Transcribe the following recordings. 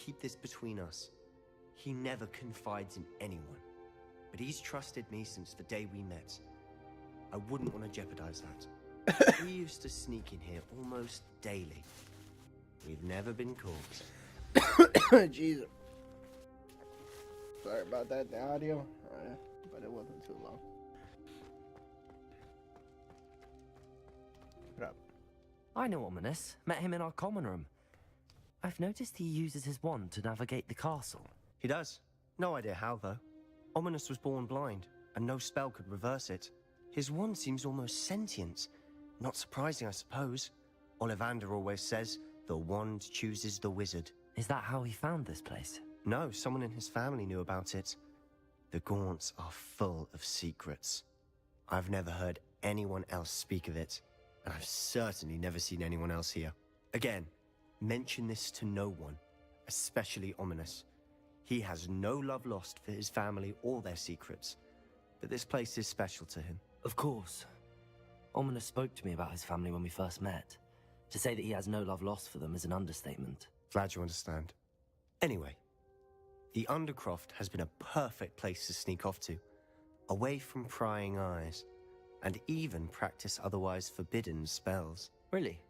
keep this between us. He never confides in anyone. But he's trusted me since the day we met. I wouldn't want to jeopardize that. We used to sneak in here almost daily. We've never been caught. Jesus. Sorry about that, the audio, but it wasn't too long. What up? I know Ominous. Met him in our common room. I've noticed he uses his wand to navigate the castle. He does. No idea how, though. Ominous was born blind, and no spell could reverse it. His wand seems almost sentient. Not surprising, I suppose. Ollivander always says, the wand chooses the wizard. Is that how he found this place? No, someone in his family knew about it. The Gaunts are full of secrets. I've never heard anyone else speak of it, and I've certainly never seen anyone else here. Again, mention this to no one, especially Ominous. He has no love lost for his family or their secrets, but this place is special to him. Of course. Ominous spoke to me about his family when we first met. To say that he has no love lost for them is an understatement. Glad you understand. Anyway, the Undercroft has been a perfect place to sneak off to, away from prying eyes, and even practice otherwise forbidden spells. Really?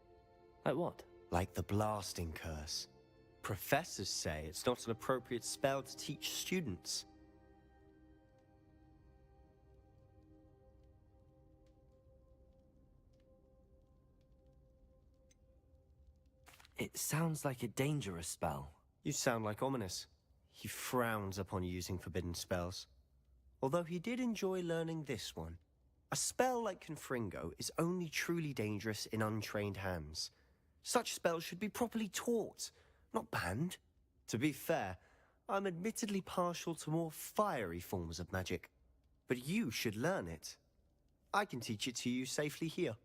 Like what? Like the blasting curse. Professors say it's not an appropriate spell to teach students. It sounds like a dangerous spell. You sound like Ominous. He frowns upon using forbidden spells. Although he did enjoy learning this one. A spell like Confringo is only truly dangerous in untrained hands. Such spells should be properly taught, not banned. To be fair, I'm admittedly partial to more fiery forms of magic. But you should learn it. I can teach it to you safely here.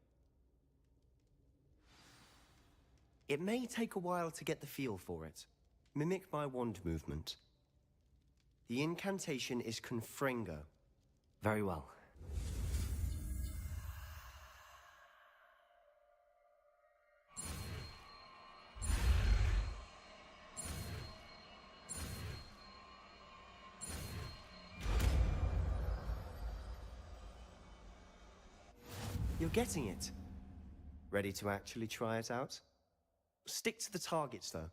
It may take a while to get the feel for it. Mimic my wand movement. The incantation is Confringo. Very well. You're getting it. Ready to actually try it out? Stick to the targets, though.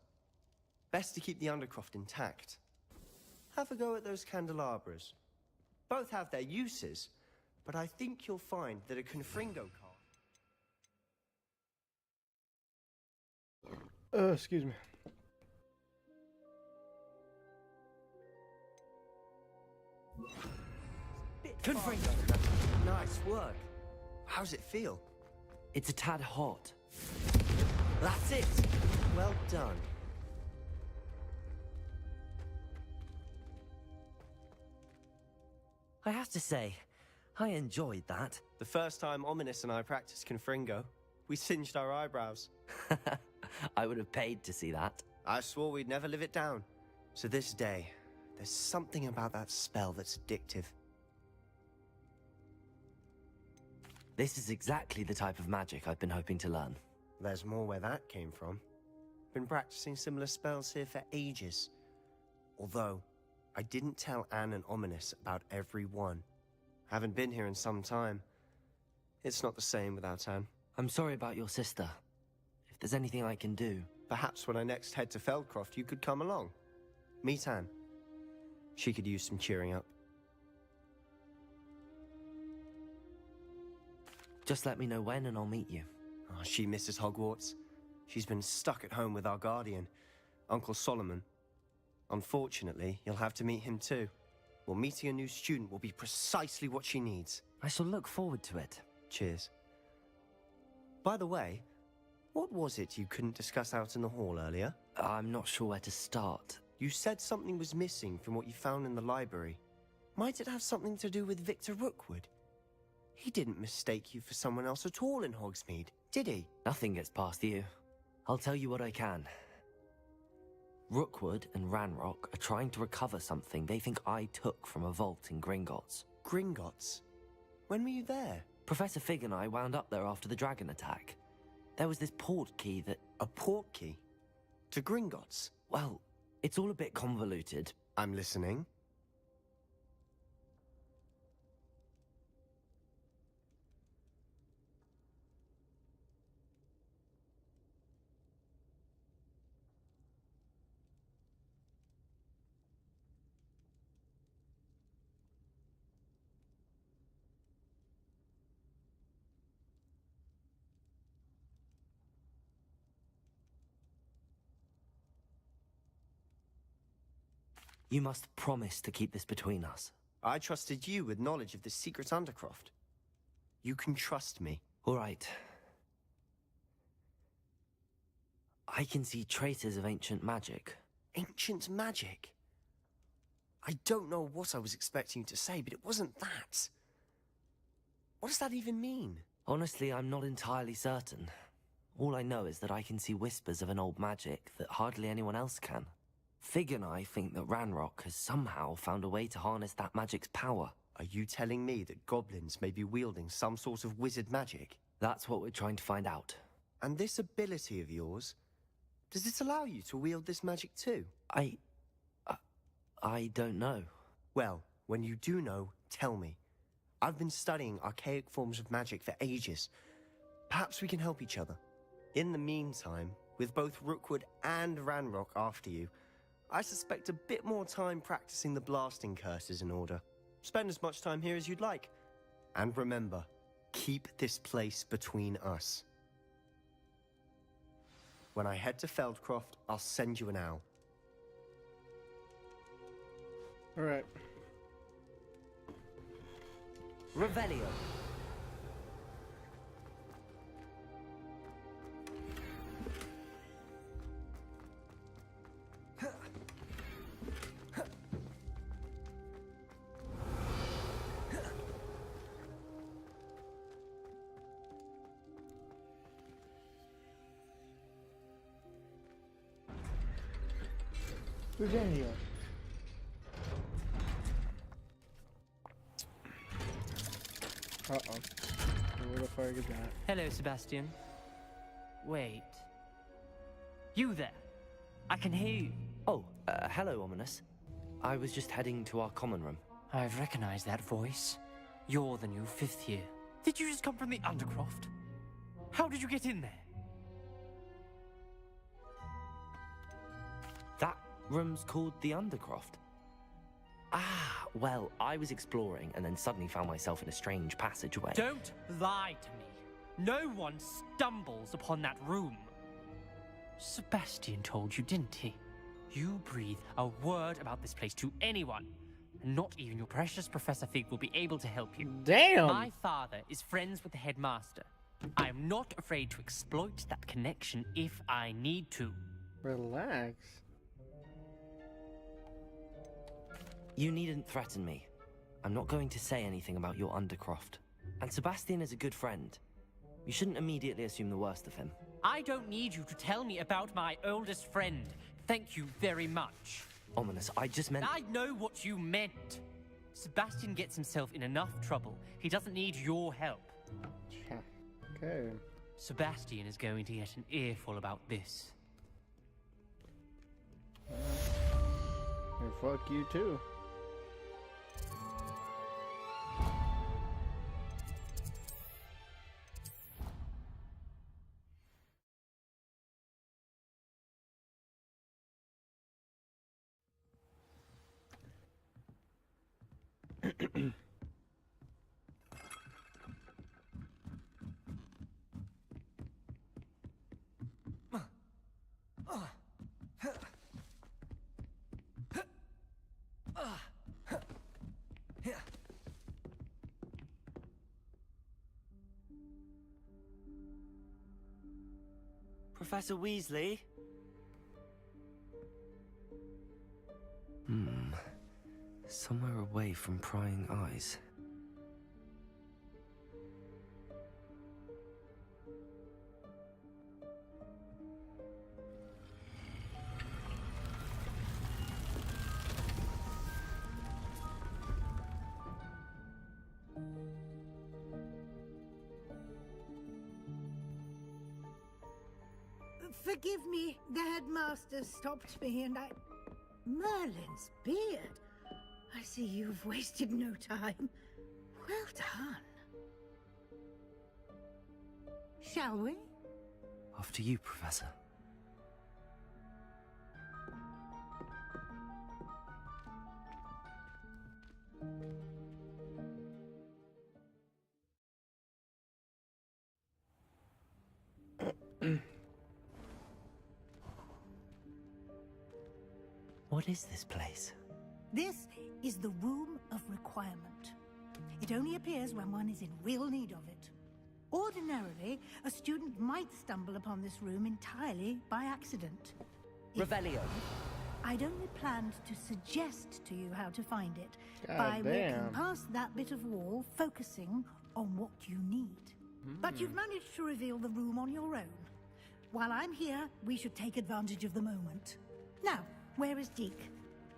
Best to keep the Undercroft intact. Have a go at those candelabras. Both have their uses, but I think you'll find that a Confringo card... Excuse me. Confringo! Nice work. How's it feel? It's a tad hot. That's it! Well done. I have to say, I enjoyed that. The first time Ominous and I practiced Confringo, we singed our eyebrows. I would have paid to see that. I swore we'd never live it down. To this day, there's something about that spell that's addictive. This is exactly the type of magic I've been hoping to learn. There's more where that came from. Been practicing similar spells here for ages. Although, I didn't tell Anne and Ominous about every one. Haven't been here in some time. It's not the same without Anne. I'm sorry about your sister. If there's anything I can do... Perhaps when I next head to Feldcroft, you could come along. Meet Anne. She could use some cheering up. Just let me know when and I'll meet you. Oh, she misses Hogwarts. She's been stuck at home with our guardian, Uncle Solomon. Unfortunately, you'll have to meet him too. Well, meeting a new student will be precisely what she needs. I shall look forward to it. Cheers. By the way, what was it you couldn't discuss out in the hall earlier? I'm not sure where to start. You said something was missing from what you found in the library. Might it have something to do with Victor Rookwood? He didn't mistake you for someone else at all in Hogsmeade, did he? Nothing gets past you. I'll tell you what I can. Rookwood and Ranrock are trying to recover something they think I took from a vault in Gringotts. Gringotts? When were you there? Professor Fig and I wound up there after the dragon attack. There was this port key that... A port key? To Gringotts? Well, It's all a bit convoluted. I'm listening. You must promise to keep this between us. I trusted you with knowledge of the secret Undercroft. You can trust me. All right. I can see traces of ancient magic. Ancient magic? I don't know what I was expecting you to say, but it wasn't that. What does that even mean? Honestly, I'm not entirely certain. All I know is that I can see whispers of an old magic that hardly anyone else can. Fig and I think that Ranrock has somehow found a way to harness that magic's power. Are you telling me that goblins may be wielding some sort of wizard magic? That's what we're trying to find out. And this ability of yours, does it allow you to wield this magic too? I don't know. Well, when you do know, tell me. I've been studying archaic forms of magic for ages. Perhaps we can help each other. In the meantime, with both Rookwood and Ranrock after you, I suspect a bit more time practicing the blasting curse is in order. Spend as much time here as you'd like. And remember, keep this place between us. When I head to Feldcroft, I'll send you an owl. Alright. Revelio. Virginia. Uh-oh. Where the fuck is that? Hello, Sebastian. Wait. You there? I can hear you. Oh, hello, Ominous. I was just heading to our common room. I've recognized that voice. You're the new 5th year. Did you just come from the Undercroft? How did you get in there? That room's called the Undercroft. Ah, well, I was exploring and then suddenly found myself in a strange passageway. Don't lie to me. No one stumbles upon that room. Sebastian told you, didn't he? You breathe a word about this place to anyone, and not even your precious Professor Fig will be able to help you. Damn! My father is friends with the headmaster. I am not afraid to exploit that connection if I need to. Relax. You needn't threaten me. I'm not going to say anything about your Undercroft. And Sebastian is a good friend. You shouldn't immediately assume the worst of him. I don't need you to tell me about my oldest friend. Thank you very much. Ominous, I just meant... I know what you meant. Sebastian gets himself in enough trouble. He doesn't need your help. Okay. Sebastian is going to get an earful about this. And fuck you too. Professor Weasley? Somewhere away from prying eyes. Forgive me, the headmaster stopped me and I... Merlin's beard. I see you've wasted no time. Well done. Shall we? After you, Professor. What is this place? This is the Room of Requirement. It only appears when one is in real need of it. Ordinarily, a student might stumble upon this room entirely by accident. Revelio. I'd only planned to suggest to you how to find it God by damn. walking past that bit of wall, focusing on what you need. But you've managed to reveal the room on your own. While I'm here, we should take advantage of the moment. Now, where is Deke?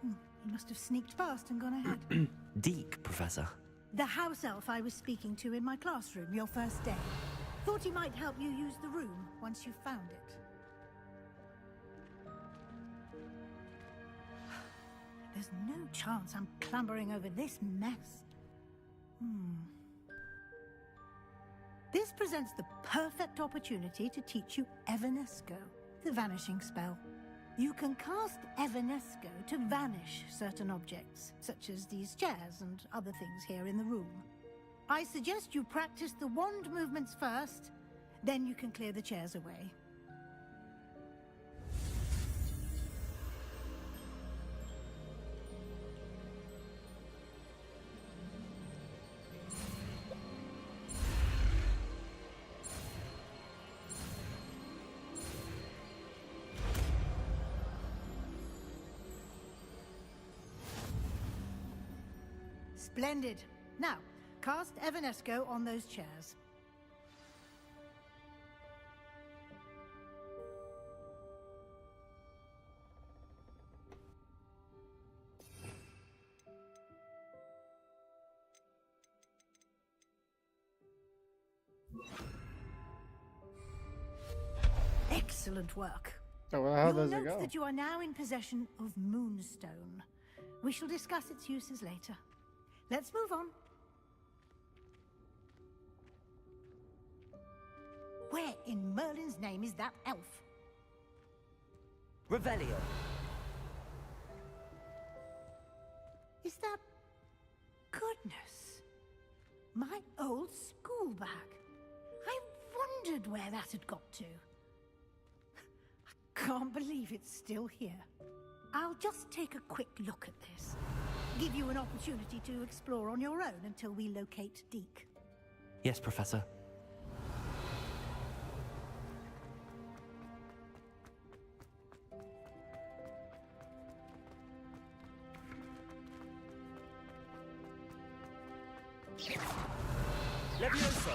He must have sneaked past and gone ahead. Deke, Professor. The house elf I was speaking to in my classroom your first day. Thought he might help you use the room once you found it. There's no chance I'm clambering over this mess. This presents the perfect opportunity to teach you Evanesco, the vanishing spell. You can cast Evanesco to vanish certain objects, such as these chairs and other things here in the room. I suggest you practice the wand movements first, then you can clear the chairs away. Splendid. Now, cast Evanesco on those chairs. Excellent work. Oh, well, how You'll does it note go? that you are now in possession of Moonstone. We shall discuss its uses later. Let's move on. Where in Merlin's name is that elf? Revelio. Is that... Goodness. My old school bag. I wondered where that had got to. I can't believe it's still here. I'll just take a quick look at this. Give you an opportunity to explore on your own until we locate Deke. Yes, Professor. Levioso.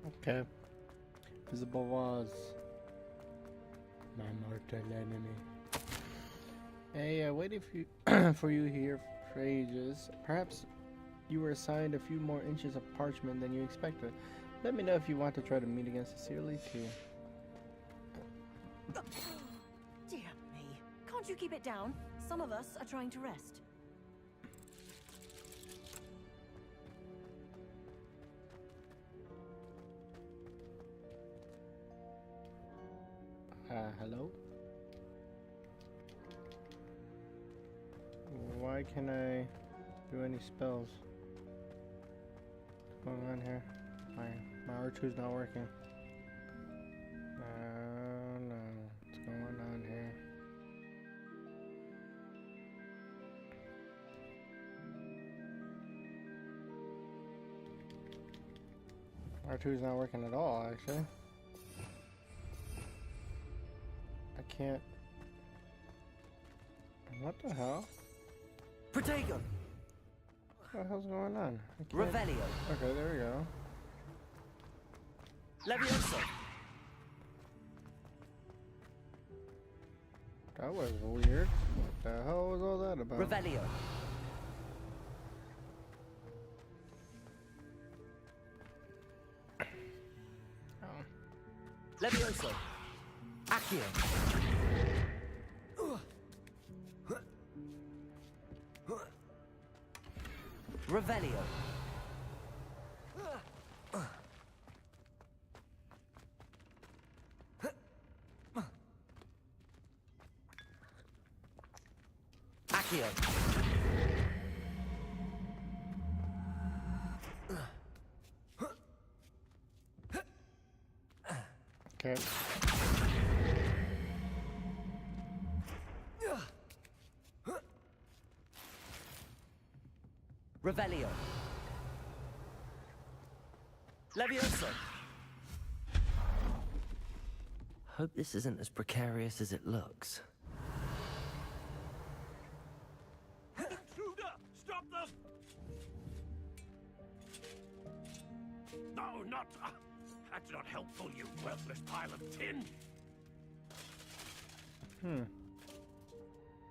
Okay. Visible walls. My mortal enemy. Hey, I waited for you, for you here for ages. Perhaps you were assigned a few more inches of parchment than you expected. Let me know if you want to try to meet again sincerely too. Dear me. Can't you keep it down? Some of us are trying to rest. Hello? Why can't I do any spells? What's going on here? My R2's not working. No. What's going on here? R2's not working at all, actually. I can't. What the hell? Protego. What the hell's going on? I can't- Revelio. Okay, there we go. Levioso. That was weird. What the hell was all that about? Revelio. Oh. Levioso. Accio. Revelio. Accio. Okay. Revelio. Levioso. Hope this isn't as precarious as it looks. Intruder! Stop them! No, not... that's not helpful, you worthless pile of tin!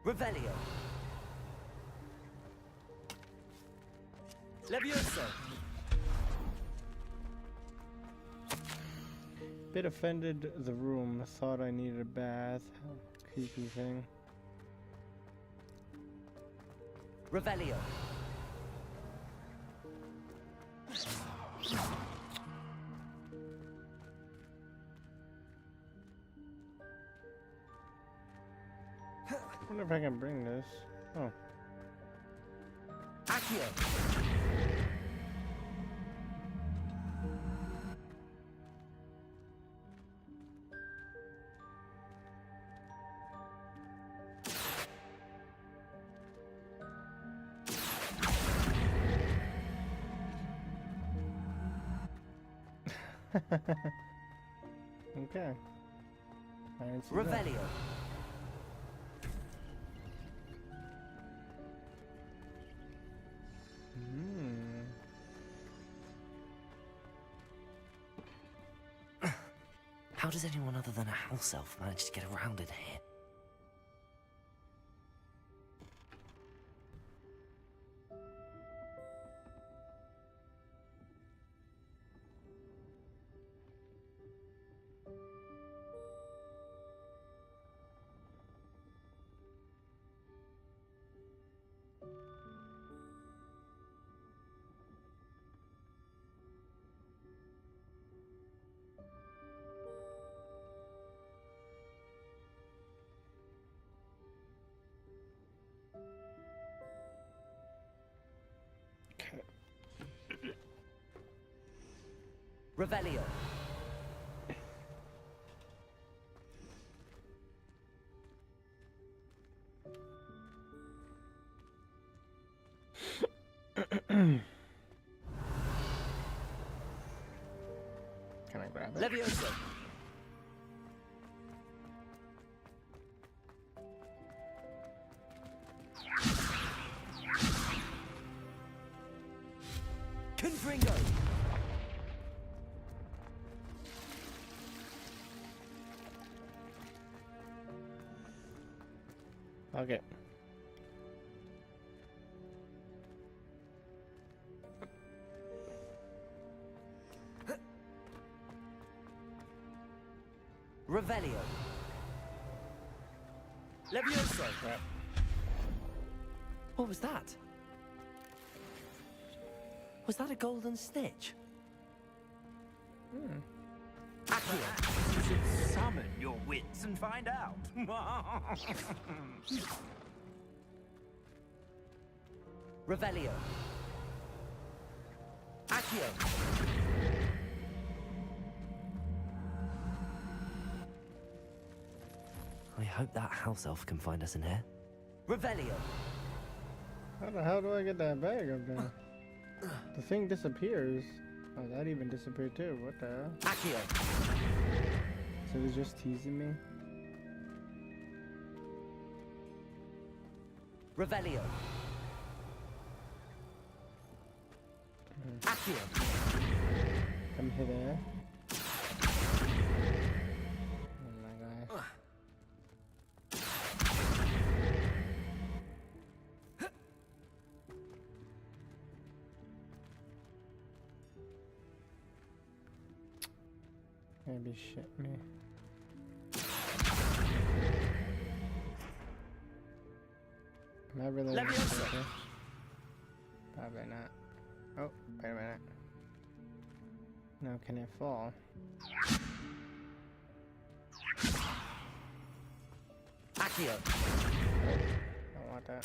Revelio. Levioso. Bit offended the room. Thought I needed a bath. Creepy thing. Revelio. I wonder if I can bring this. Oh. Accio. Okay. I didn't see that. Revelio. How does anyone other than a house elf manage to get around in here? Okay. Revelio. Can I grab it? Levioso. Confringo. Okay. Revelio. Levioso. Crap. What was that? Was that a golden snitch? Accio. You should summon your wits and find out. Revelio. Accio. I hope that house elf can find us in here. Revelio. How the hell do I get that bag up there? The thing disappears. Oh, that even disappeared too. What the hell? Accio. So they're just teasing me? Revelio. Accio. Come here there. Oh my gosh. Maybe shit me. Am I really gonna do this? Probably not. Oh, wait a minute. Now can it fall? Accio. Don't want that.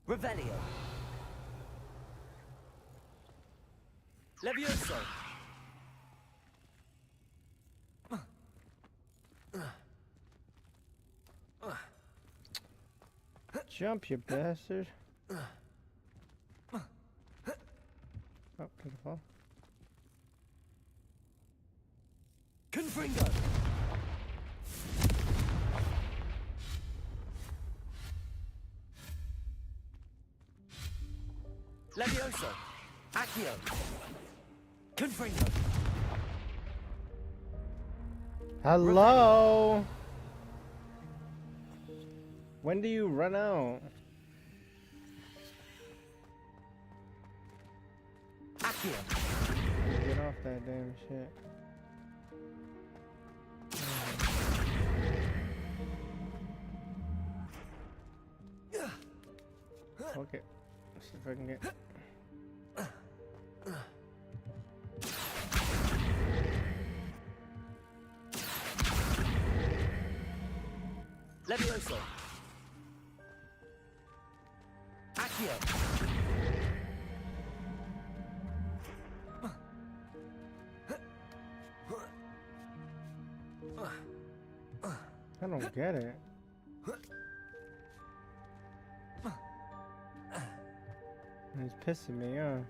Revelio. Levioso. Jump, you bastard. Oh, did it fall? Confringo. Levioso. Accio. Confringo. Hello? When do you run out? Accio. Get off that damn shit. Okay. Let's see if I can get. Levioso. Accio. I don't get it. He's pissing me off.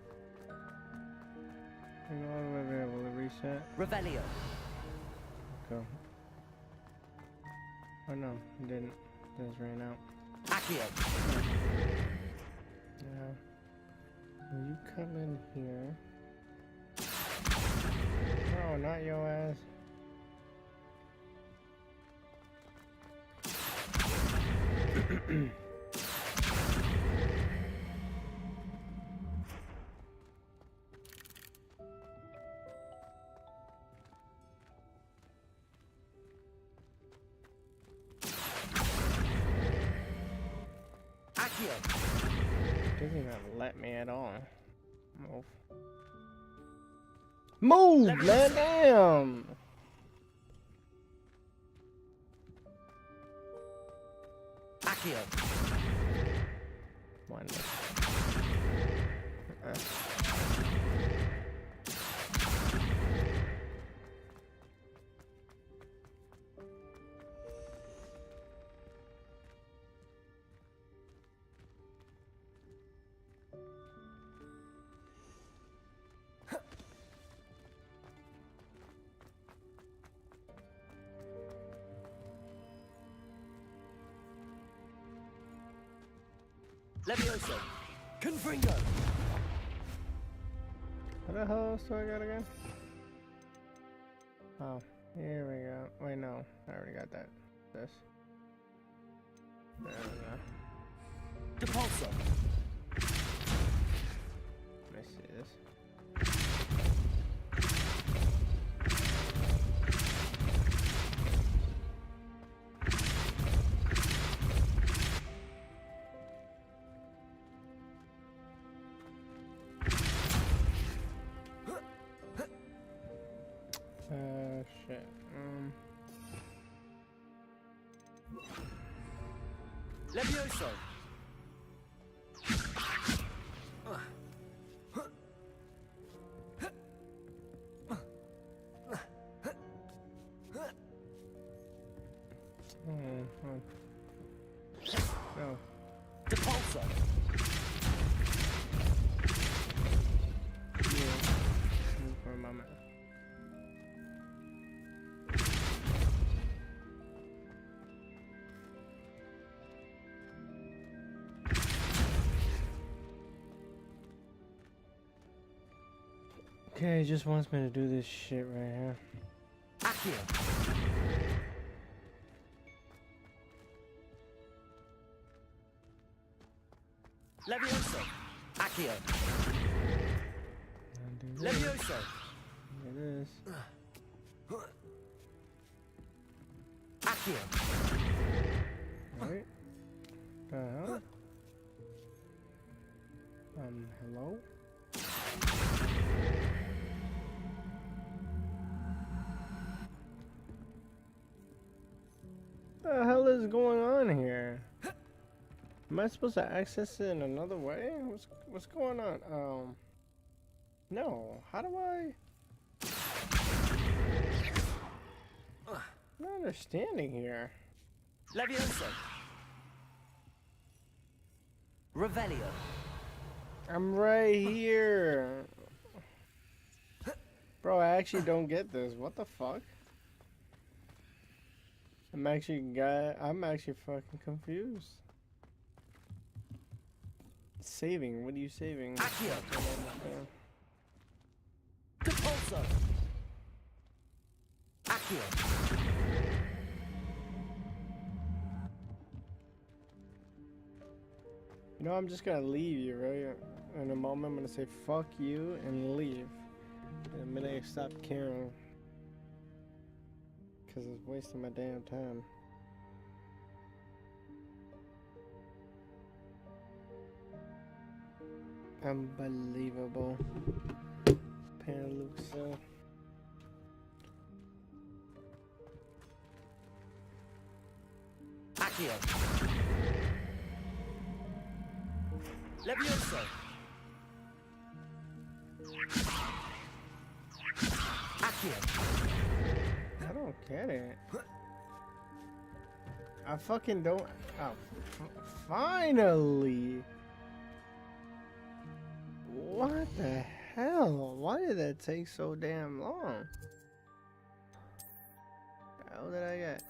You know, all the way there, will it reset? Revelio. Go. Oh no, it didn't. It just ran out. Accio. Yeah. Will you come in here? No, not your ass. Accio. Doesn't even let me at all. Move. Move, man! Damn! Accio. One. Levioso. Confringo. What the hell else do I got again? Oh, here we go. Wait, no. I already got that. This. There we go. Depulso. Let me see this. Shit. Levioso. No. Depulso. Yeah. Move for a moment. Okay, he just wants me to do this shit right here. Accio. Levioso. Accio. There Levioso. it is. Accio. Right. Hell? Hello? The hell is going on here? Am I supposed to access it in another way? What's going on? No. How do I? I'm not understanding here. Levioso. Revelio. I'm right here. Bro, I actually don't get this. What the fuck? I'm actually fucking confused. Saving, what are you saving? Accio. I don't understand. Compulso. Accio. You know, I'm just gonna leave you, right? In a moment, I'm gonna say fuck you and leave. And the minute I stop caring. Because it's wasting my damn time. Unbelievable. Panluxa. Accio. Levioso. Accio. I don't get it. I fucking don't. Oh, finally! What the hell? Why did that take so damn long? The hell did I get?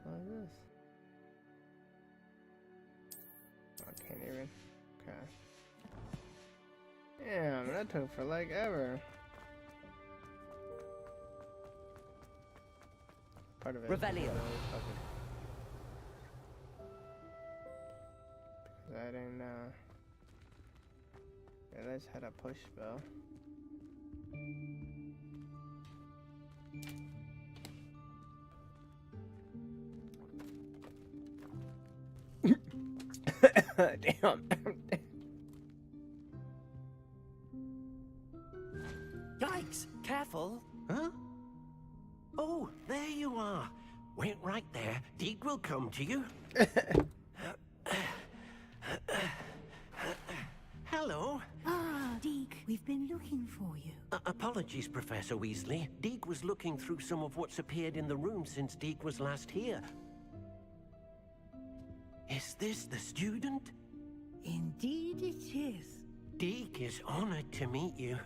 What is this? I can't even. Okay. Damn, that took for like ever. Part of it. Revelio. I didn't realize how to push spell. Damn. Yikes! Careful! Huh? Oh, there you are. Wait right there. Deke will come to you. Hello. Ah, Deke, we've been looking for you. Apologies, Professor Weasley. Deke was looking through some of what's appeared in the room since Deke was last here. Is this the student? Indeed it is. Deke is honored to meet you.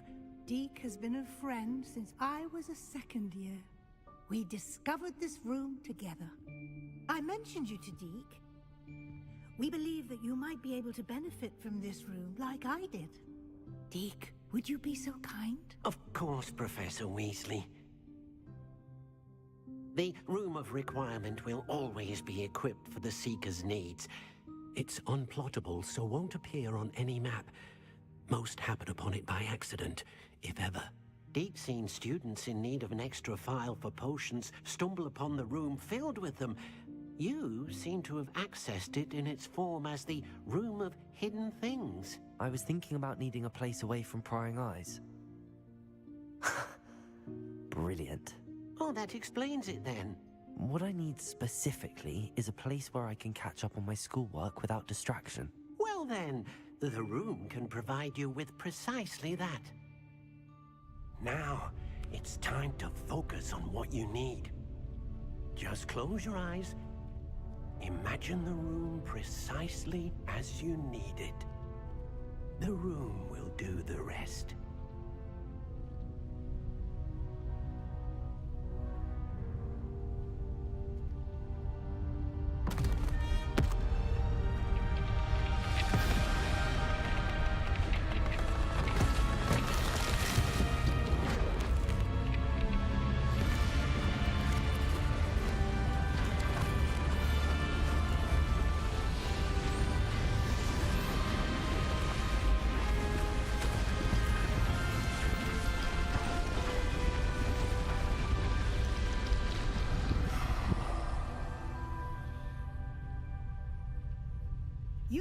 Deke has been a friend since I was a second year. We discovered this room together. I mentioned you to Deke. We believe that you might be able to benefit from this room like I did. Deke, would you be so kind? Of course, Professor Weasley. The Room of Requirement will always be equipped for the Seeker's needs. It's unplottable, so won't appear on any map. Most happen upon it by accident, if ever. Deep-seen students in need of an extra file for potions stumble upon the room filled with them. You seem to have accessed it in its form as the Room of Hidden Things. I was thinking about needing a place away from prying eyes. Brilliant. Oh, that explains it then. What I need specifically is a place where I can catch up on my schoolwork without distraction. Well then, the room can provide you with precisely that. Now, it's time to focus on what you need. Just close your eyes. Imagine the room precisely as you need it. The room will do the rest.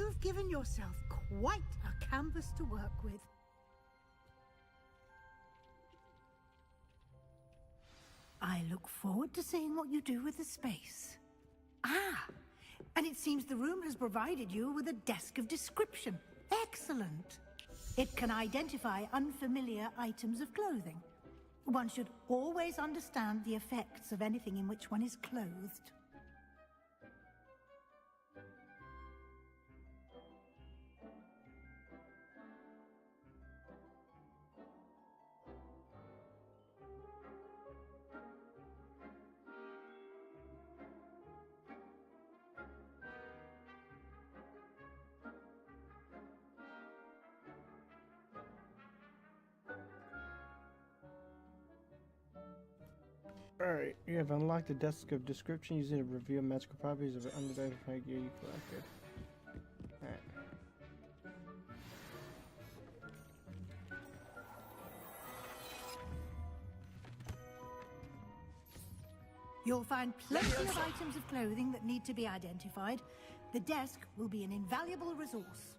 You've given yourself quite a canvas to work with. I look forward to seeing what you do with the space. Ah, and it seems the room has provided you with a desk of description. Excellent. It can identify unfamiliar items of clothing. One should always understand the effects of anything in which one is clothed. Alright, you have unlocked the desk of description using to reveal magical properties of unidentified gear you collected. Alright. You'll find plenty of items of clothing that need to be identified. The desk will be an invaluable resource.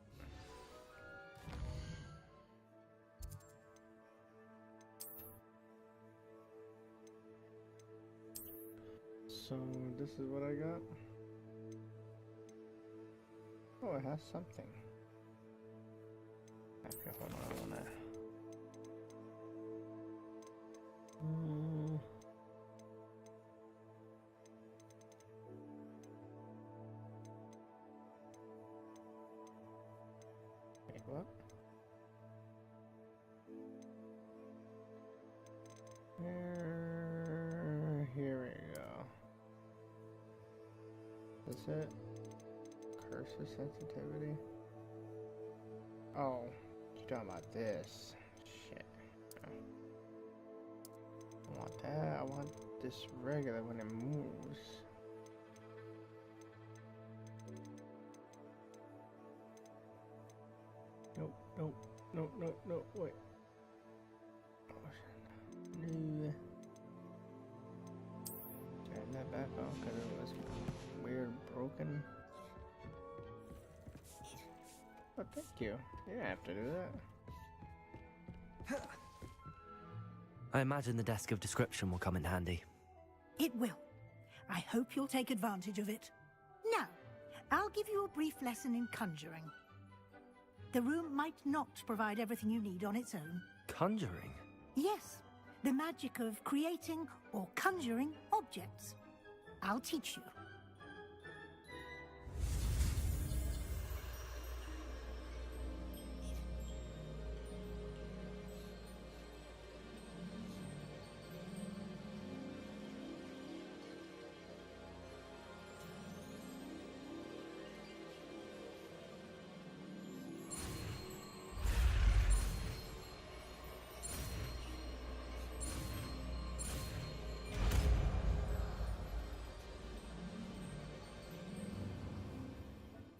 So, this is what I got. Oh, it has something. Okay, hold on, I wanna... Wait, what? Here we go. That's it. Cursor sensitivity. Oh, you're talking about this. Shit. Oh. I want that. I want this regular when it moves. Nope, nope, nope, nope, nope, wait. No. Turn that back on because it was weird broken. Oh, thank you. You didn't have to do that. I imagine the desk of description will come in handy. It will. I hope you'll take advantage of it. Now, I'll give you a brief lesson in conjuring. The room might not provide everything you need on its own. Conjuring? Yes, the magic of creating or conjuring objects. I'll teach you.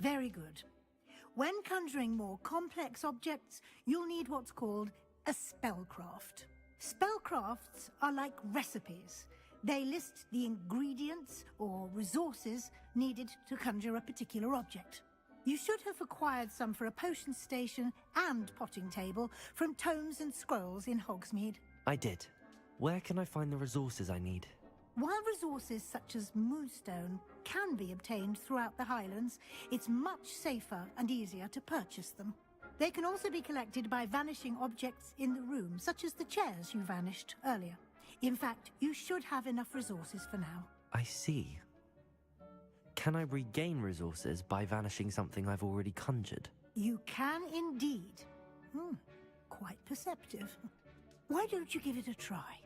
Very good. When conjuring more complex objects, you'll need what's called a spellcraft. Spellcrafts are like recipes. They list the ingredients or resources needed to conjure a particular object. You should have acquired some for a potion station and potting table from tomes and scrolls in Hogsmeade. I did. Where can I find the resources I need? While resources such as moonstone can be obtained throughout the Highlands, it's much safer and easier to purchase them. They can also be collected by vanishing objects in the room, such as the chairs you vanished earlier. In fact, you should have enough resources for now. I see. Can I regain resources by vanishing something I've already conjured? You can indeed. Quite perceptive. Why don't you give it a try?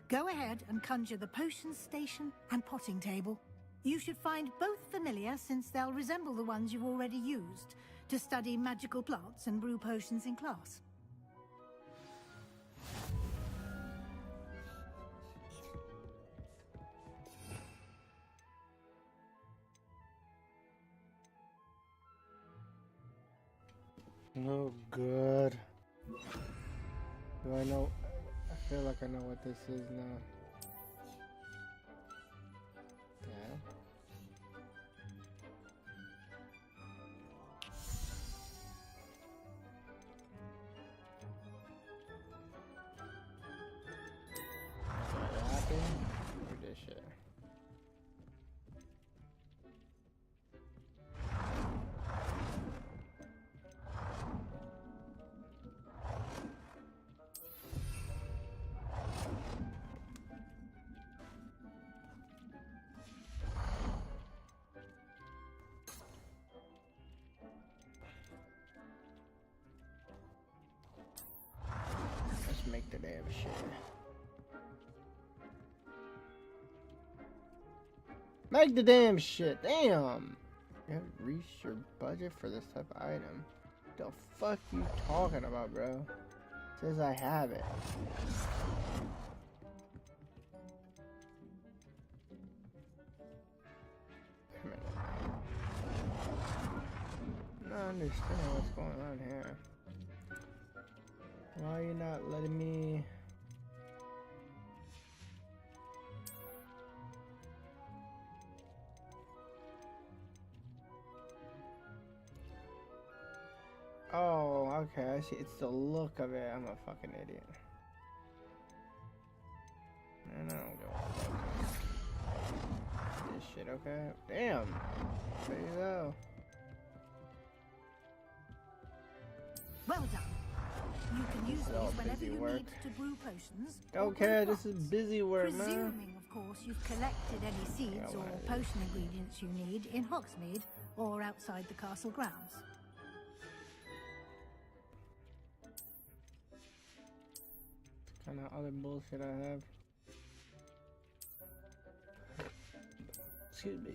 Go ahead and conjure the potion station and potting table. You should find both familiar, since they'll resemble the ones you've already used to study magical plants and brew potions in class. Oh, good. Do I know? I feel like I know what this is now. Yeah. make the damn shit. Make the damn shit. Damn. You haven't reached your budget for this type of item. The fuck you talking about, bro? Says I have it. Wait a minute. I don't understand what's going on here. Why are you not letting me... Oh, okay, I see. It's the look of it. I'm a fucking idiot. And I don't go this shit, okay? Damn. There you go. Well done. You can use This is all these whenever busy you work. need to brew potions. or Okay, brew this is crops. busy work, man. Presuming, of course, you've collected any seeds Yeah, or well, potion ingredients you need in Hogsmeade or outside the castle grounds. Kind of other bullshit I have. Excuse me.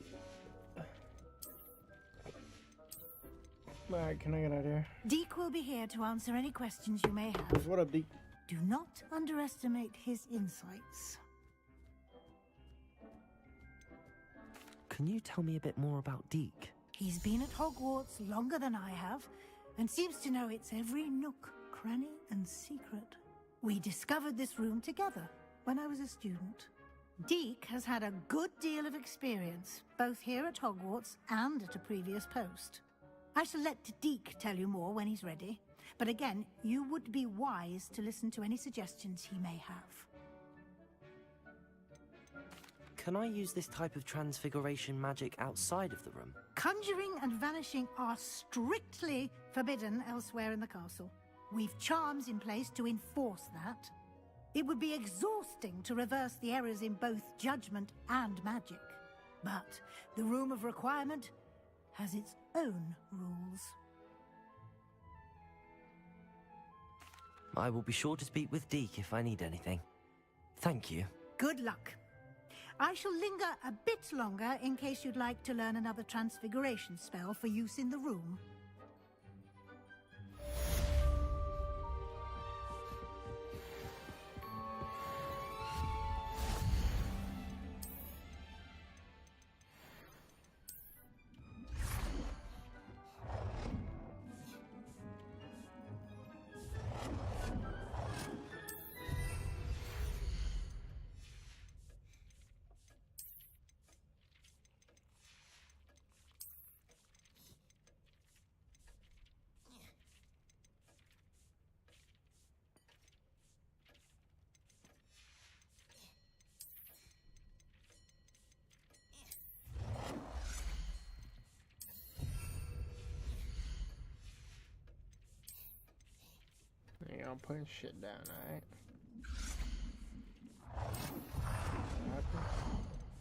Alright, can I get out of here? Deke will be here to answer any questions you may have. What up, Deke? Do not underestimate his insights. Can you tell me a bit more about Deke? He's been at Hogwarts longer than I have, and seems to know its every nook, cranny, and secret. We discovered this room together when I was a student. Deke has had a good deal of experience, both here at Hogwarts and at a previous post. I shall let Deke tell you more when he's ready, but again, you would be wise to listen to any suggestions he may have. Can I use this type of transfiguration magic outside of the room? Conjuring and vanishing are strictly forbidden elsewhere in the castle. We've charms in place to enforce that. It would be exhausting to reverse the errors in both judgment and magic. But the Room of Requirement has its own rules. I will be sure to speak with Deke if I need anything. Thank you. Good luck. I shall linger a bit longer in case you'd like to learn another transfiguration spell for use in the room. Yeah, I'm putting shit down, alright?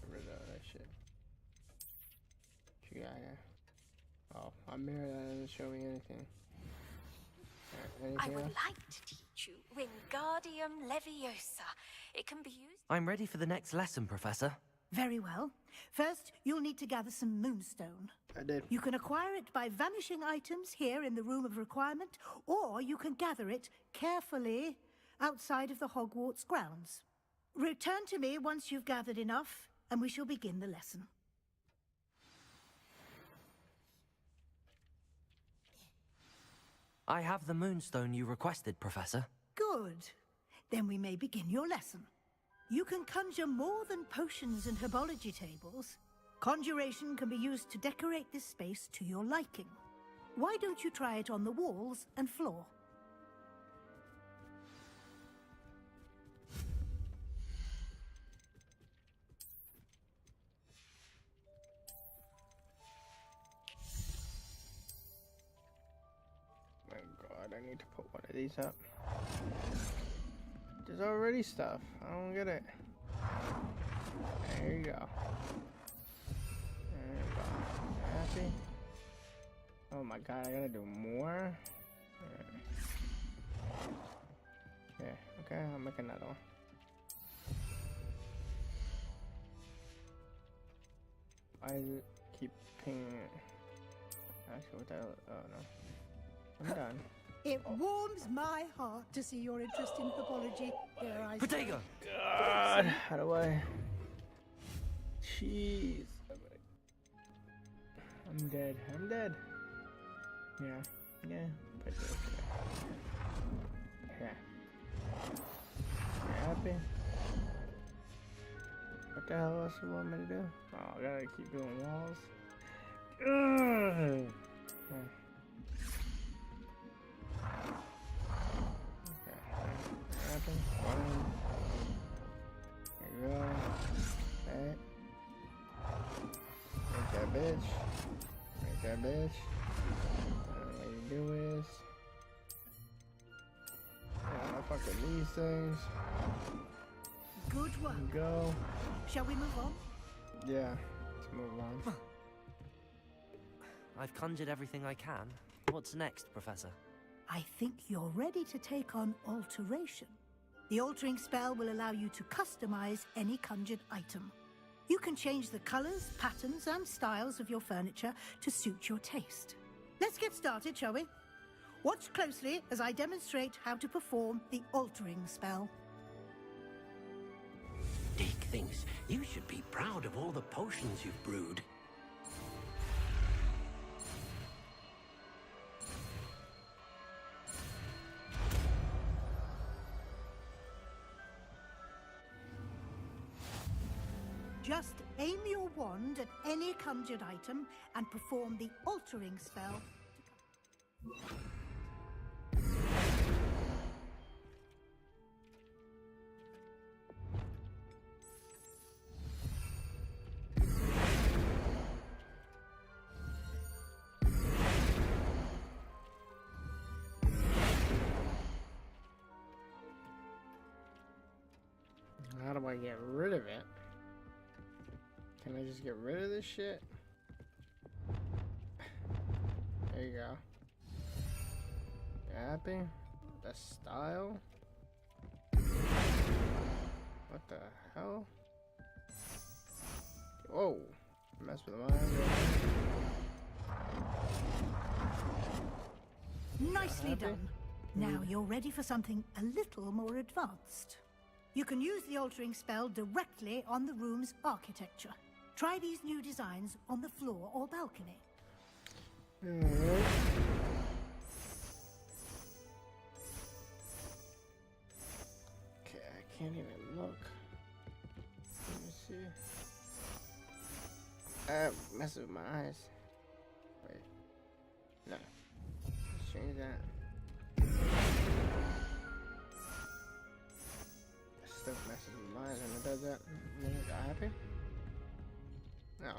Get rid of that shit. What you got here? Oh, my mirror that doesn't show me anything. Alright, I anything would else? like to teach you Wingardium Leviosa. It can be used. I'm ready for the next lesson, Professor. Very well. First, you'll need to gather some moonstone. I did. You can acquire it by vanishing items here in the Room of Requirement, or you can gather it carefully outside of the Hogwarts grounds. Return to me once you've gathered enough, and we shall begin the lesson. I have the moonstone you requested, Professor. Good. Then we may begin your lesson. You can conjure more than potions and herbology tables. Conjuration can be used to decorate this space to your liking. Why don't you try it on the walls and floor? My god, I need to put one of these up. There's already stuff. I don't get it. There you go. There you go. Happy? Oh my god, I gotta do more? Yeah, okay, I'll make another one. I keep pinging it. Actually, what the hell? Oh no. I'm done. It warms my heart to see your interest in herbology. Dare I say. Protego! God, how do I? Jeez. I'm dead. I'm dead. Yeah. Yeah. Put this there. Yeah. You happy? What the hell else you want me to do? Oh, I gotta keep doing walls. Ugh. Okay. Happy? One. There you go. That. Make that bitch. Make that bitch. And what you do is fucking these things. Good one. Go. Shall we move on? Yeah. Let's move on. I've conjured everything I can. What's next, Professor? I think you're ready to take on alteration. The altering spell will allow you to customize any conjured item. You can change the colors, patterns, and styles of your furniture to suit your taste. Let's get started, shall we? Watch closely as I demonstrate how to perform the altering spell. Dick thinks you should be proud of all the potions you've brewed. Just aim your wand at any conjured item and perform the altering spell. How do I get rid of it? Can I just get rid of this shit? There you go. You happy? The style? What the hell? Whoa! Mess with mine. Nicely done. Now you're ready for something a little more advanced. You can use the altering spell directly on the room's architecture. Try these new designs on the floor or balcony. Alright. Okay, I can't even look. Let me see. Messing with my eyes. Wait. No. Let's change that. Stuff messes with my eyes when it does that. Make it happy? No.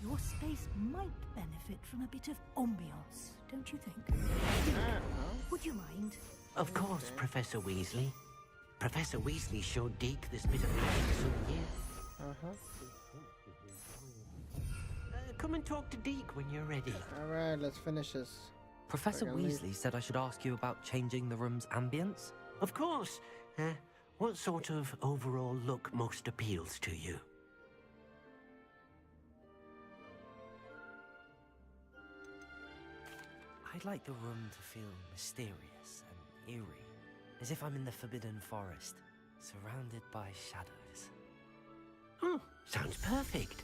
Your space might benefit from a bit of ambiance, don't you think? No. Would you mind? Of course, Professor Weasley. Professor Weasley showed Deke this bit of magic some years. Come and talk to Deke when you're ready. Alright, let's finish this. Professor Second lead. Weasley said I should ask you about changing the room's ambience. Of course. What sort of overall look most appeals to you? I'd like the room to feel mysterious and eerie, as if I'm in the Forbidden Forest, surrounded by shadows. Oh, sounds perfect.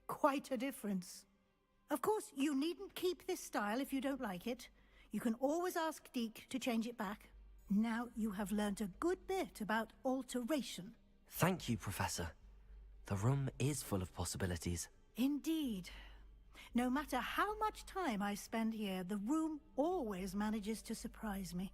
Quite a difference. Of course, you needn't keep this style if you don't like it. You can always ask Deke to change it back. Now you have learnt a good bit about alteration. Thank you, Professor. The room is full of possibilities. Indeed. No matter how much time I spend here, the room always manages to surprise me.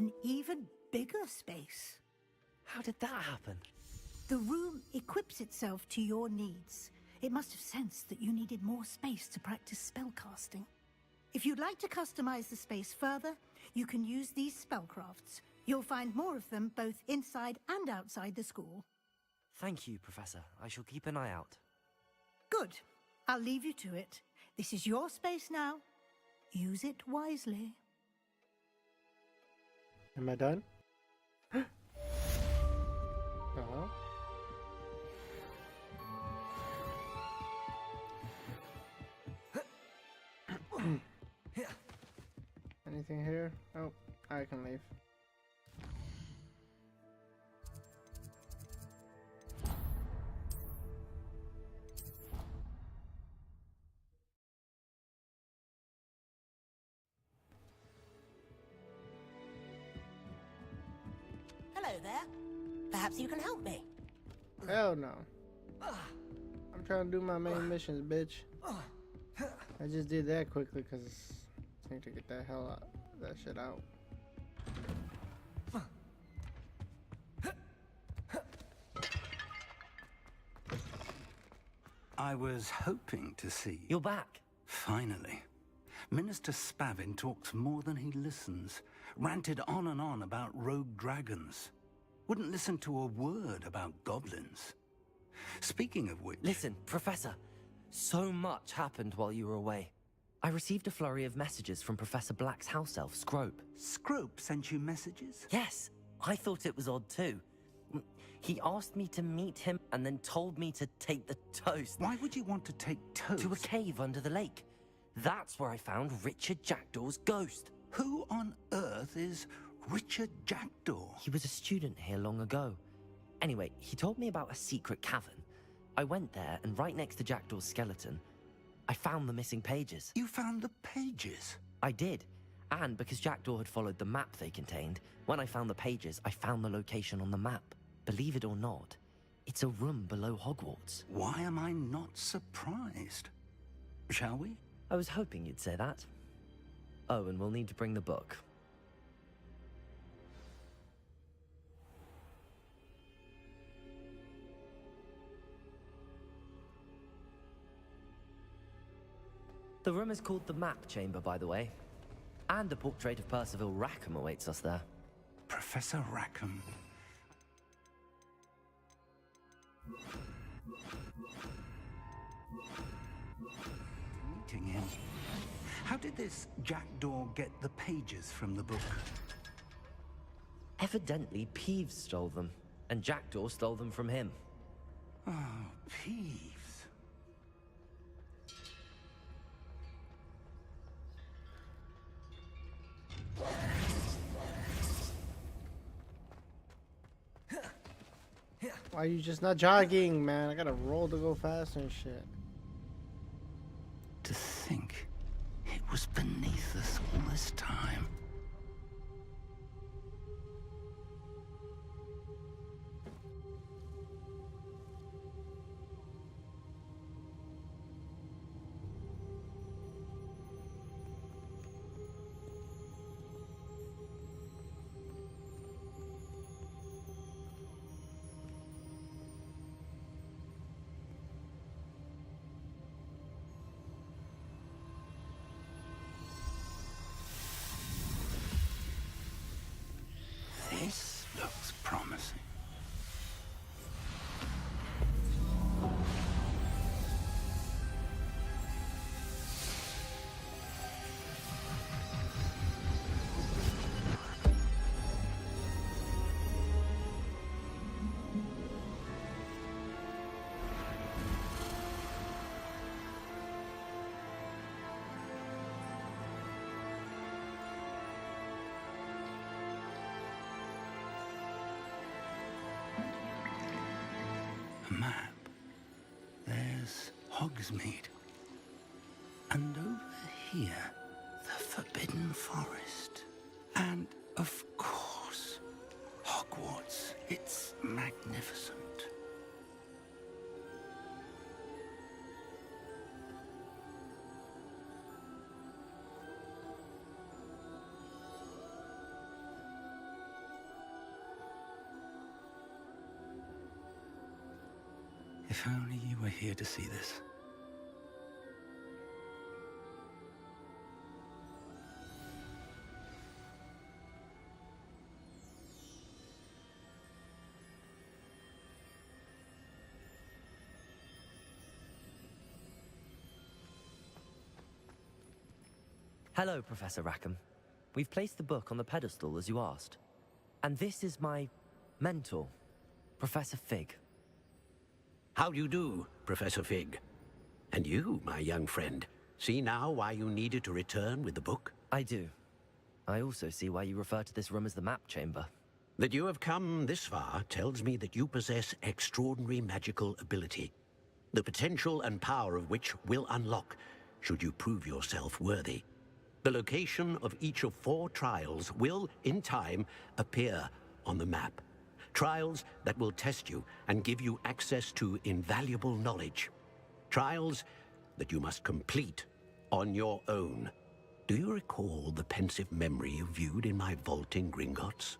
an even bigger space. How did that happen? The room equips itself to your needs. It must have sensed that you needed more space to practice spellcasting. If you'd like to customize the space further, you can use these spellcrafts. You'll find more of them both inside and outside the school. Thank you, Professor. I shall keep an eye out. Good. I'll leave you to it. This is your space now. Use it wisely. Am I done? Uh-huh. Anything here? Oh, I can leave. Hello there. Perhaps you can help me. Hell no. I'm trying to do my main missions, bitch. I just did that quickly because I need to get that hell out, that shit out. I was hoping to see you. You're back. Finally. Minister Spavin talks more than he listens. Ranted on and on about rogue dragons. Wouldn't listen to a word about goblins. Speaking of which... Listen, Professor. So much happened while you were away. I received a flurry of messages from Professor Black's house elf, Scrope. Scrope sent you messages? Yes, I thought it was odd too. He asked me to meet him and then told me to take the toast. Why would you want to take toast? To a cave under the lake. That's where I found Richard Jackdaw's ghost. Who on earth is Richard Jackdaw? He was a student here long ago. Anyway, he told me about a secret cavern. I went there, and right next to Jackdaw's skeleton, I found the missing pages. You found the pages? I did. And because Jackdaw had followed the map they contained, when I found the pages, I found the location on the map. Believe it or not, it's a room below Hogwarts. Why am I not surprised? Shall we? I was hoping you'd say that. Oh, and we'll need to bring the book. The room is called the Map Chamber, by the way. And a portrait of Percival Rackham awaits us there. Professor Rackham. Meeting him. How did this Jackdaw get the pages from the book? Evidently, Peeves stole them, and Jackdaw stole them from him. Oh, Peeves. Why are you just not jogging, man? I gotta roll to go faster and shit. To think it was beneath us all this time. This looks promising. Map. There's Hogsmeade. And over here, the Forbidden Forest. And, of course, Hogwarts. It's magnificent. If only you were here to see this. Hello, Professor Rackham. We've placed the book on the pedestal as you asked. And this is my mentor, Professor Fig. How do you do, Professor Fig? And you, my young friend, see now why you needed to return with the book? I do. I also see why you refer to this room as the map chamber. That you have come this far tells me that you possess extraordinary magical ability, the potential and power of which will unlock should you prove yourself worthy. The location of each of 4 trials will, in time, appear on the map. Trials that will test you and give you access to invaluable knowledge. Trials that you must complete on your own. Do you recall the pensive memory you viewed in my vault in Gringotts?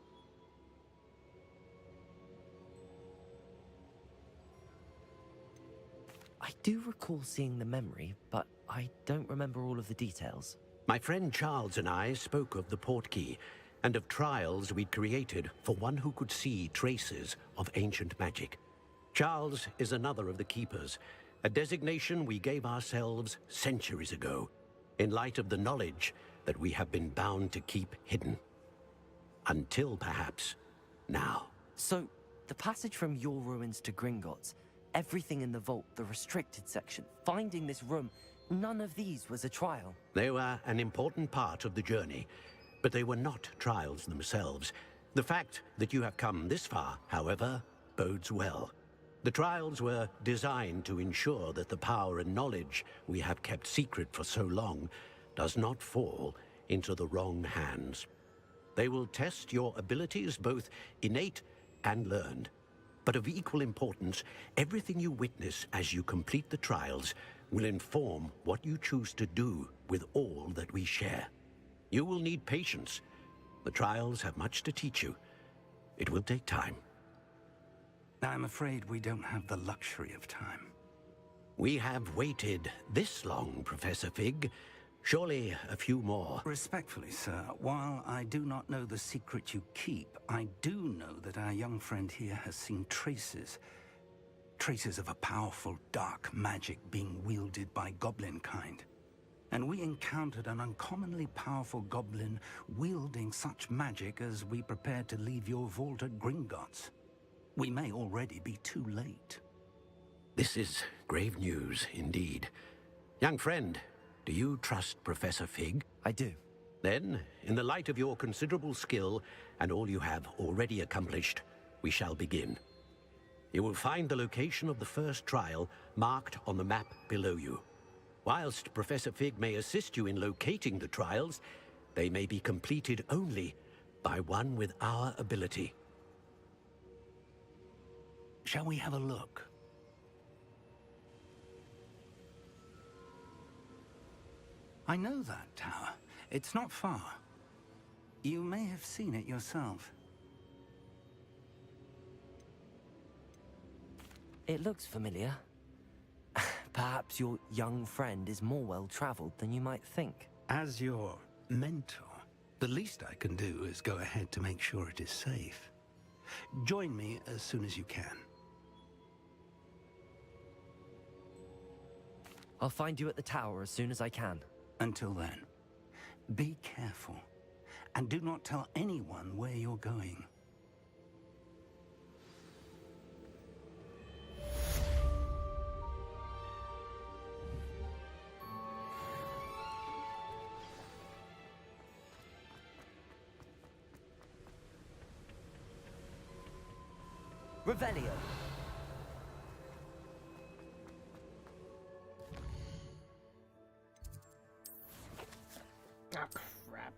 I do recall seeing the memory, but I don't remember all of the details. My friend Charles and I spoke of the portkey and of trials we'd created for one who could see traces of ancient magic. Charles is another of the keepers, a designation we gave ourselves centuries ago, in light of the knowledge that we have been bound to keep hidden. Until perhaps now. So, the passage from your ruins to Gringotts, everything in the vault, the restricted section, finding this room, none of these was a trial. They were an important part of the journey, but they were not trials themselves. The fact that you have come this far, however, bodes well. The trials were designed to ensure that the power and knowledge we have kept secret for so long does not fall into the wrong hands. They will test your abilities, both innate and learned. But of equal importance, everything you witness as you complete the trials will inform what you choose to do with all that we share. You will need patience. The trials have much to teach you. It will take time. I'm afraid we don't have the luxury of time. We have waited this long, Professor Fig. Surely a few more. Respectfully, sir, while I do not know the secret you keep, I do know that our young friend here has seen traces of a powerful dark magic being wielded by goblin kind. And we encountered an uncommonly powerful goblin wielding such magic as we prepared to leave your vault at Gringotts. We may already be too late. This is grave news indeed. Young friend, do you trust Professor Fig? I do. Then, in the light of your considerable skill and all you have already accomplished, we shall begin. You will find the location of the first trial marked on the map below you. Whilst Professor Fig may assist you in locating the trials, they may be completed only by one with our ability. Shall we have a look? I know that tower. It's not far. You may have seen it yourself. It looks familiar. Perhaps your young friend is more well-traveled than you might think. As your mentor, the least I can do is go ahead to make sure it is safe. Join me as soon as you can. I'll find you at the tower as soon as I can. Until then, be careful, and do not tell anyone where you're going. Revelio. Ah, crap.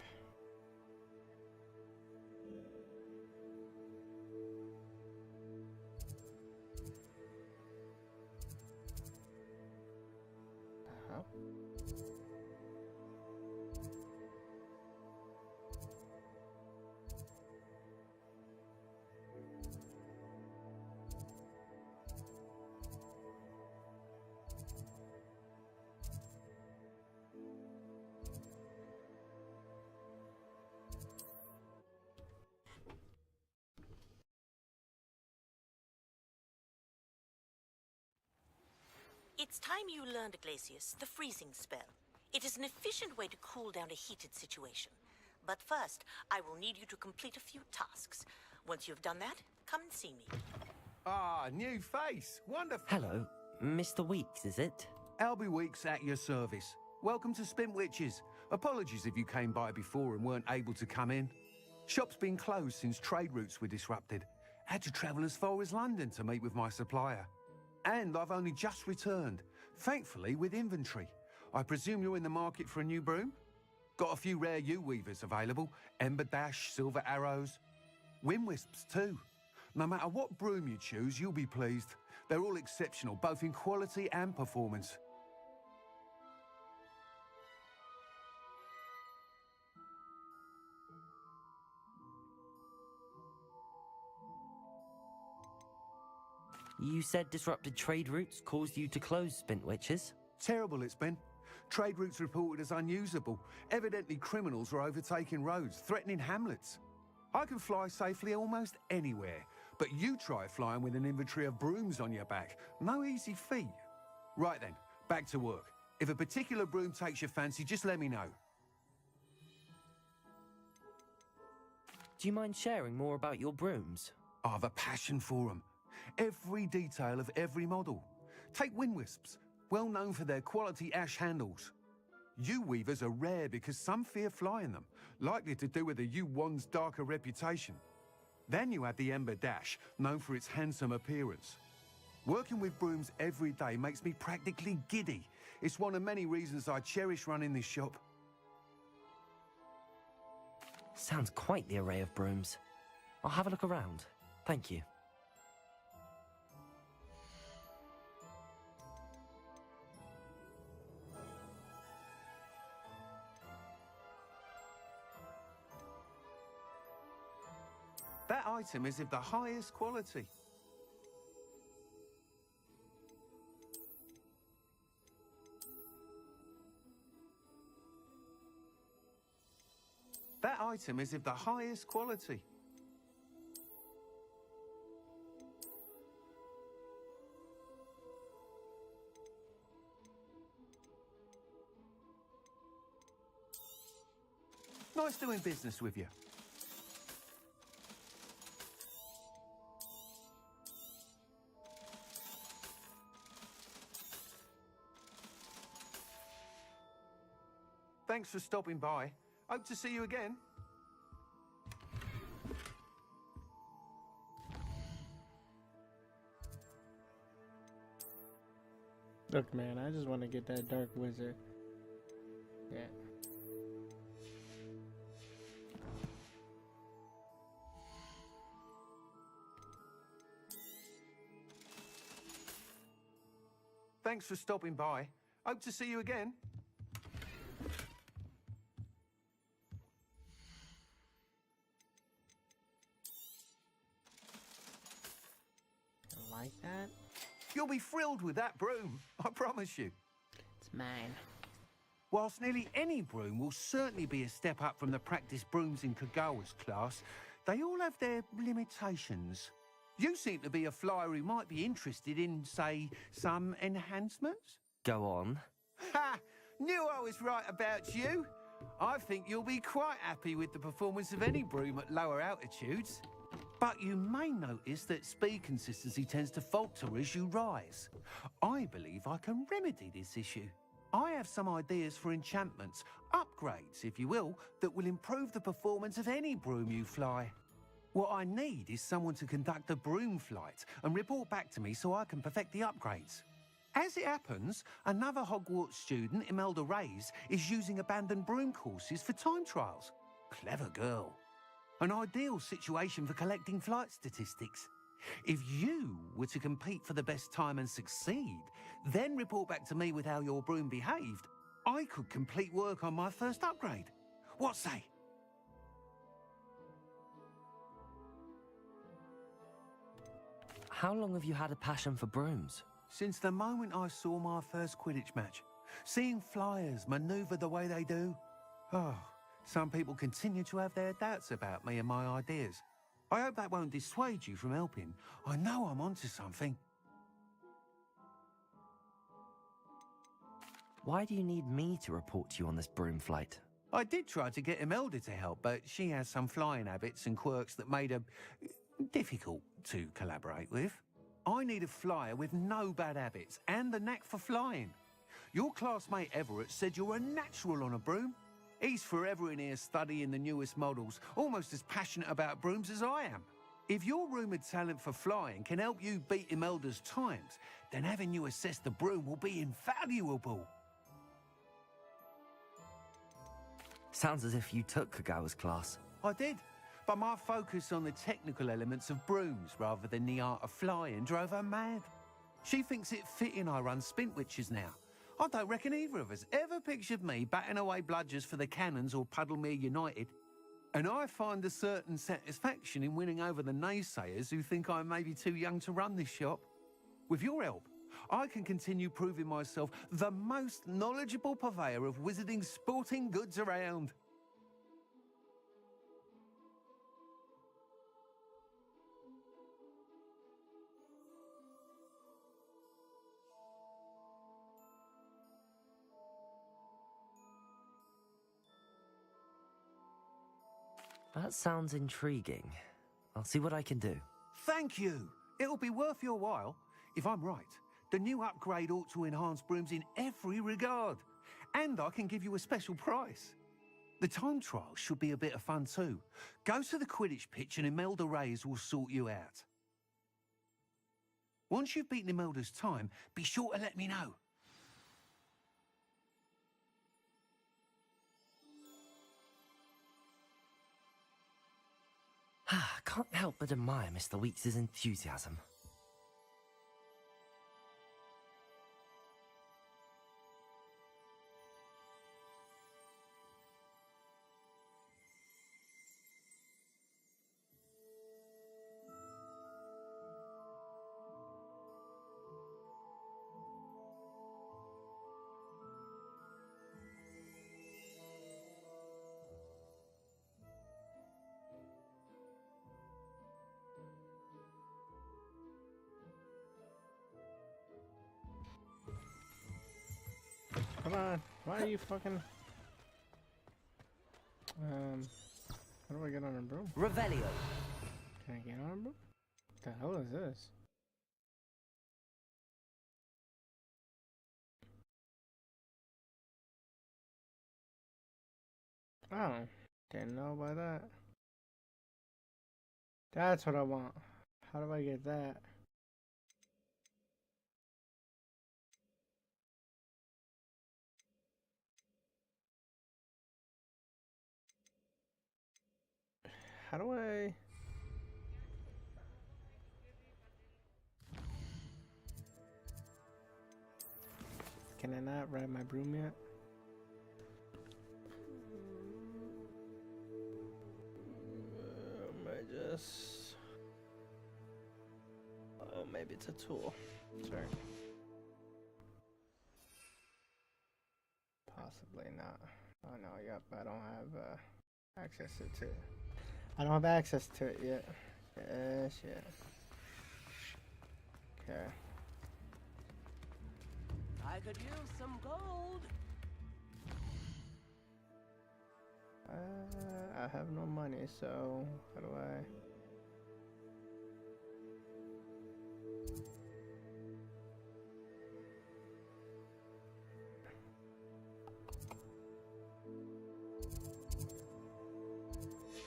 Uh-huh. It's time you learned, Glacius, the freezing spell. It is an efficient way to cool down a heated situation. But first, I will need you to complete a few tasks. Once you've done that, come and see me. Ah, new face. Wonderful. Hello, Mr. Weeks, is it? Albie Weeks at your service. Welcome to Spintwitches. Apologies if you came by before and weren't able to come in. Shop's been closed since trade routes were disrupted. Had to travel as far as London to meet with my supplier. And I've only just returned, thankfully with inventory. I presume you're in the market for a new broom? Got a few rare U-weavers available. Ember Dash, Silver Arrows. Wind Wisps too. No matter what broom you choose, you'll be pleased. They're all exceptional, both in quality and performance. You said disrupted trade routes caused you to close Spintwitches? Terrible it's been. Trade routes reported as unusable. Evidently criminals were overtaking roads, threatening hamlets. I can fly safely almost anywhere, but you try flying with an inventory of brooms on your back. No easy feat. Right then, back to work. If a particular broom takes your fancy, just let me know. Do you mind sharing more about your brooms? I've a passion for them. Every detail of every model. Take Wind Wisps, well known for their quality ash handles. U-weavers are rare because some fear flying them, likely to do with the U-wand's darker reputation. Then you have the Ember Dash, known for its handsome appearance. Working with brooms every day makes me practically giddy. It's one of many reasons I cherish running this shop. Sounds quite the array of brooms. I'll have a look around. Thank you. That item is of the highest quality. That item is of the highest quality. Nice doing business with you. Thanks for stopping by. Hope to see you again. Look, man, I just want to get that Dark Wizard. Yeah. Thanks for stopping by. Hope to see you again. Like that? You'll be thrilled with that broom, I promise you. It's mine. Whilst nearly any broom will certainly be a step up from the practice brooms in Kagawa's class, they all have their limitations. You seem to be a flyer who might be interested in, say, some enhancements? Go on. Ha! Knew I was right about you. I think you'll be quite happy with the performance of any broom at lower altitudes. But you may notice that speed consistency tends to falter as you rise. I believe I can remedy this issue. I have some ideas for enchantments, upgrades, if you will, that will improve the performance of any broom you fly. What I need is someone to conduct a broom flight and report back to me so I can perfect the upgrades. As it happens, another Hogwarts student, Imelda Reyes, is using abandoned broom courses for time trials. Clever girl. An ideal situation for collecting flight statistics. If you were to compete for the best time and succeed, then report back to me with how your broom behaved, I could complete work on my first upgrade. What say? How long have you had a passion for brooms? Since the moment I saw my first Quidditch match. Seeing flyers manoeuvre the way they do. Oh, some people continue to have their doubts about me and my ideas. I hope that won't dissuade you from helping. I know I'm onto something. why do you need me to report to you on this broom flight? I did try to get Imelda to help, but she has some flying habits and quirks that made her difficult to collaborate with. I need a flyer with no bad habits and the knack for flying. Your classmate Everett said you're a natural on a broom. He's forever in here studying the newest models, almost as passionate about brooms as I am. If your rumoured talent for flying can help you beat Imelda's times, then having you assess the broom will be invaluable. Sounds as if you took Kagawa's class. I did, but my focus on the technical elements of brooms rather than the art of flying drove her mad. She thinks it fitting I run Spintwitches now. I don't reckon either of us ever pictured me batting away bludgers for the Cannons or Puddlemere United. And I find a certain satisfaction in winning over the naysayers who think I may be too young to run this shop. With your help, I can continue proving myself the most knowledgeable purveyor of wizarding sporting goods around. That sounds intriguing. I'll see what I can do. Thank you. It'll be worth your while. If I'm right, the new upgrade ought to enhance brooms in every regard. And I can give you a special price. The time trial should be a bit of fun too. Go to the Quidditch pitch and Imelda Reyes will sort you out. Once you've beaten Imelda's time, be sure to let me know. Can't help but admire Mr. Weeks' enthusiasm. Come on, why are you fucking... How do I get on a broom? Revelio. Can I get on a broom? What the hell is this? Oh, didn't know about that. That's what I want. How do I get that? How do I... Can I not ride my broom yet? I just... Oh, maybe it's a tool. Sorry. Possibly not. Oh no, yep, I don't have access to it. I don't have access to it yet. Yes, yeah. Okay. I could use some gold. I have no money, so how do I?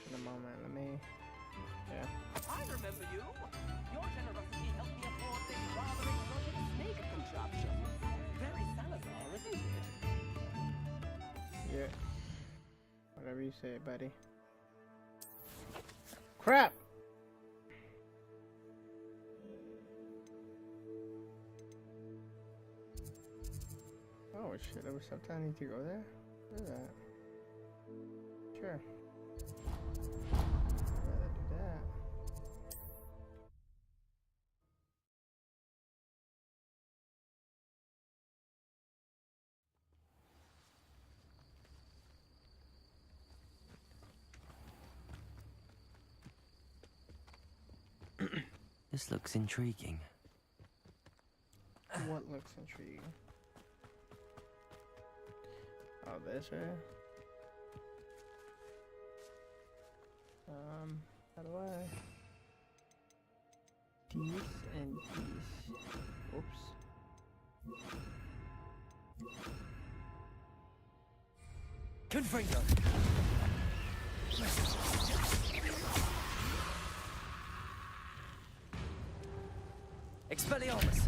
In a moment, let me. Yeah. I remember you. Your generosity helped me afford this rather exotic snake contraption. Very Salazar, isn't it? Yeah. Whatever you say, buddy. Crap! Oh shit, there was something I need to go there? Where's that? Sure. I'd rather do that. This looks intriguing. What looks intriguing? Oh, this right? How do I? These and these. Oops. Confringo! Expelliarmus!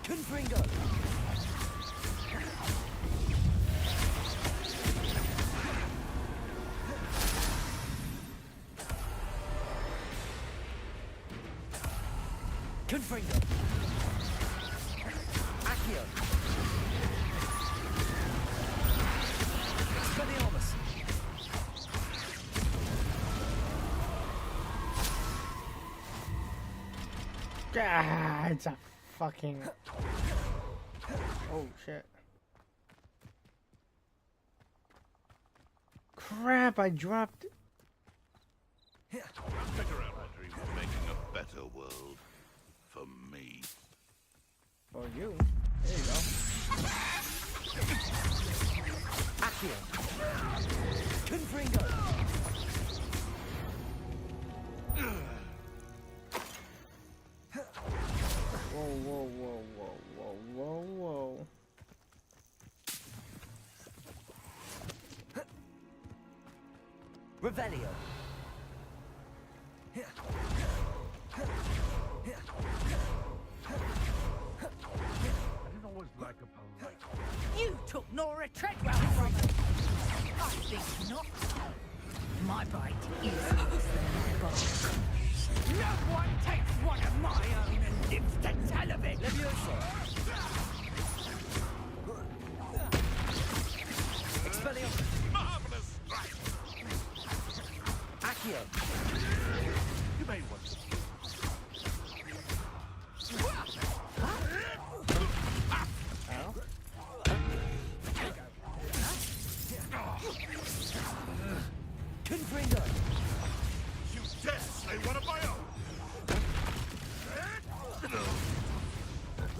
Confringo! Confringo! Accio! Expelliarmus! Ah, it's a fucking... Oh, shit. Crap, I dropped... I'll stick around my dream of making a better world. For me. For you. There you go. Accio! Confringo! Whoa, whoa, whoa, whoa, whoa, whoa, whoa. Revelio! I didn't always like a polite. You took Nora Treadwell from her. I think not. My bite is the bulk. No one takes one of my own and lives to tell of it. Leviosa! Expelliarmus! Marvelous strike! Accio! You made one. Confringo! You dare slay one of my own!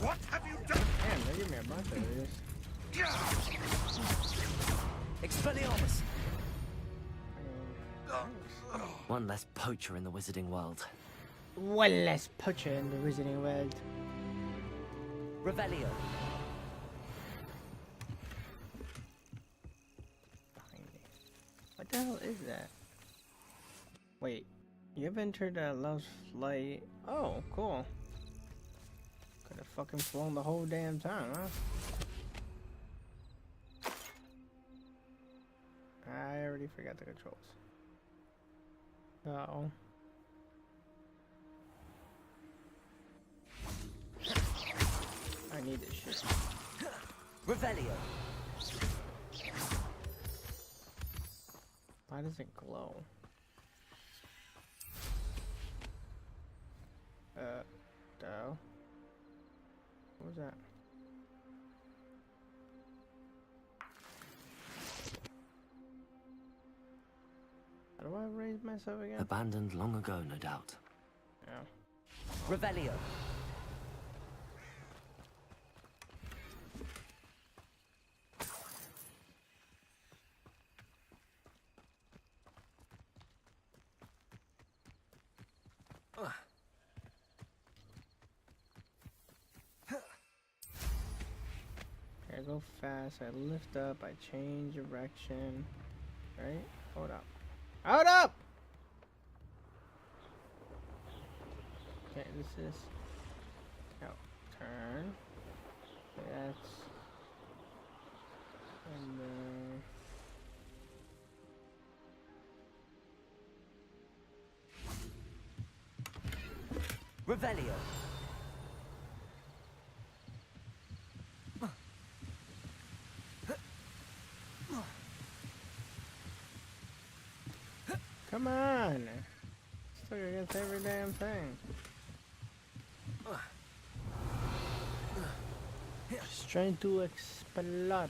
What have you done? Damn, they give me a bunch of these. Expelliarmus! One less poacher in the wizarding world. One less poacher in the wizarding world. Revelio! What the hell is that? Wait, you've entered a lost flight. Oh, cool. Could have fucking flown the whole damn time, huh? I already forgot the controls. Uh-oh. I need this shit. Revelio! Why does it glow? No. What was that? How do I raise myself again? Abandoned long ago, no doubt. Yeah. Revelio! I go fast, I lift up, I change direction. Right? Hold up. Hold up! Okay, this is... No. Turn. That's... And Revelio! Come on! Stuck against every damn thing. Just trying to explore.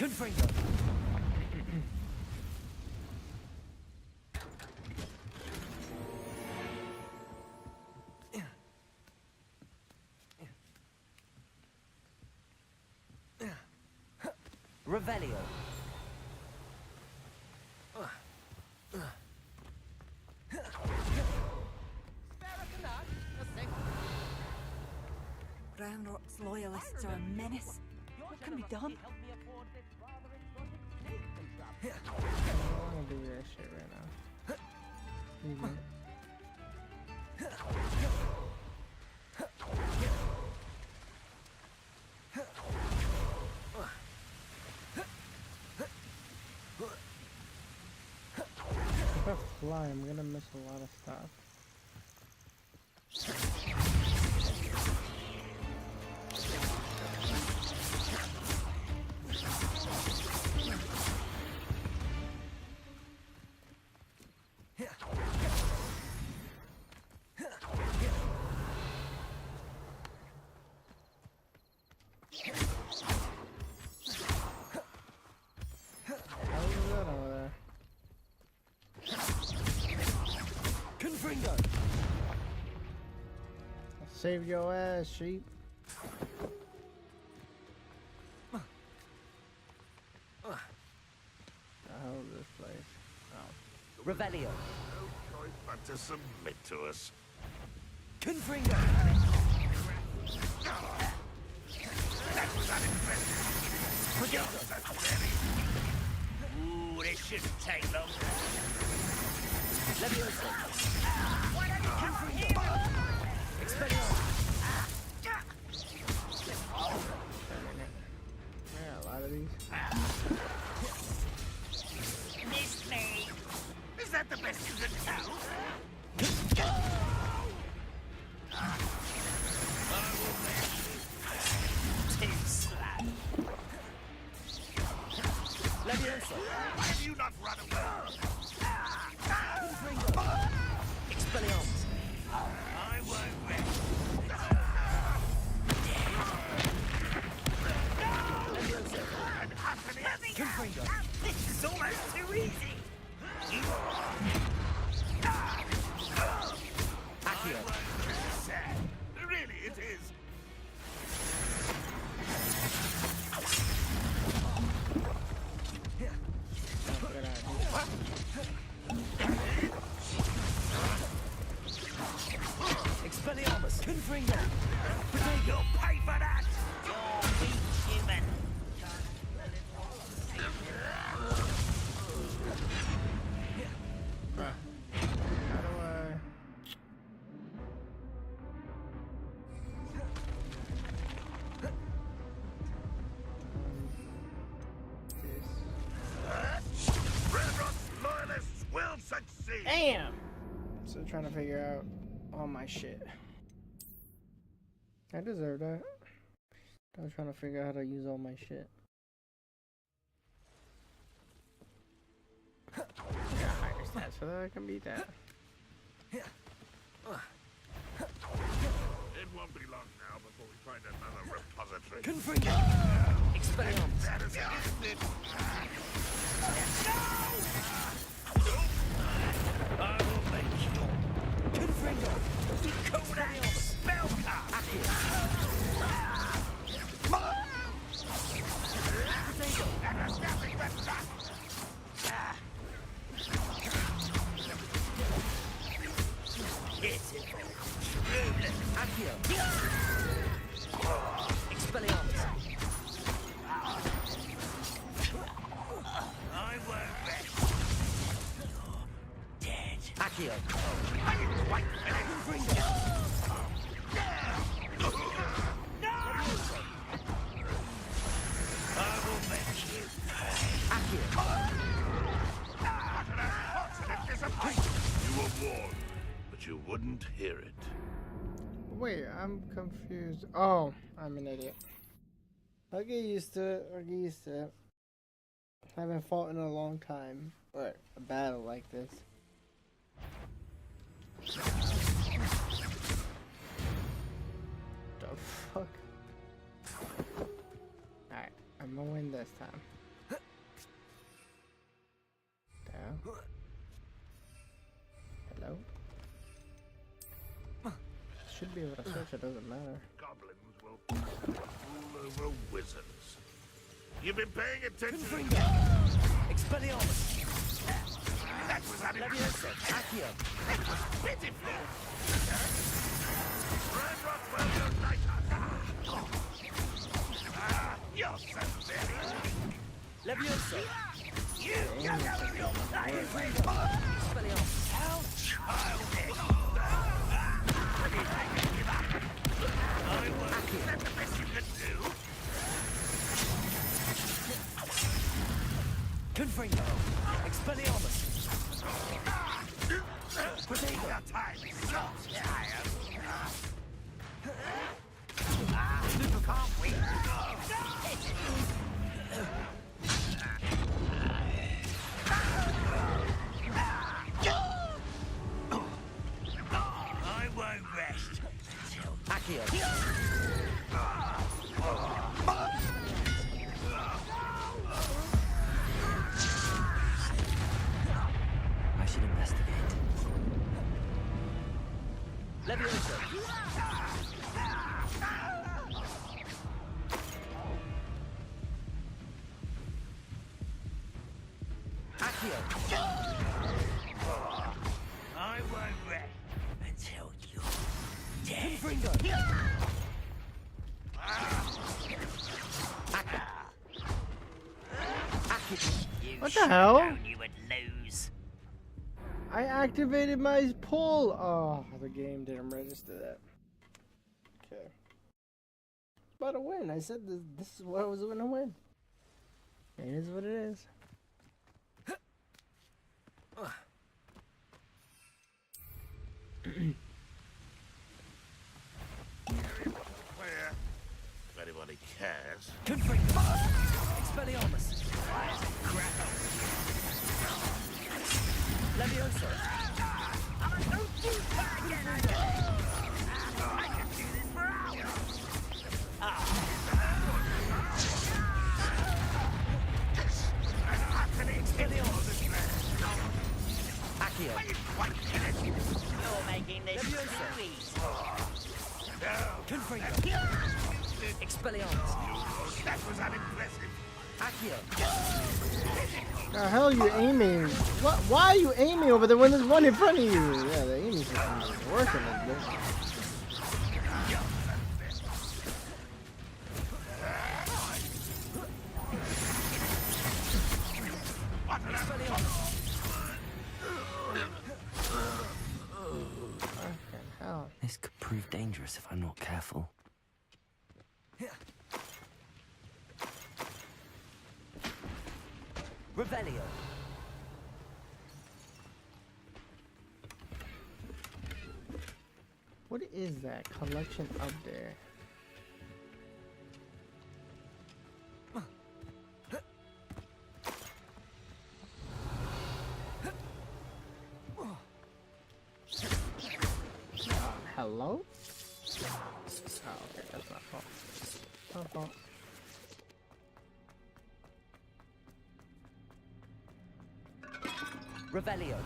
Confringo. Revelio. Ranrock's loyalists are a menace. What can be done? I don't want to do that shit right now. If I fly, I'm gonna miss a lot of stuff. Save your ass, sheep. The hell is this place? Oh. Revelio. No choice but to submit to us. Confringo. That was unimpressive. Ooh, this shouldn't take long. Leviosa. Why don't you come here? Yeah, a lot of these. Missed me. Is that the best you can tell? Leviosa. Why have you not run away? Expelliarmus. I won't rest. And utterly Confringo. This is almost too easy. Accio. Sad. Really, it is. Expelliarmus. Confringo. You'll pay for that. You're weak, human. How do I... Ranrock's loyalists will succeed. Damn! Still trying to figure out all my shit. I deserve that. I was trying to figure out how to use all my shit. Yeah, higher stats so that I can beat that. It won't be long now before we find another repository. Confringo. Expelliarmus. That is it. I will make you. Confringo. Codex Spellcast. That is nothing but that. Pitiful. Truly. Accio. Expelliarmus. I won't rest. You're dead. Accio. I didn't quite finish. No! I will make you pay. Accio. What an unfortunate disappointment! You were warned, but you wouldn't hear it. Wait, I'm confused. Oh, I'm an idiot. I'll get used to it. I'll get used to it. I haven't fought in a long time. Or a battle like this. The fuck? Alright, I'm gonna win this time. Even if I search, it doesn't matter. Goblins will rule over wizards. You've been paying attention. Expelliarmus! That was Leviosa! Accio! That was pitiful. Ranrock will unite us. You're so very weak. Leviosa! You don't know your time. Expelliarmus! How childish. What do you think? Give up. I won't. Is that the best you can do? Confringo! Expelliarmus! Potato. Your time is short, child. Super can't wait. I won't rest until Accio! I should investigate. Leviosa! Accio! I won't rest until you're dead. Confringo! What the hell? You would lose. I activated my pull. Oh, the game didn't register that. Okay. About to win. I said this is what I was going to win. It is what it is. Where? If anybody cares. Confringo! Expelliarmus! Leviosa! Don't you try again, I can do this for hours. Expelliarmus! Accio! Are you quite finished? You're making this Leviosa! too easy. Confringo! Expelliarmus! That was unimpressive. Accio! The hell are you aiming? What? Why are you aiming over there when there's one in front of you? Yeah, the aiming system is working. Hell. This could prove dangerous if I'm not careful. Revelio! What is that collection up there? Hello? Oh, okay, that's not fault. Not fault. Revelio!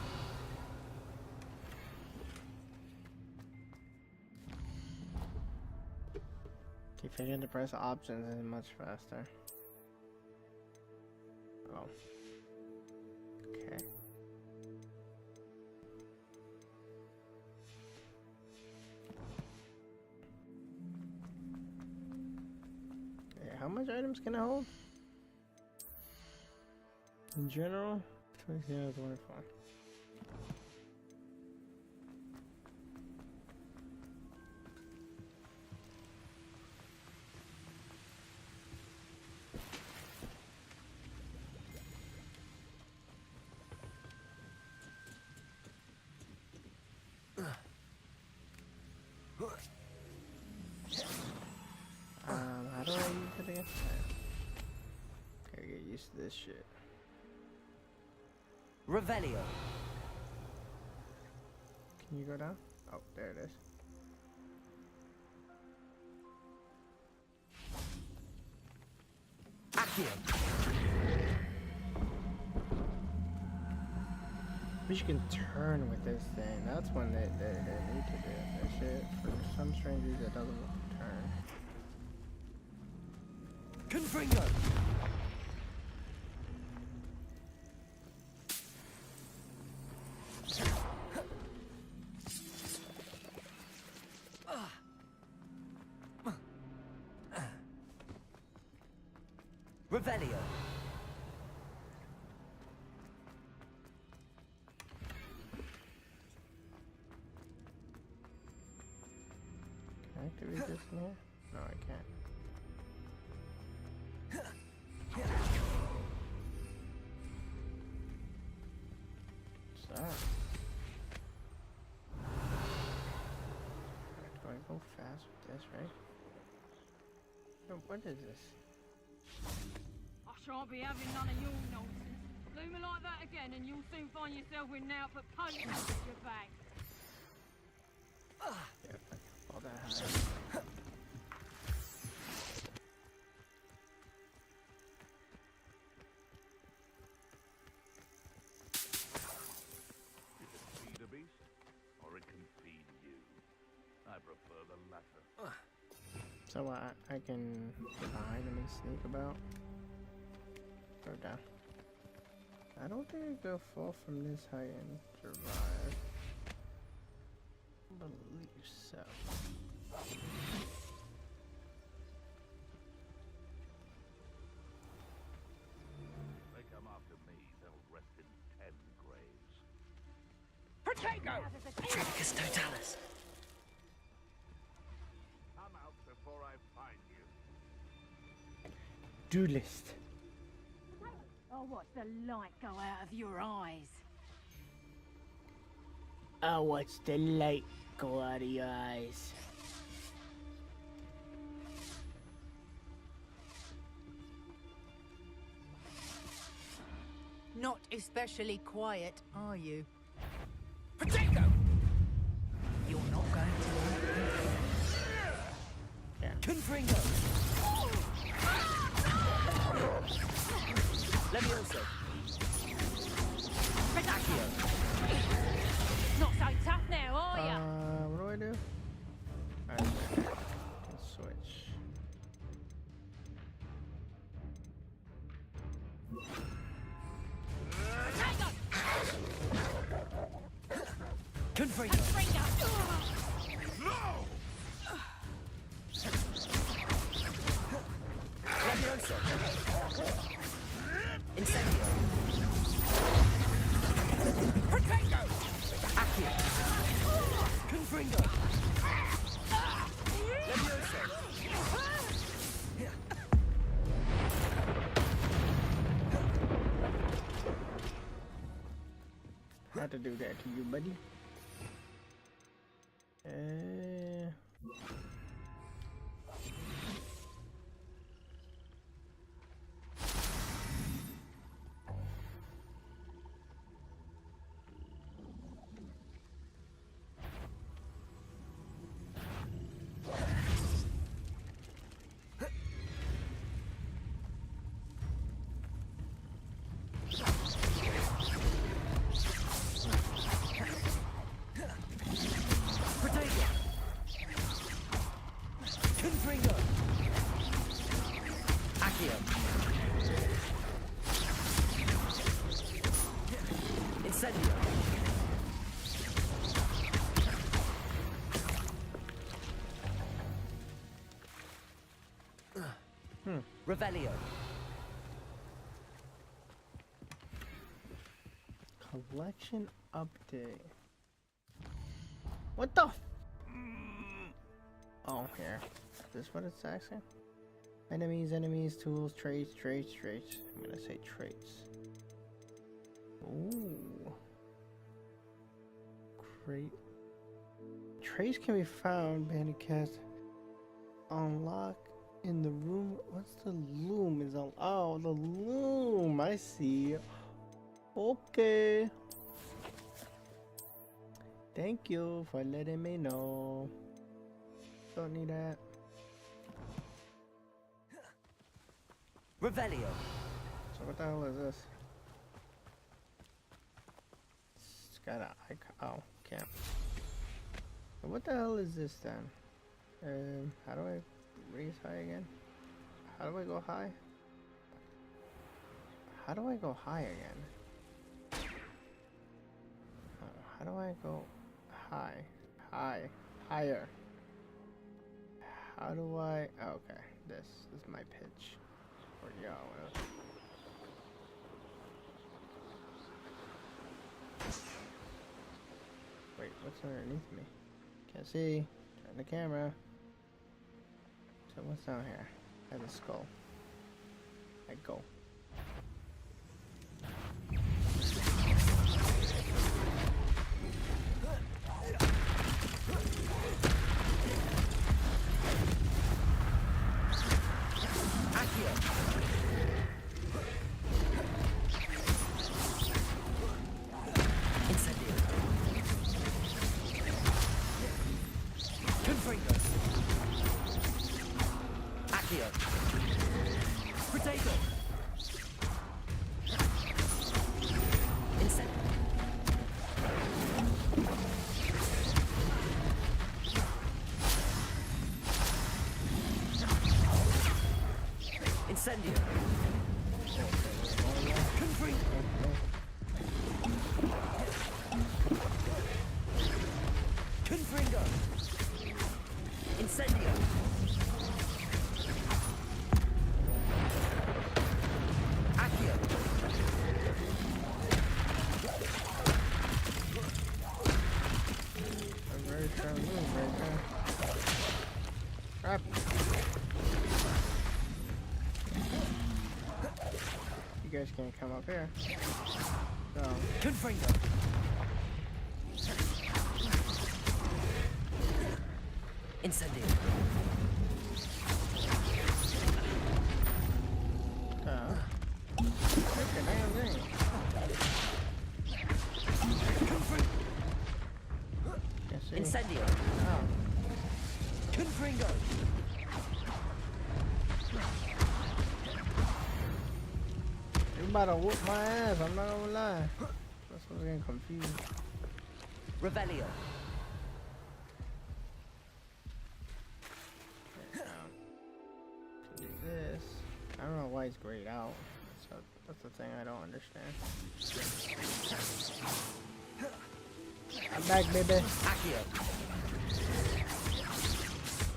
Keep forgetting to press options and much faster. Oh. Okay. Yeah, how much items can I hold? In general? 24. How do I use it again? Gotta get used to this shit. Revelio! Can you go down? Oh, there it is. Accio! Wish you can turn with this thing. That's when they need to do that shit. For some strangers, it doesn't turn. Confringo! Revelio. Can I activate this in here? No, I can't. What's that? Do I go fast with this, right? Oh, what is this? I shan't be having none of your nonsense. Do me like that again and you'll soon find yourself with now put punch out of your bag. Yeah, all that high. You can feed a beast, or it can feed you. I prefer the latter. So I can get behind him and sneak about. Go down. I don't think I go fall from this height and survive. I believe so. They come after me, they'll rest in 10 graves. Protego! Tricus totalis. Come out before I find you. Duelist. Oh, watch the light go out of your eyes. I'll watch the light go out of your eyes. Not especially quiet, are you? Protego! You're not going to. Confringo! Levioso! Accio! Not so tough now, are ya? What do? I can switch. Confringo! No! Levioso! Incendio! Protego! Accio! Confringo! Levioso! Had to do that to you, buddy. Protego! Confringo! Accio! Incendio! Revelio! Collection update. What the? Oh, here. Is this what it's asking? Enemies, tools, traits. I'm gonna say traits. Ooh. Crate. Traits can be found, Bandicast. Unlock in the room. What's the loom? Is on. Oh, the loom. I see. Okay. Thank you for letting me know. Don't need that. Revelio! So what the hell is this? Gotta. Oh, can't. What the hell is this then? How do I raise high again? How do I go high? How do I go high again? How do I go high? Higher. How do I? Oh, okay, this is my pitch. Or yeah, whatever. Wait, what's underneath me? Can't see. Turn the camera. So what's down here? I have a skull. I go. Incendio. Confringo. Incendio. Accio. I'm very trying to move right now. Crap. You guys can't come up here. So. Confringo. Incendio. Take a damn thing. Incendio. Oh. Confringo. You about to whoop my ass, I'm not gonna lie. That's why I'm getting confused. Revelio. Do this. I don't know why it's grayed out. That's the thing I don't understand. I'm back, baby. Accio.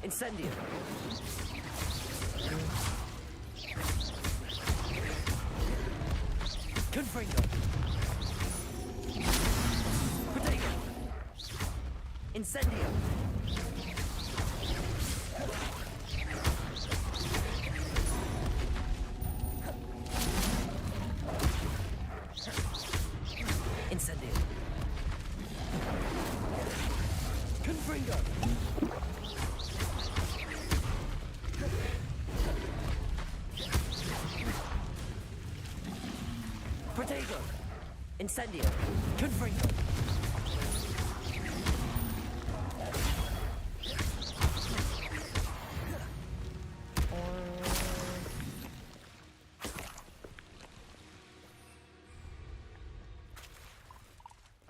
Incendio. Confringo. Protego. Incendio. Incendio. Confringo. Protego. Incendio. Confringo.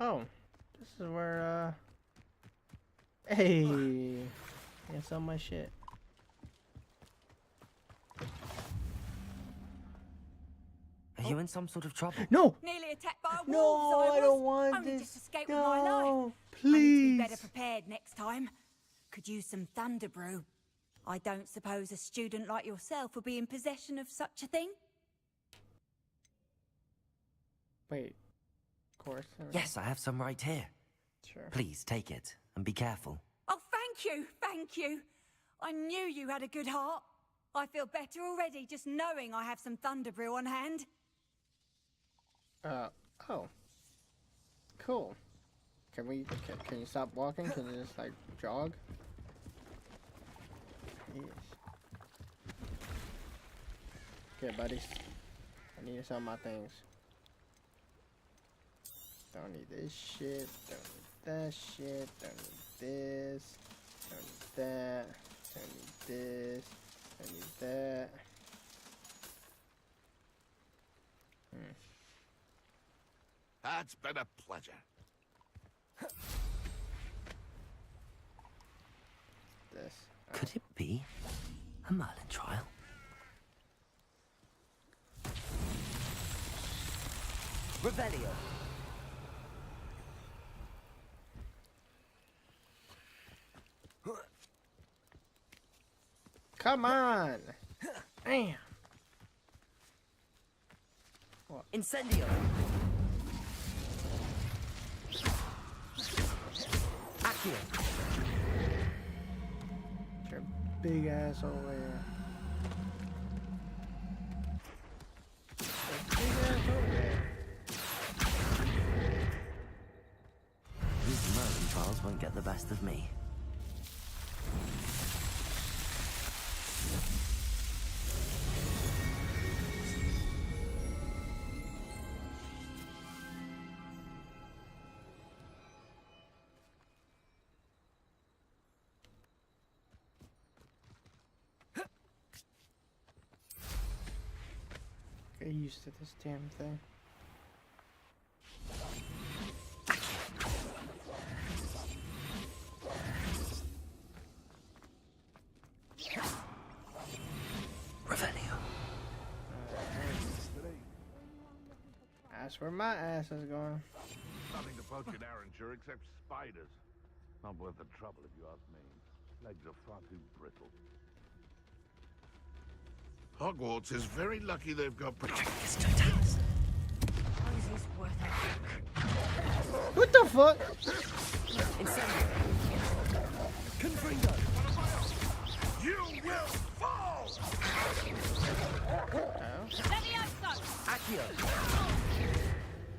Oh, this is where, hey, I can sell my shit. Are you in some sort of trouble? No! Nearly attacked by No, wolves, I don't want Only this. just escaped with my life. No, I need to please. be better prepared next time. Could use some thunder brew. I don't suppose a student like yourself would be in possession of such a thing? Wait, of course. Yes, I have some right here. Sure. Please take it and be careful. Oh, thank you, thank you. I knew you had a good heart. I feel better already just knowing I have some thunder brew on hand. Oh. Cool. Can you stop walking? Can you just, like, jog? Yes. Okay, buddies. I need to sell my things. Don't need this shit. Don't need that shit. Don't need this. Don't need that. Don't need this. Don't need that. It's been a pleasure. This. Could it be a Merlin trial? Revelio. Come on! Damn! What? Incendio. Accio. Your big ass over here. Your big ass over there. These Merlin trials won't get the best of me. Get used to this damn thing. Revelio. That's where my ass is going. Nothing to poach in Arrancher except spiders. Not worth the trouble if you ask me. Legs are far too brittle. Hogwarts is very lucky they've got Projectus totalis. Rosie's worth it. What the fuck? Incendio. Confringo. You will fall! Levioso! Accio.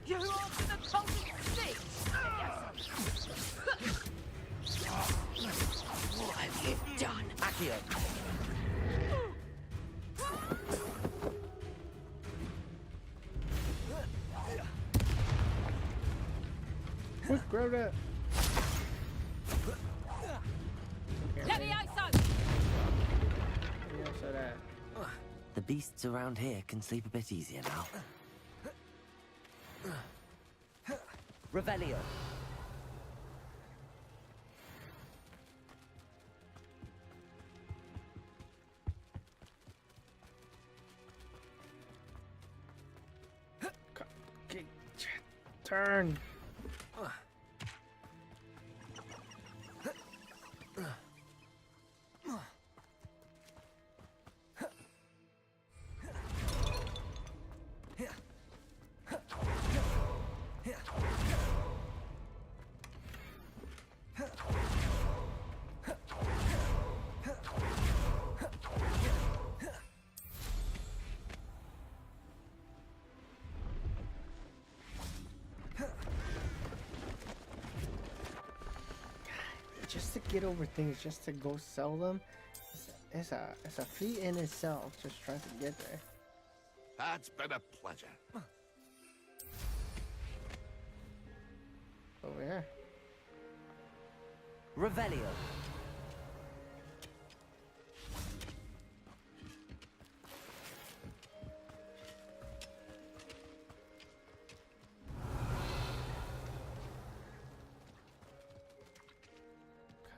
You answer the coldest six! What have you done? Accio. Quick, grab that. Levioso! Levioso that. The beasts around here can sleep a bit easier now. Revelio. Turn. Just to get over things, just to go sell them, it's a feat in itself. Just trying to get there. That's been a pleasure. Over here. Revelio.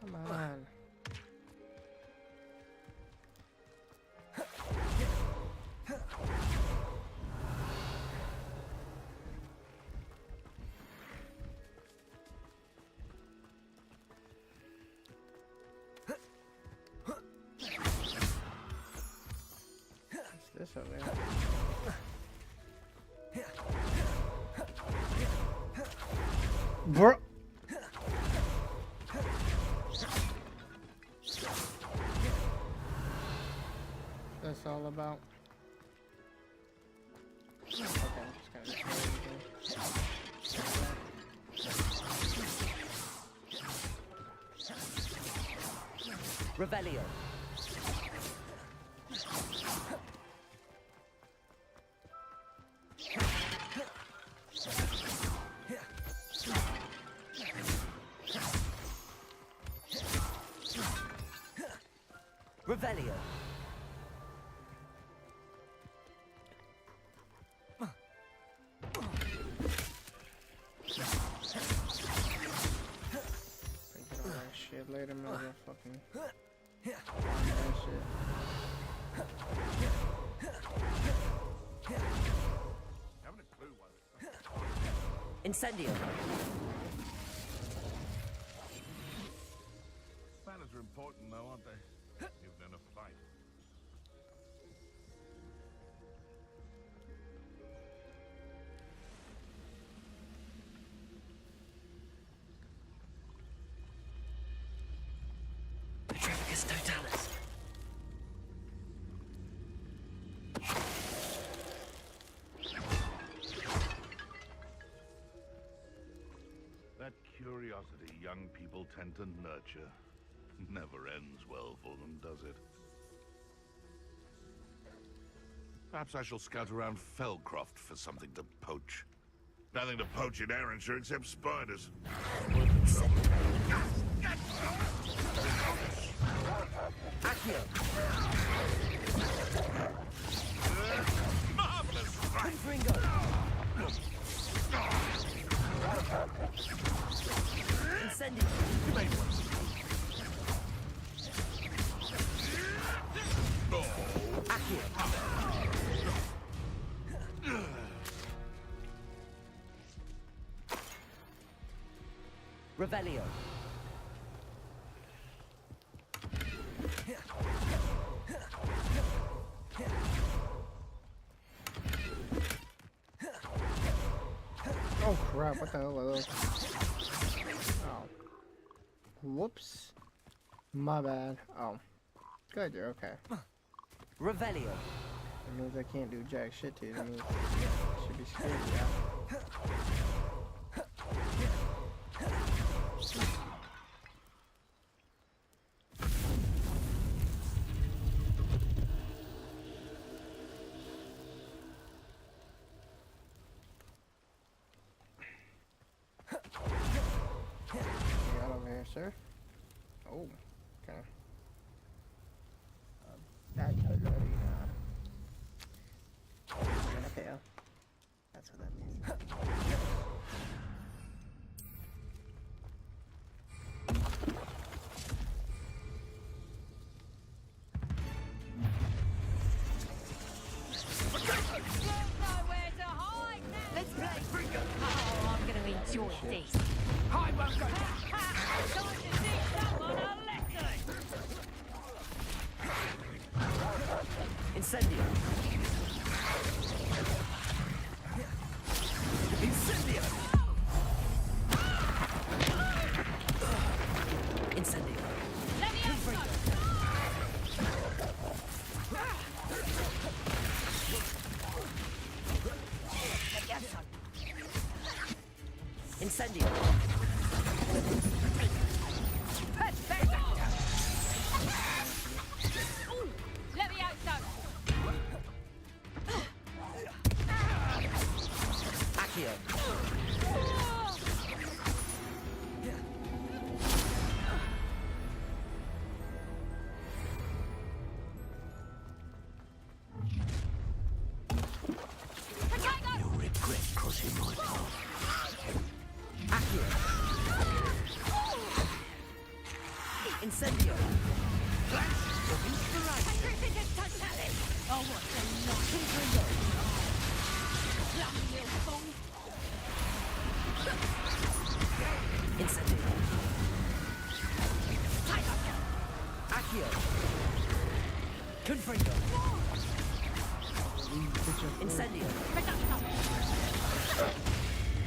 Come on. What's this over here? Bro. That's all about. Okay, I'm just gonna Revelio. Revelio. Incendio. Spanners are important, though, aren't they? Even in a fight. Petrificus totalis. That curiosity young people tend to nurture never ends well for them, does it? Perhaps I shall scout around Felcroft for something to poach. Nothing to poach in Arranshire except spiders. Accio. Marvelous! Confringo. Incendio. You made one. Revelio. Oh crap, what the hell are those? Oh. Whoops. My bad. Oh. Good, you're okay. Revelio. That means I can't do jack shit to you. That means should be scared, yeah. Got over here, sir. Oh, okay. That's already gonna fail. That's what that means. Let's play. Oh, I'm going to enjoy this. I won't go. Time to teach someone a lesson. Incendio. Incendio. Incendio. Let me have Incendio. Let me out, son. Accio. You'll regret crossing my path. Accio. Incendio. Flash of inspiration. Petrificus totalis. Oh, what a night. Confringo. Bloody little fool. Incendio. Accio. Confringo. Incendio.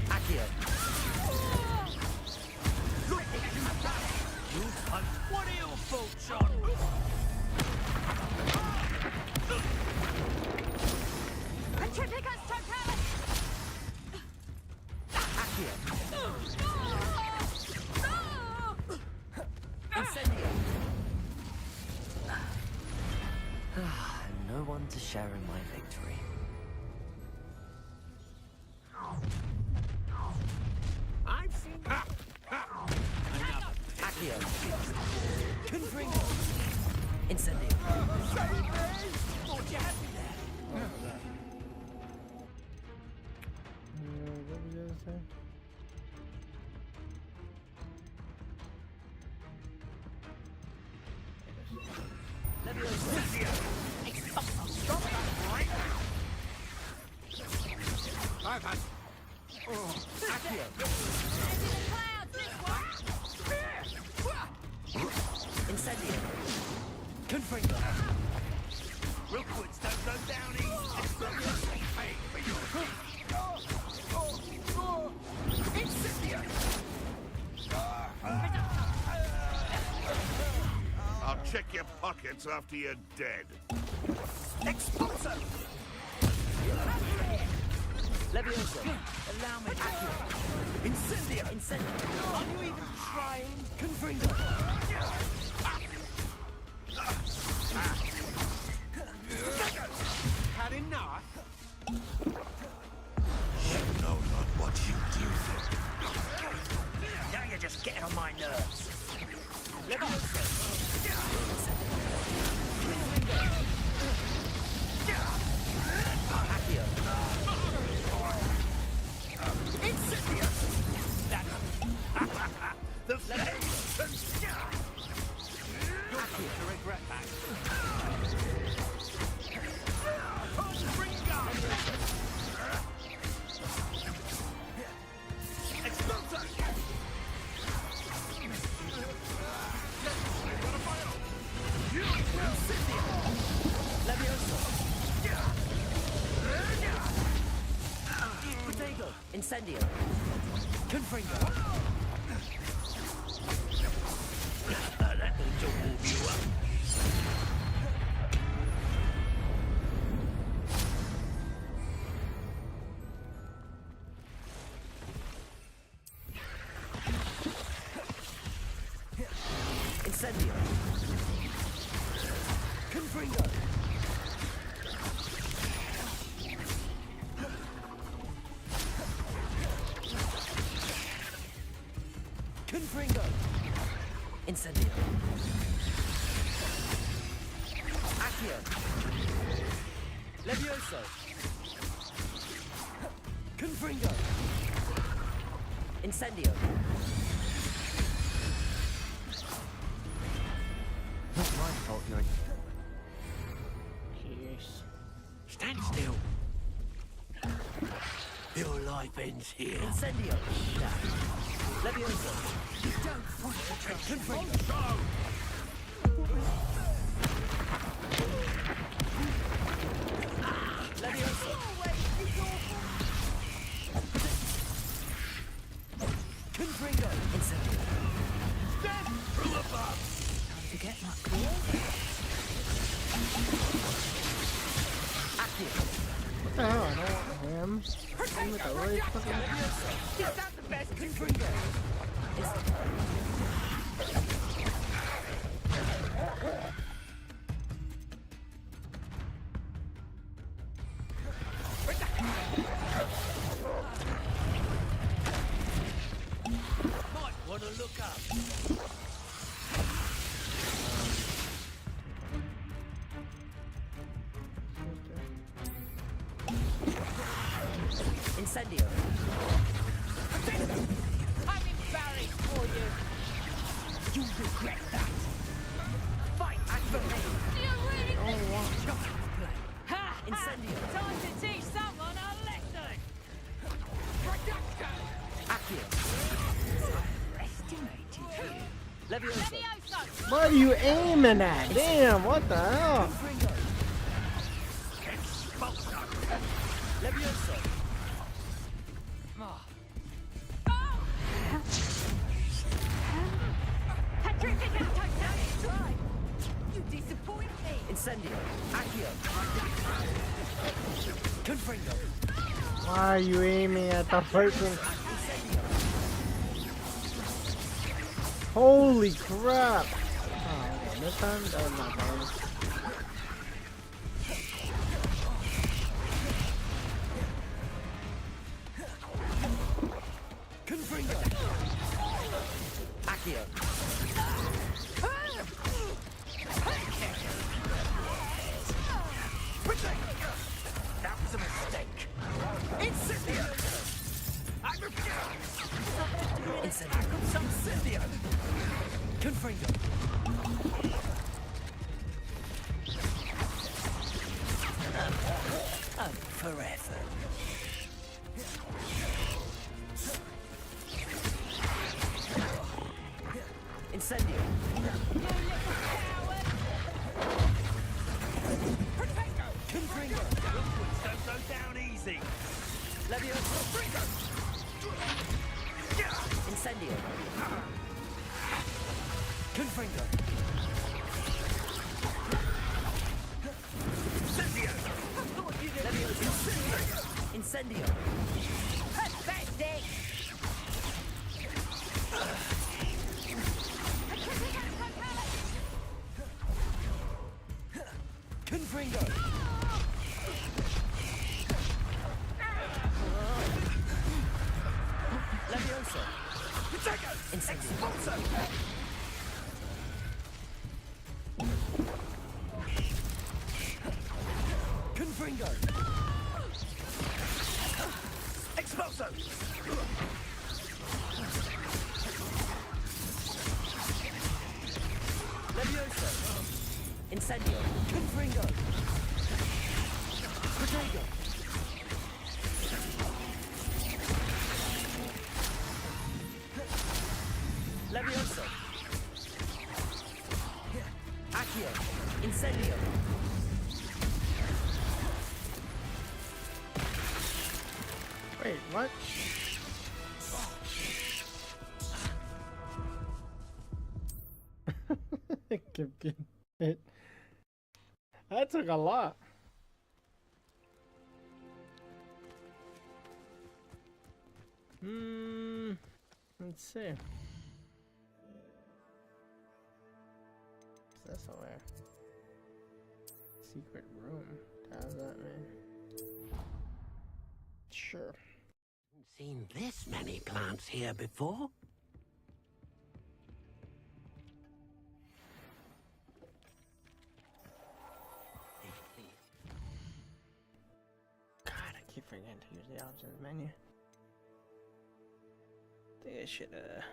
Accio. What are your thoughts on? Petrificus totalis. Accio. Incendio. No one to share in my victory. I've seen that. Accio. Confringo. Incendio. Thought you had me there. What was the other thing? I've had. Incendio. Confringo. Rookwoods don't go down easy. Pay for your Incendio. I'll check your pockets after you're dead. Expulso. Levioso. Allow me to... Incendio. Incendio. Are you even trying? Confringo. Had enough? You know not what you do. Now you're just getting on my nerves. The flames! You'll come to regret that. Incendio. Confringo. That ought to warm you up. Incendio. Confringo. Confringo. Incendio. Accio. Levioso. Confringo. Incendio. Not my fault, you're... Jeez. Stand still. Your life ends here. Incendio. Levioso. Don't want to try. Confringo. Levioso. Confringo. Incendio. Through above. Time to get my cool. Accio. What the hell? I don't want him. I'm with the right fucking... Is that the best Confringo? Might want to look up. Incendio. I'm embarrassed for you. You regret that. Fight for me. You really think Child's play. Ha! Incendio. Time to teach someone a lesson. Accio. Estimated you. Levioso. Levioso. What are you aiming at? Damn, what the hell? Confringo. Expulso. Levioso. You disappoint me. Incendio. Accio. Confringo. Why are you aiming at the freaking... Holy crap! Oh, okay. This time, that was not bad. Confringo. Accio. That was a mistake. Incendio. Incendio. Confringo. Forever. Incendio. Confringo. Don't go down easy. Levioso. Incendio. Confringo. Incendio. Levioso. Incendio. Pathetic! Confringo. Levioso. Incendio. Confringo. Expulso. Levioso. Incendio. Confringo. Protego. Levioso. Accio. Incendio. Wait, what? I kept getting hit. That took a lot. Let's see. What's this over? Secret room. What does that mean? Sure. Seen this many plants here before? God, I keep forgetting to use the options menu. I think I should, yeah.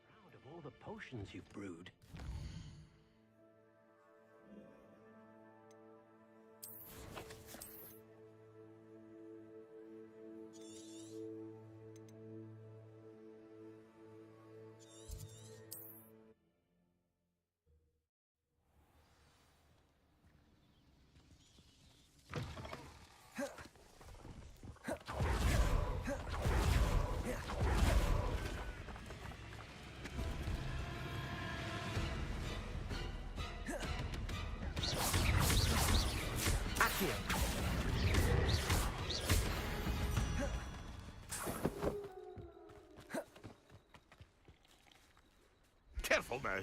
Proud of all the potions you've brewed. Careful now.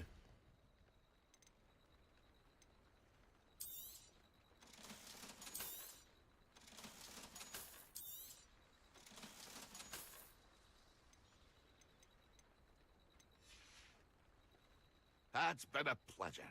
That's been a pleasure.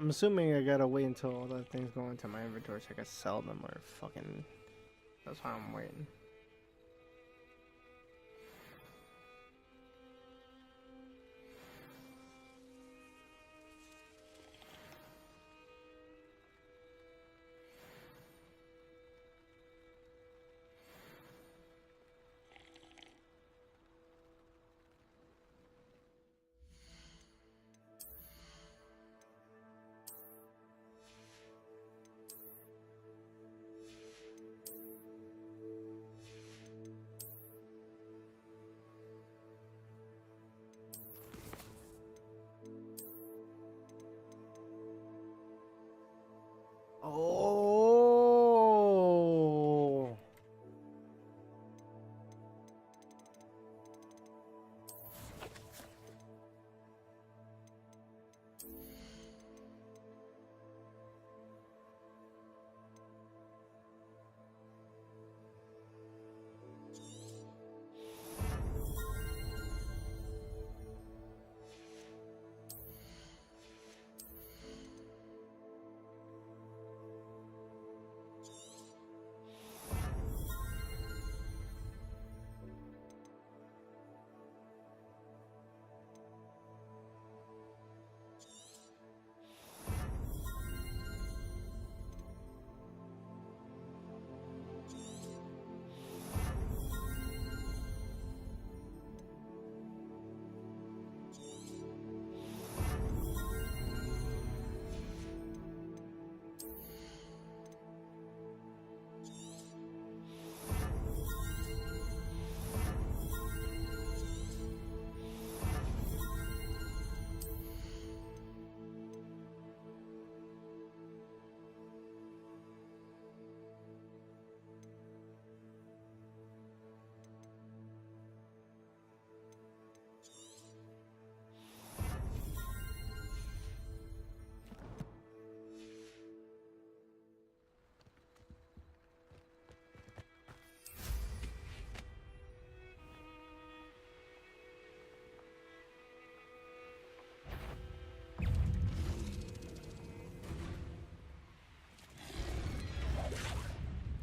I'm assuming I gotta wait until all the things go into my inventory so I can sell them or fucking... That's why I'm waiting. Oh.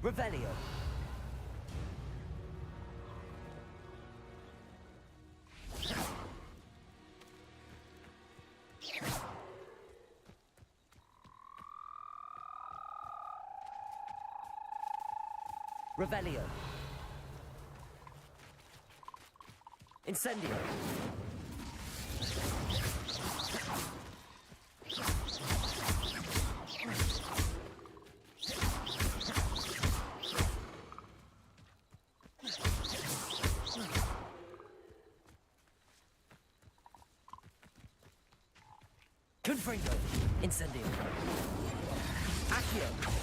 Revelio. Revelio. Incendio. Confringo. Incendio. Accio.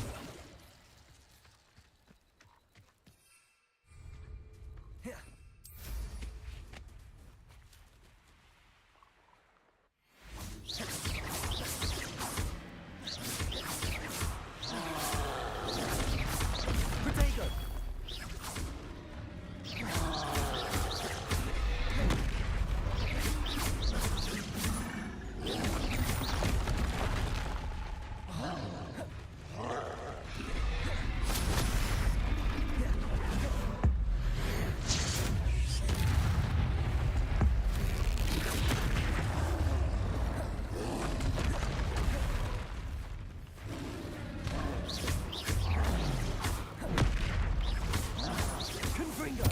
Confringo.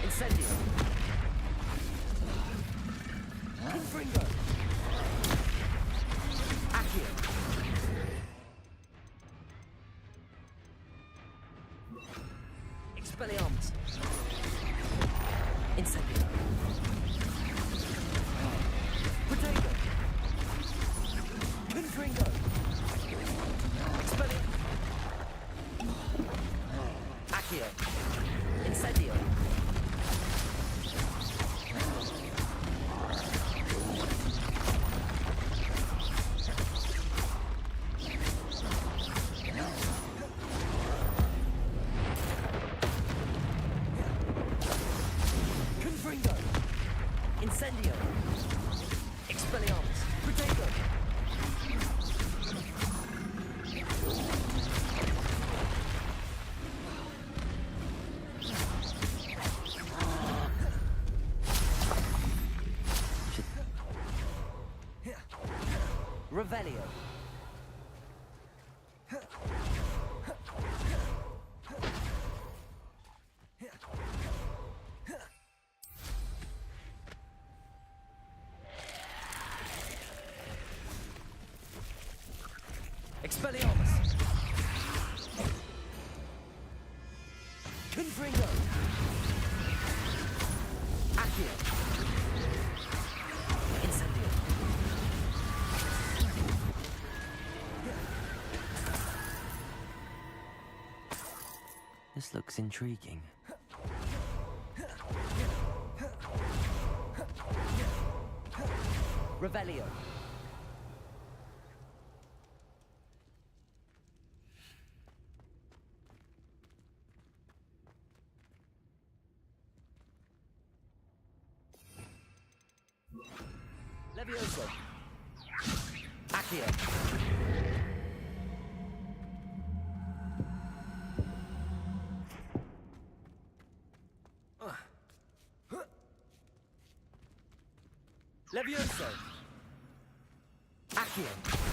Incendio. Confringo. Accio. Confringo! Expelliarmus! Accio! Incendio! Confringo! Incendio! Expelliarmus! Protego! Revelio! Expelliarmus! Confringo! Accio! Incendio! This looks intriguing. Revelio! Levioso! Accio! Levioso! Accio!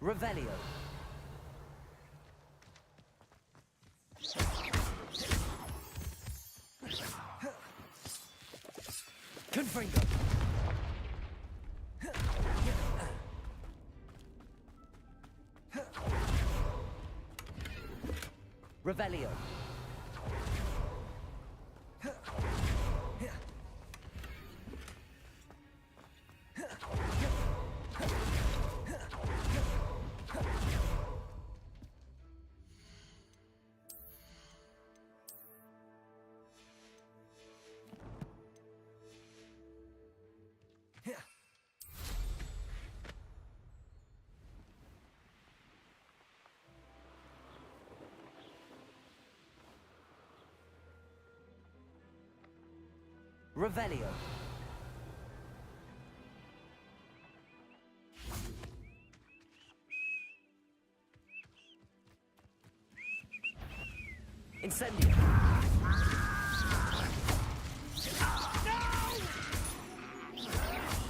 Revelio! Confringo! Revelio! Revelio! Incendio!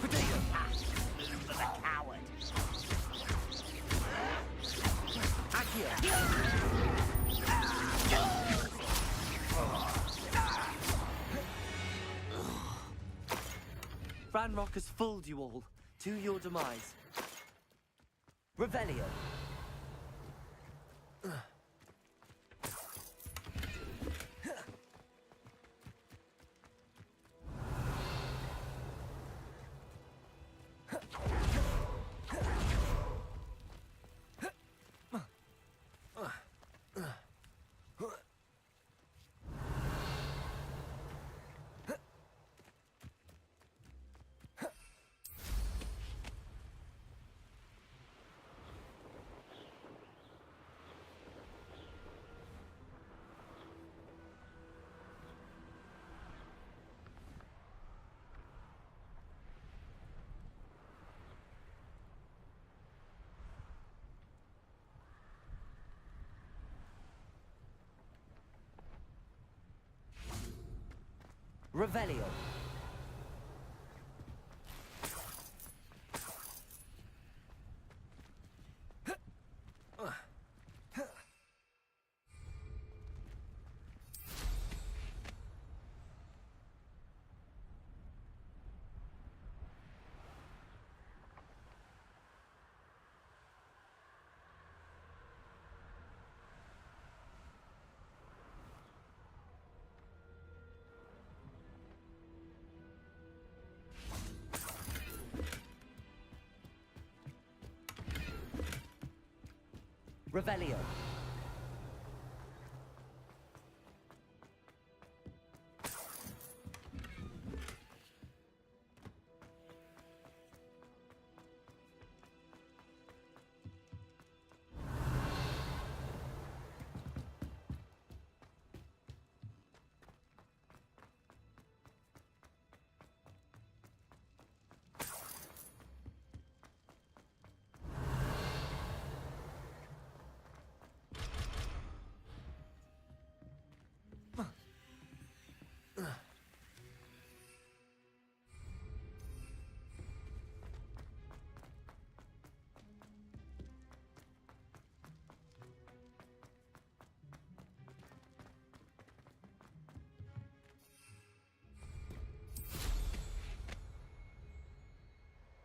Protego! For the coward. Accio! Ranrock has fooled you all, to your demise. Revelio! Revelio! Revelio.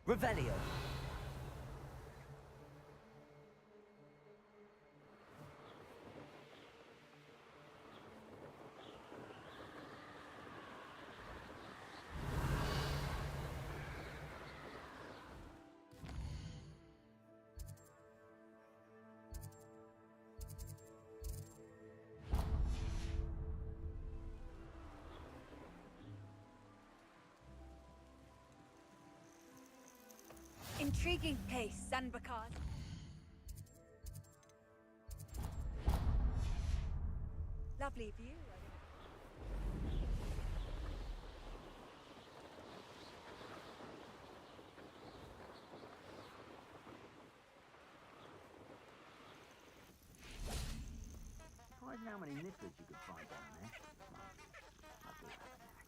Revelio. Intriguing pace, Sanbakard. Lovely view. Surprising how many nippers you could find down there. I do have a knack.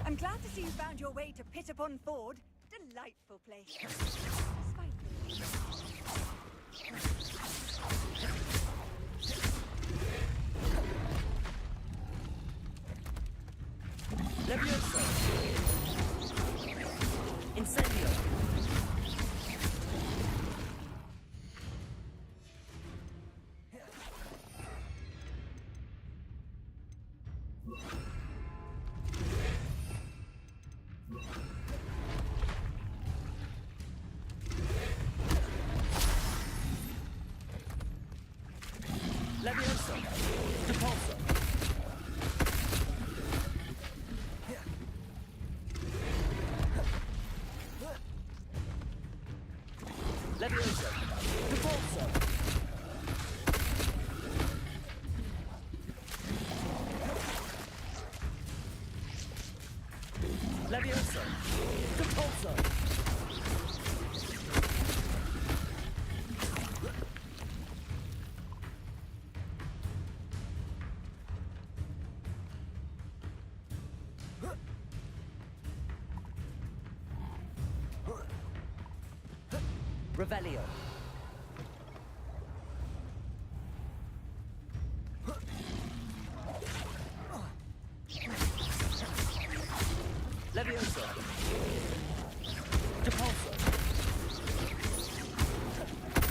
I'm glad to see you found your way to Pit upon Ford. Delightful place. Levioso. Incendio. Levioso. Depulso. Levioso. Depulso. Levioso. Depulso. Revelio. Levioso. Depulso.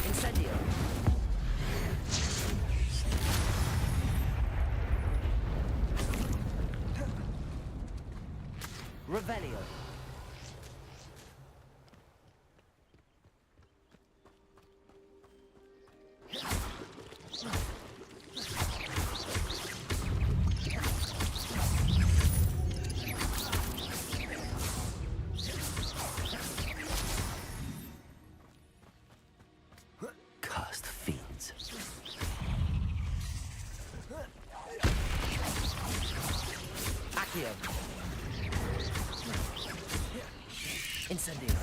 Incendio. Revelio. Cursed fiends. Accio. Incendio.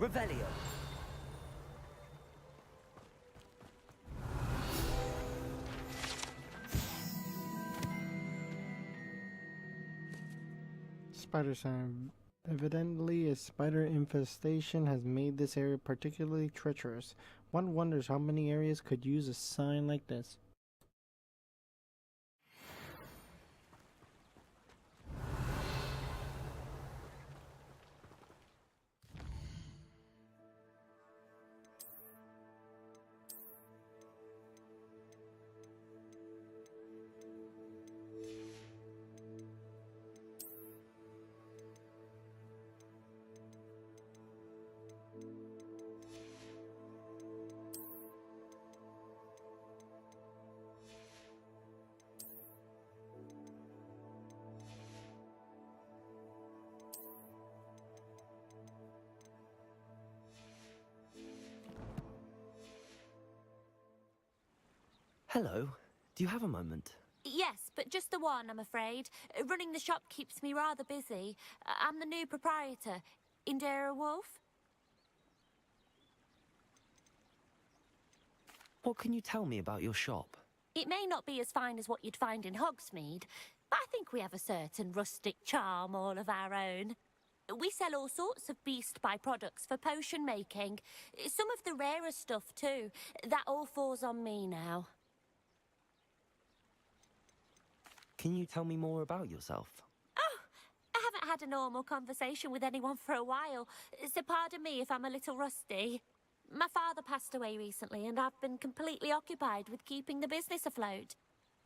Revelio. Spider sign. Evidently, a spider infestation has made this area particularly treacherous. One wonders how many areas could use a sign like this. Hello. Do you have a moment? Yes, but just the one, I'm afraid. Running the shop keeps me rather busy. I'm the new proprietor, Indira Wolf. What can you tell me about your shop? It may not be as fine as what you'd find in Hogsmeade, but I think we have a certain rustic charm all of our own. We sell all sorts of beast by-products for potion making. Some of the rarer stuff, too. That all falls on me now. Can you tell me more about yourself? Oh, I haven't had a normal conversation with anyone for a while, so pardon me if I'm a little rusty. My father passed away recently, and I've been completely occupied with keeping the business afloat.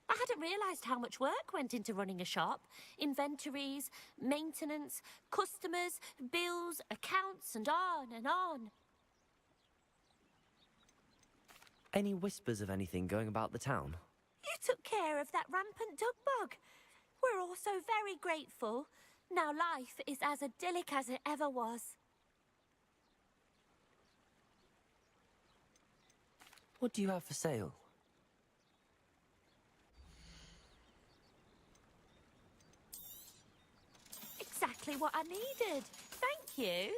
I hadn't realised how much work went into running a shop. Inventories, maintenance, customers, bills, accounts, and on and on. Any whispers of anything going about the town? You took care of that rampant dug bug. We're all so very grateful. Now life is as idyllic as it ever was. What do you have for sale? Exactly what I needed. Thank you.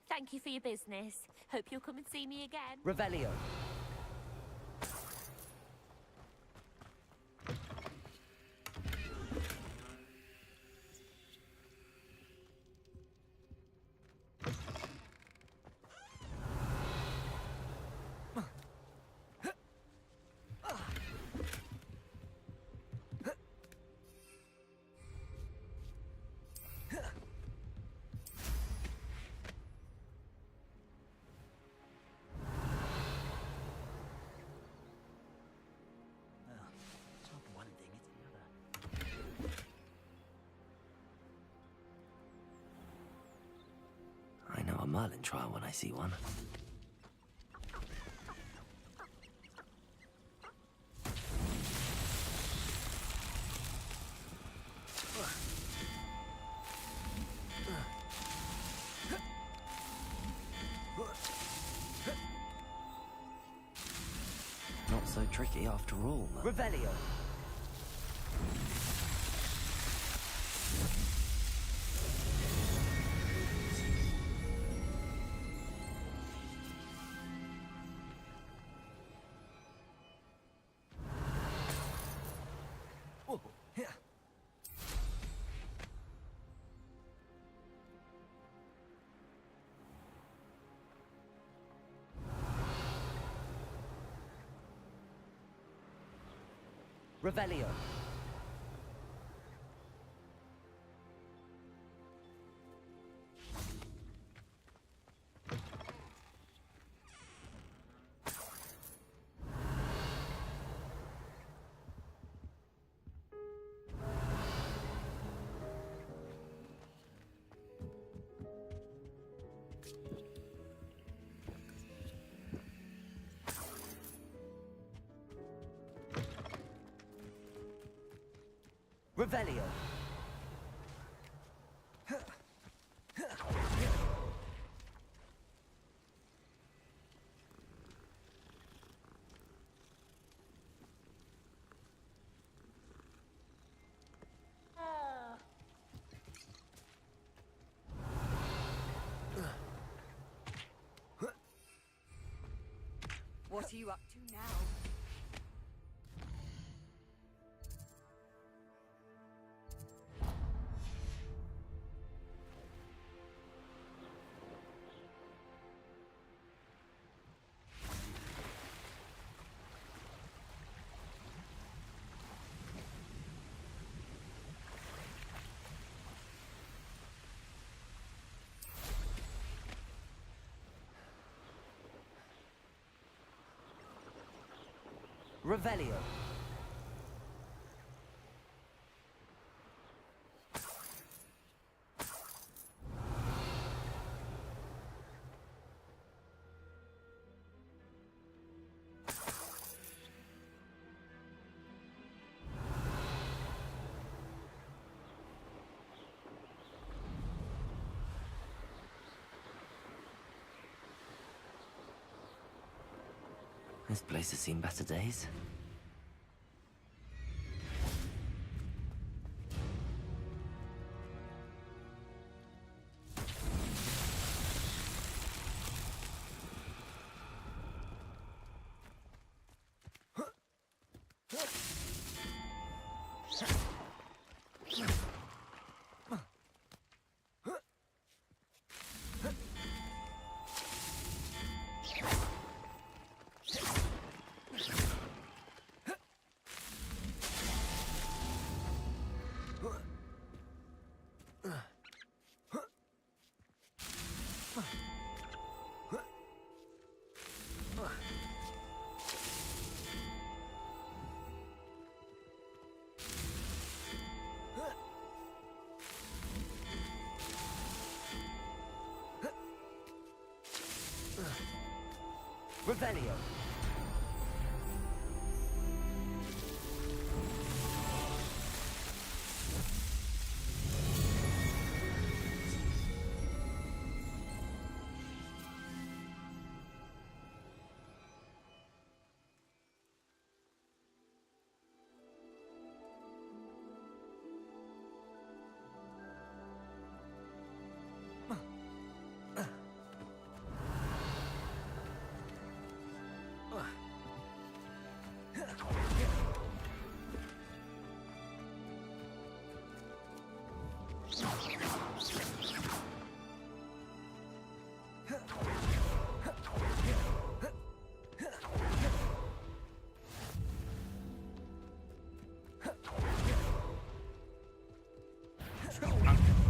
Thank you for your business. Hope you'll come and see me again. Revelio. I know a Merlin trial when I see one. Not so tricky after all. Revelio. Revelio. Revelio. are you up to now? Revelio. This place has seen better days. Revelio.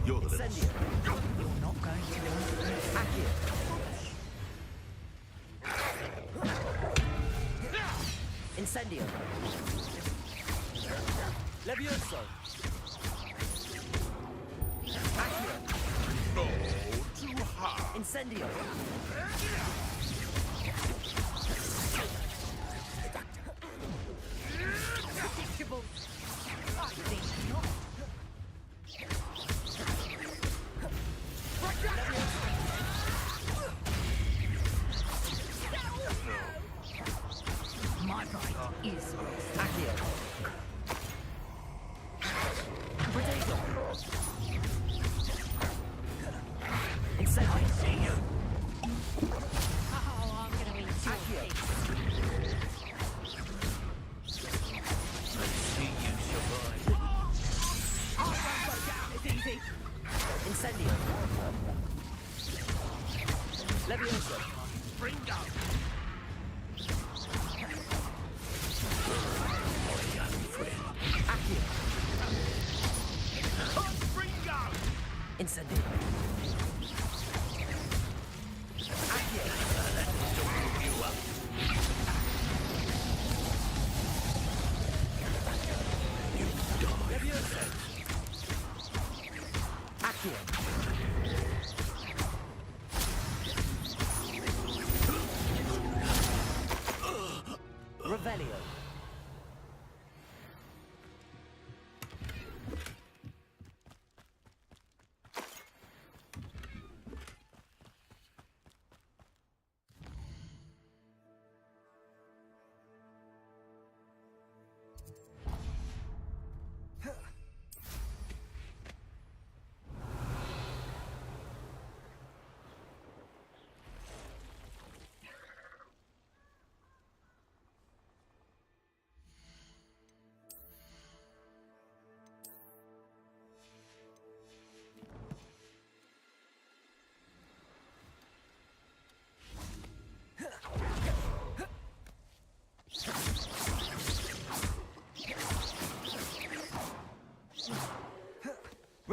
You're the little... You're not going to Accio. Incendio. Levioso. Accio. No, too hard. Incendio. predictable. I think not. My right is Accio. Potato. Incendio. I see you. Oh, I'm gonna eat your face. Let's see you survive. I won't go down as easy. Incendio. Levioso. Bring down. Accio. Bring down. Incendio. Revelio.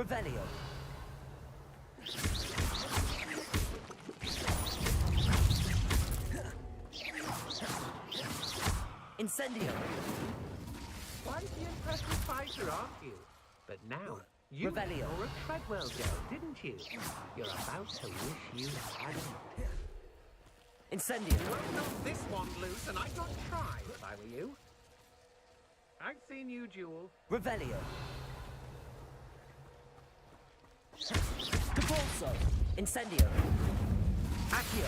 Revelio. Incendio. Quite the impressive fighter, aren't you? But now, you Revelio. saw a Treadwell girl, didn't you? You're about to wish you hadn't. Incendio. Well, knock this one loose and I'd not try if I were you. I've seen you duel. Revelio. Capulso. Incendio. Accio.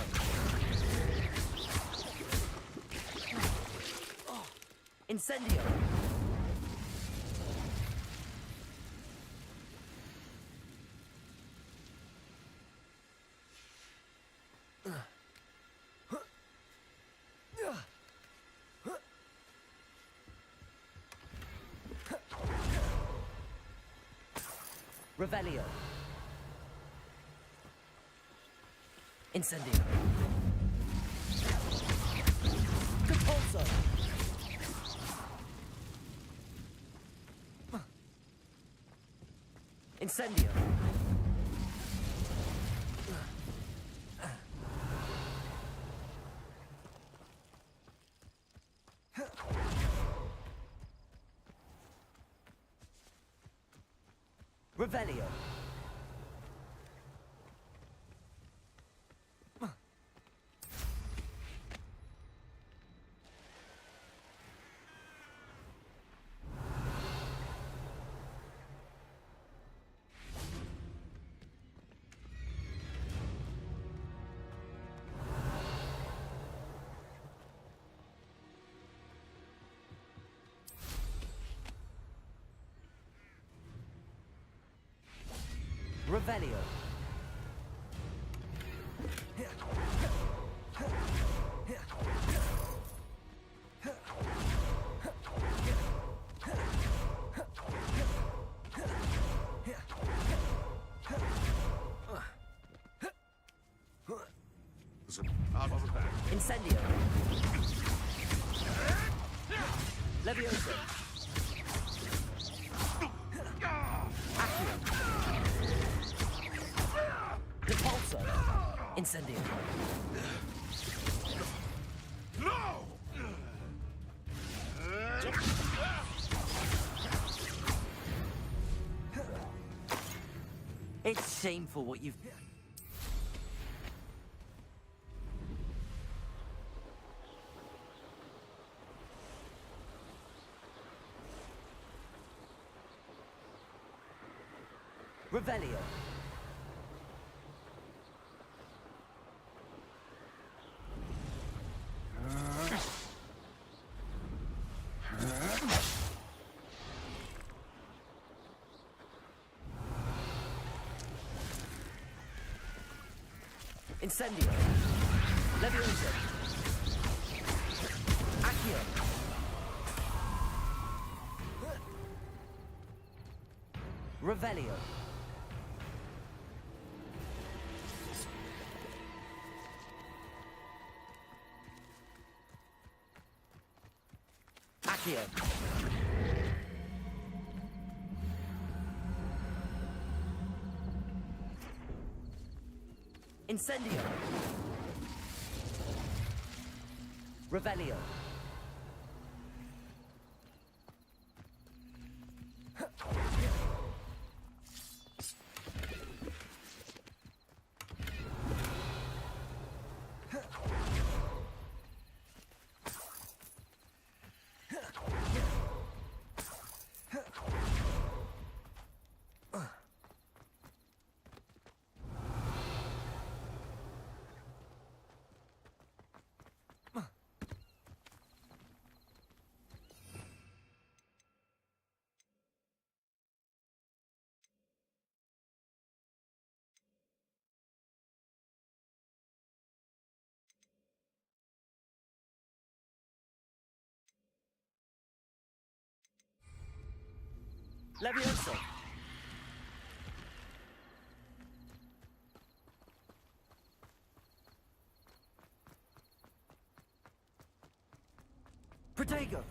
Incendio. Revelio. Incendio. Capulso. Incendio. Revelio. Revelio. Incendio. Levioso. Accio. Repulsor. Incendio. No! It's shameful what you've... Revelio. Incendio. Levioso. Accio. Revelio. Accio. Incendio. Revelio. Levioso. Protego.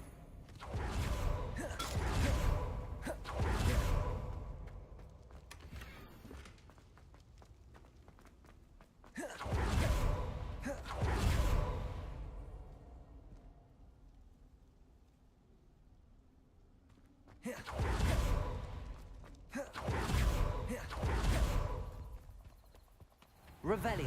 Revelio.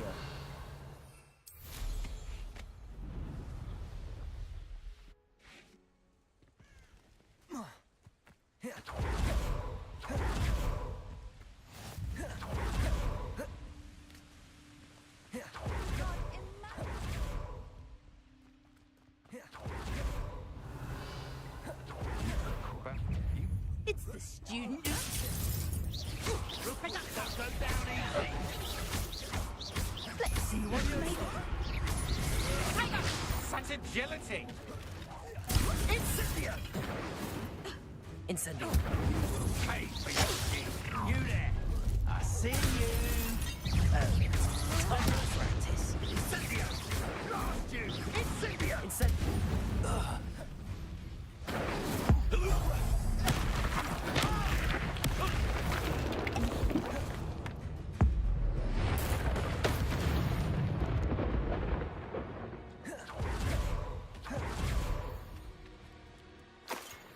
It's the student. Don't go down easy. Let's see what you make of. Such agility! Incendio! Incendio. Hey, for you there. I see you. Time to practice. Incendio! Blast you! Incendio! Incendio.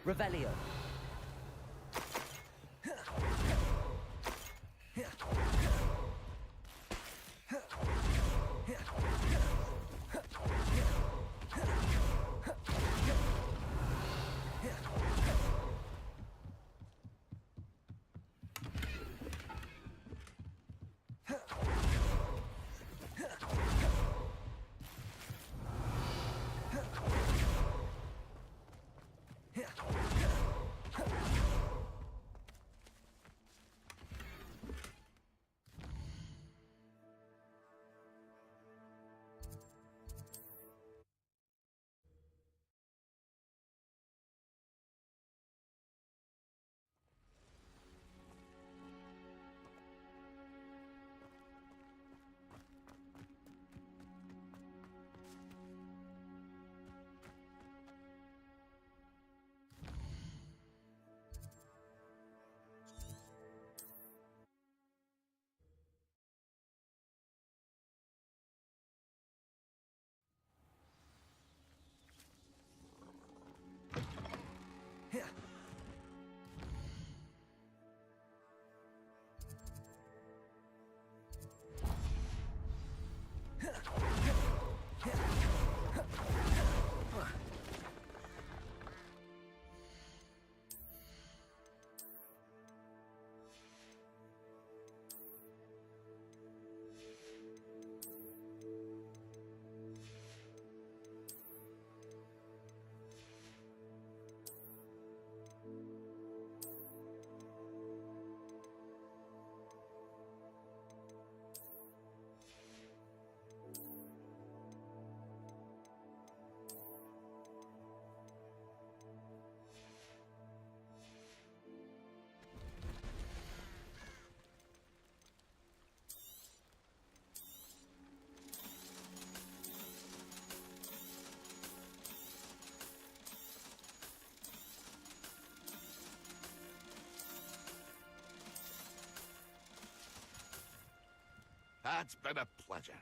Revelio. That's been a pleasure.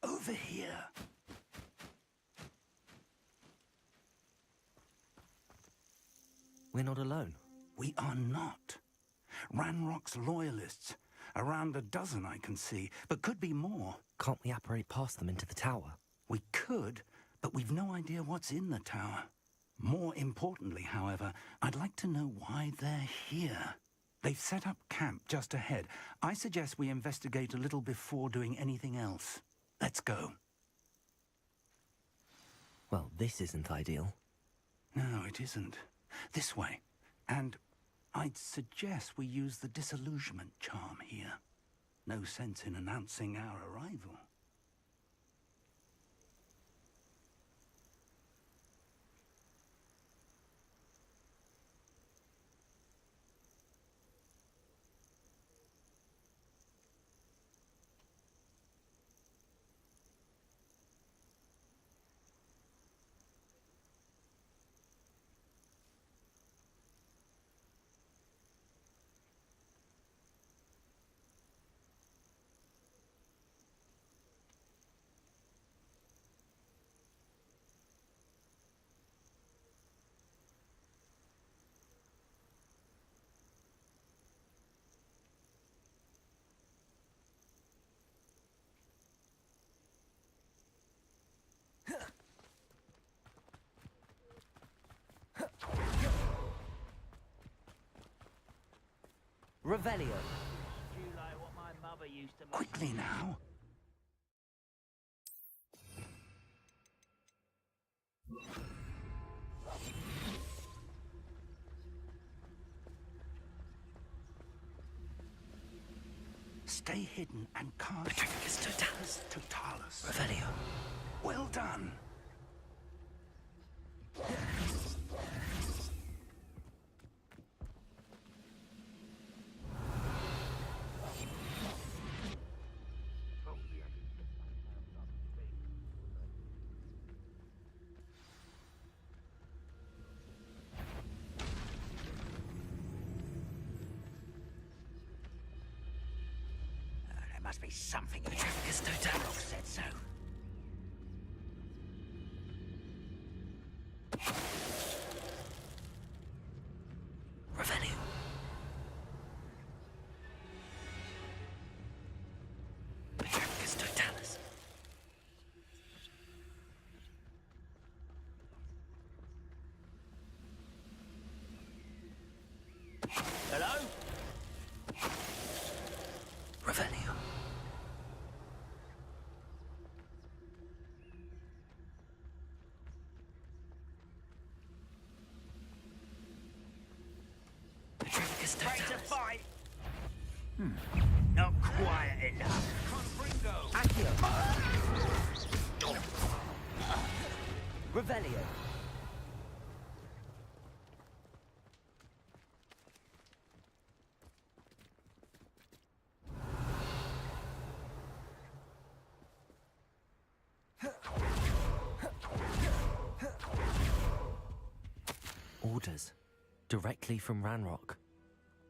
Over here. We're not alone. We are not. Ranrock's loyalists. Around a dozen I can see, but could be more. Can't we apparate past them into the tower? We could, but we've no idea what's in the tower. More importantly, however, I'd like to know why they're here. They've set up camp just ahead. I suggest we investigate a little before doing anything else. Let's go. Well, this isn't ideal. No, it isn't. This way. And I'd suggest we use the disillusionment charm here. No sense in announcing our arrival. Revelio. Do you like what my mother used to make? Quickly now. Stay hidden and cast. Petrificus Totalis. Totalis. Revelio. Well done. There must be something here. Petrificus Totalis. Said so. Revelio. Petrificus Totalis. Hello? Revelio. Petrificus Ready to Totalis. fight? Not quiet enough. Accio. Revelio. Orders. Directly from Ranrock.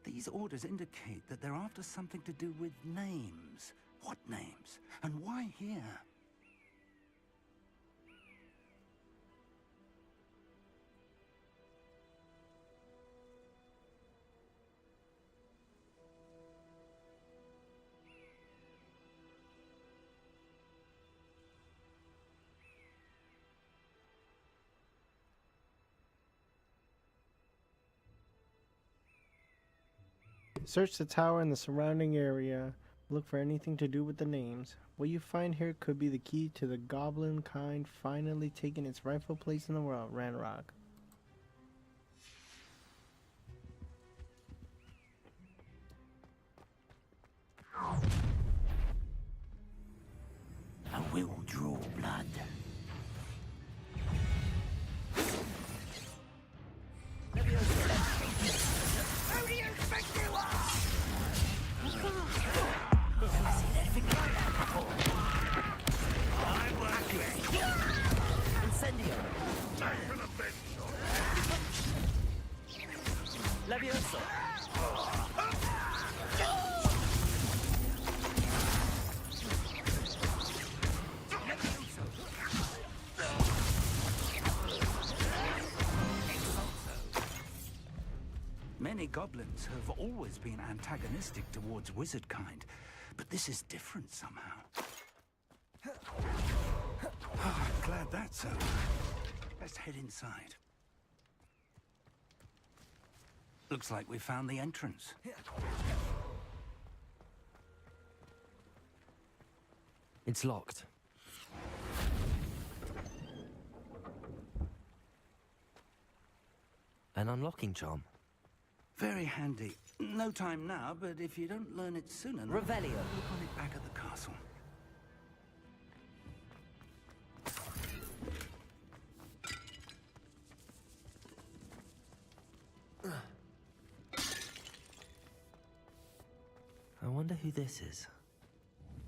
These orders indicate that they're after something to do with names. What names? And why here? Search the tower and the surrounding area. Look for anything to do with the names. What you find here could be the key to the goblin kind finally taking its rightful place in the world, Ranrock. I will draw blood. Who do you think you are? Never seen anything like that before. I'm working. Incendio. Levioso. Many goblins have always been antagonistic towards wizard kind, but this is different somehow. I'm glad that's over. Let's head inside. Looks like we found the entrance. It's locked. An unlocking charm. Very handy. No time now, but if you don't learn it soon enough... Revelio. Look on it back at the castle. I wonder who this is.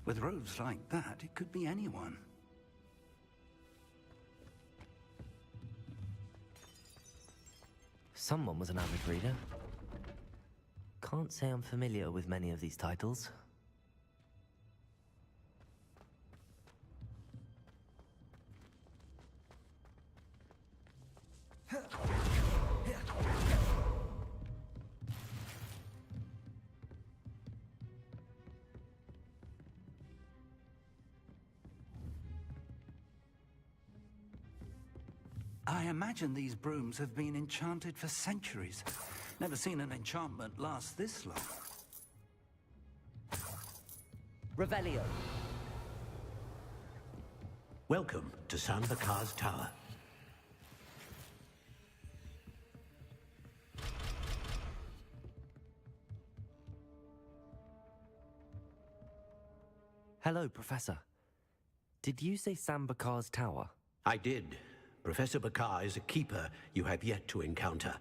With robes like that, it could be anyone. Someone was an avid reader. Can't say I'm familiar with many of these titles. I imagine these brooms have been enchanted for centuries. Never seen an enchantment last this long. Revelio. Welcome to Sanbakar's Tower. Hello, Professor. Did you say Sambakar's Tower? I did. Professor Bakar is a keeper you have yet to encounter.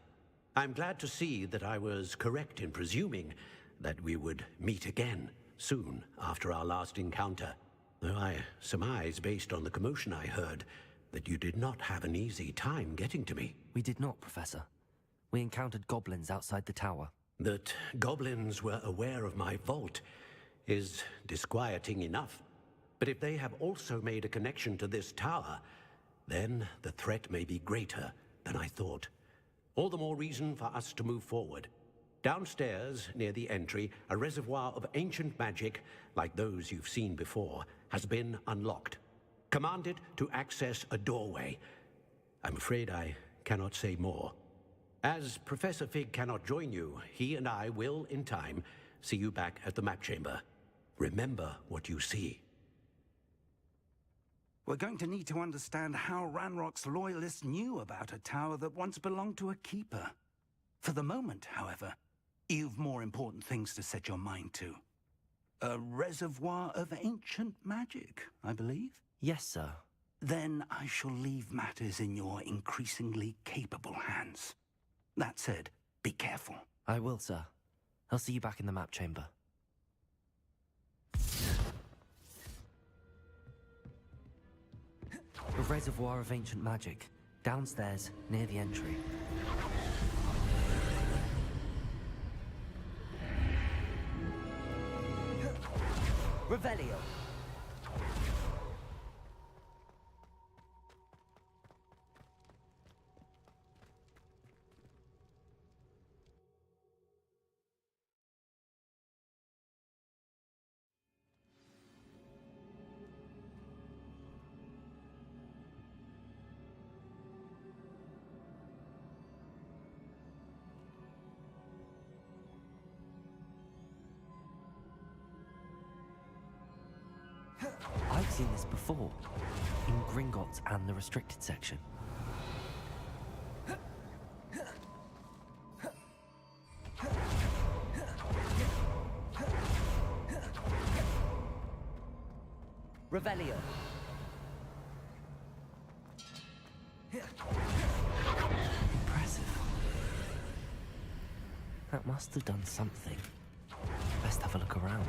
I'm glad to see that I was correct in presuming that we would meet again soon after our last encounter. Though I surmise, based on the commotion I heard, that you did not have an easy time getting to me. We did not, Professor. We encountered goblins outside the tower. That goblins were aware of my vault is disquieting enough. But if they have also made a connection to this tower, then the threat may be greater than I thought. All the more reason for us to move forward. Downstairs, near the entry, a reservoir of ancient magic, like those you've seen before, has been unlocked. Commanded to access a doorway. I'm afraid I cannot say more. As Professor Fig cannot join you, he and I will, in time, see you back at the map chamber. Remember what you see. We're going to need to understand how Ranrock's loyalists knew about a tower that once belonged to a keeper. For the moment, however, you've more important things to set your mind to. A reservoir of ancient magic, I believe? Yes, sir. Then I shall leave matters in your increasingly capable hands. That said, be careful. I will, sir. I'll see you back in the map chamber. A reservoir of ancient magic, downstairs, near the entry. Revelio. I've seen this before, in Gringotts and the restricted section. Revelio. Impressive. That must have done something. Best have a look around.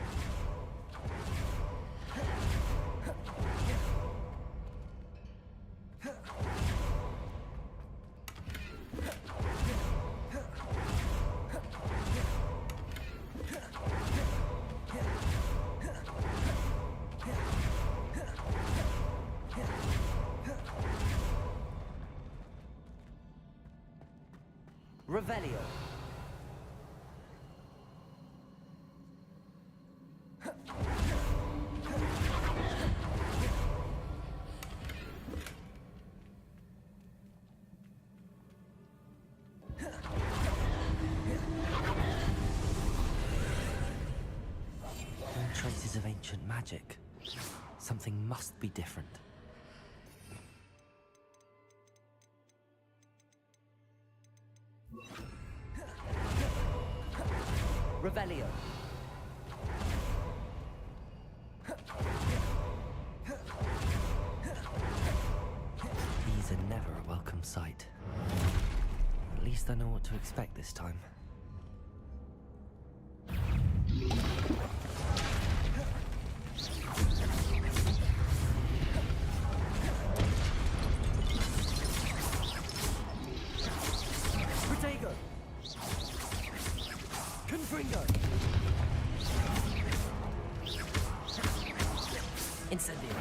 Revelio. No traces of ancient magic. Something must be different. Revelio. These are never a welcome sight. At least I know what to expect this time. Protego! Confringo! Incendio!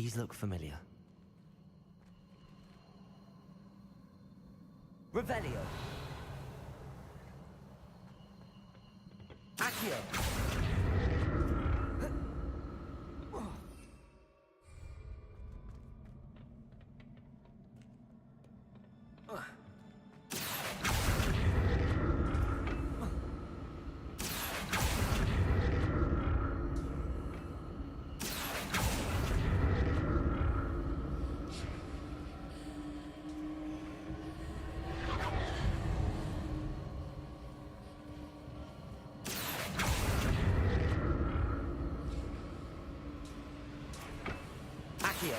These look familiar. Revelio. Accio. Accio.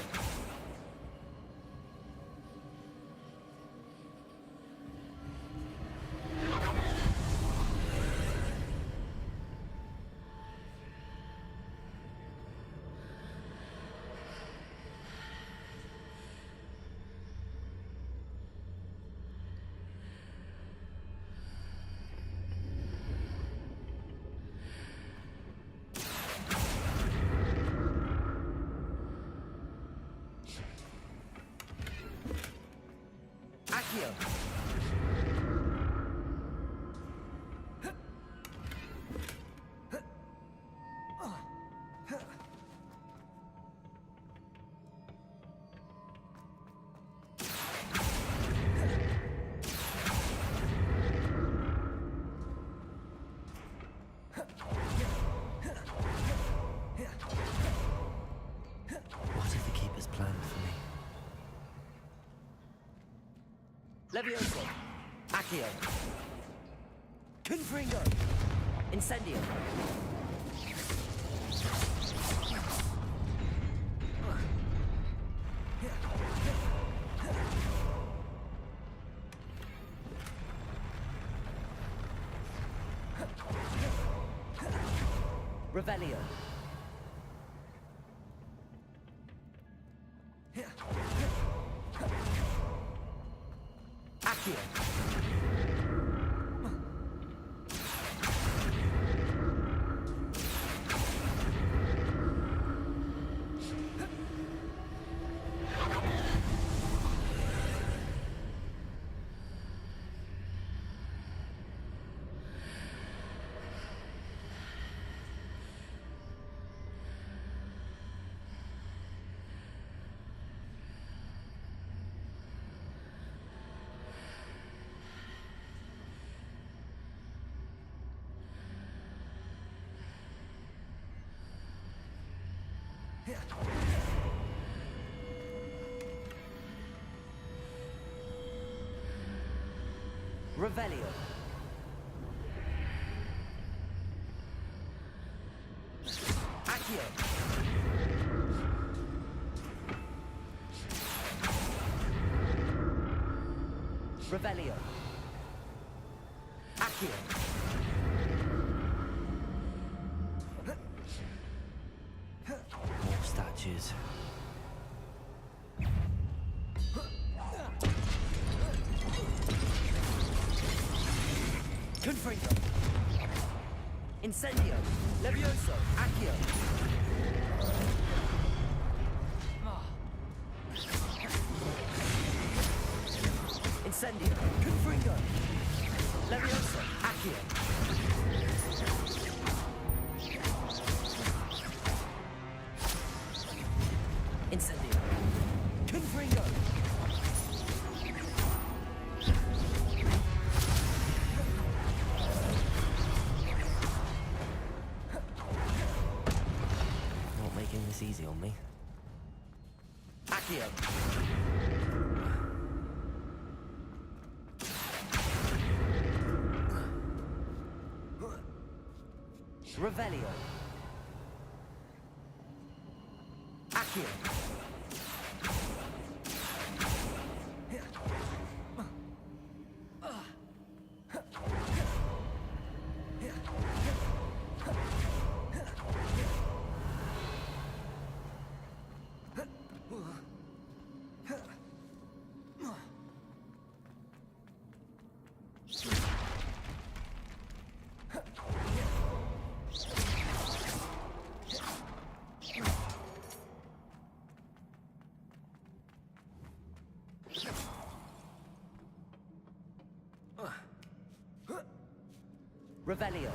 Accio. What if the Keeper's planned for me? Levioso. Accio. Confringo. Incendio. Revelio. Accio. Revelio. Accio. Revelio. Accio. More statues. Confringo. Incendio. Levioso. Accio. Incendio. Confringo. Levioso. Accio. Incendio. Confringo. Not making this easy on me. Accio. Revelio. Accio. Revelio.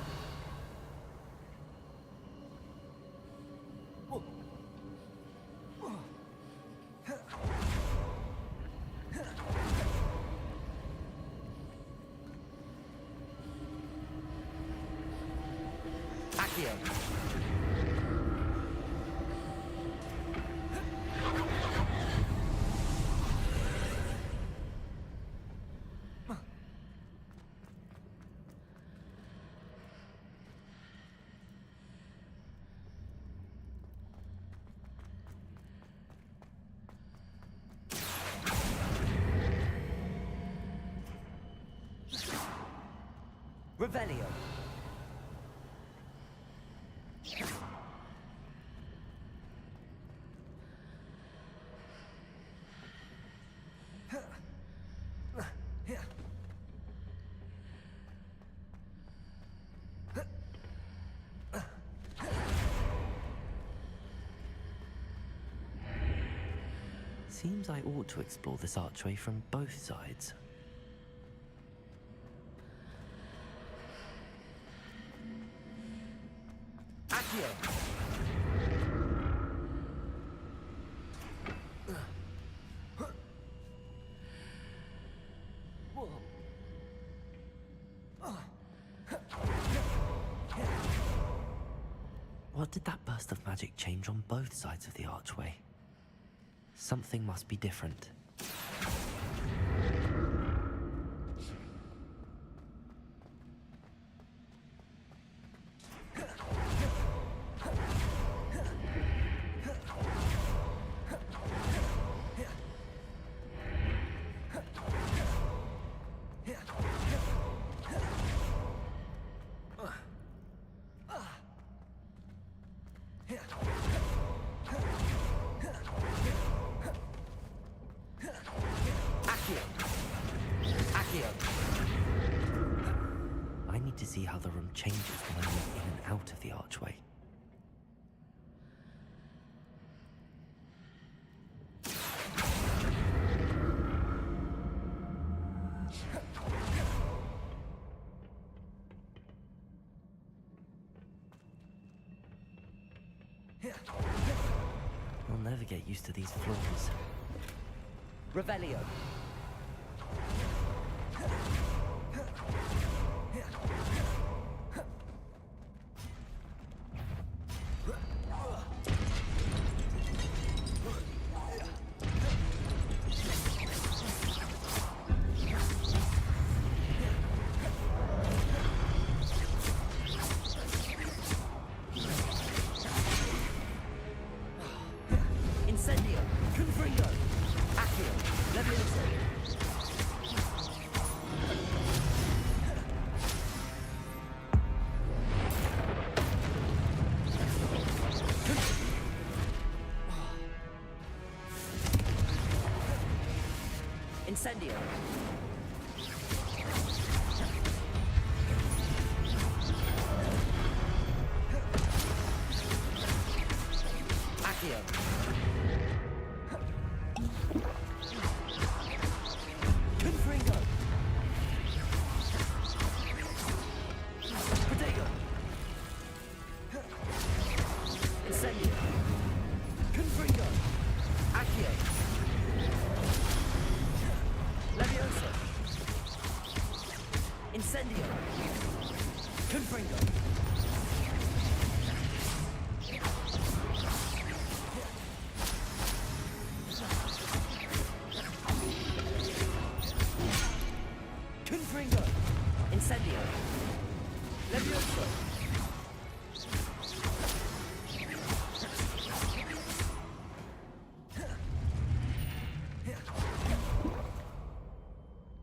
Accio. Revelio. Seems I ought to explore this archway from both sides. Accio! What did that burst of magic change on both sides of the archway? Something must be different. I need to see how the room changes when I move in and out of the archway. I'll never get used to these floors. Revelio. Incendio. Confringo. Accio. Levioso. Incendio. Accio. Confringo. Protego. Incendio. Confringo. Accio. Levioso. Incendio. Confringo. Confringo. Incendio. Levioso.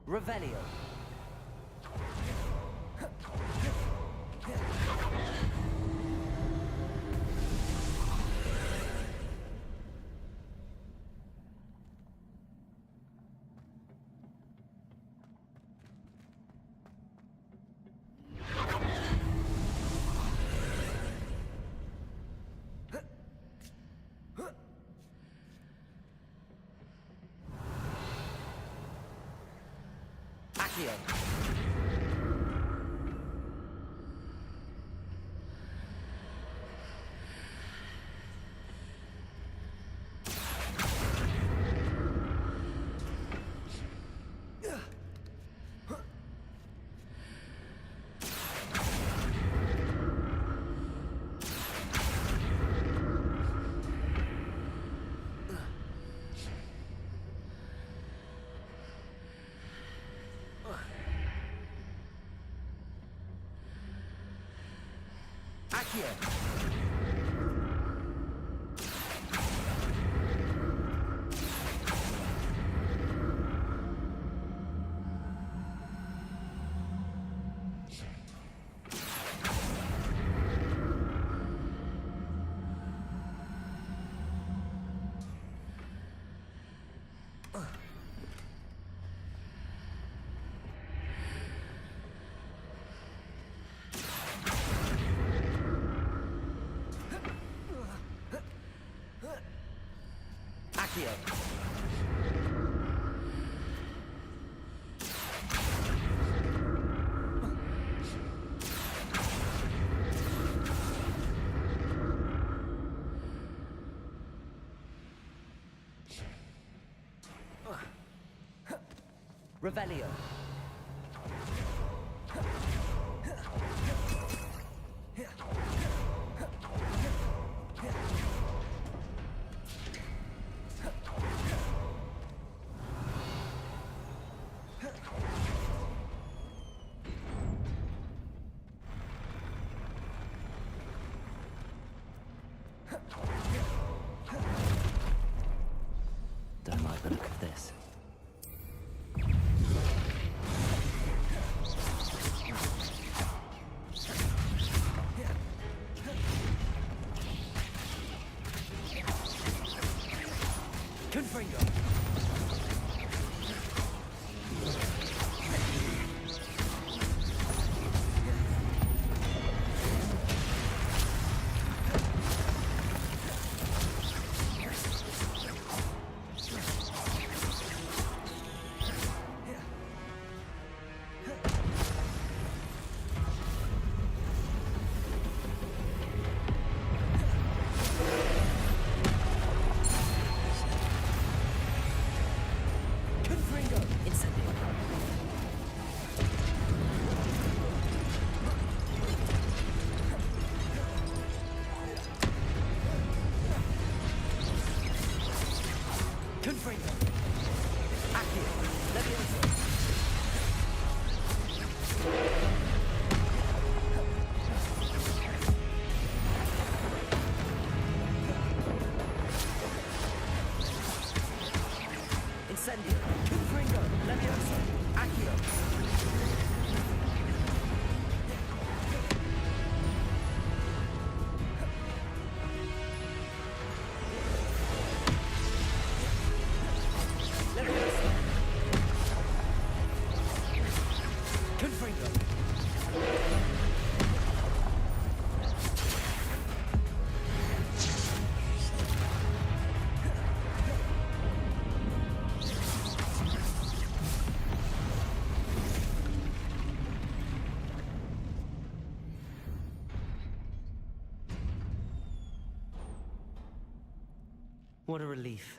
Revelio. Accio. Revelio. Don't like the look of this. Confringo. Incendio, Confringo, Levioso, Accio. Levioso. Confringo. What a relief.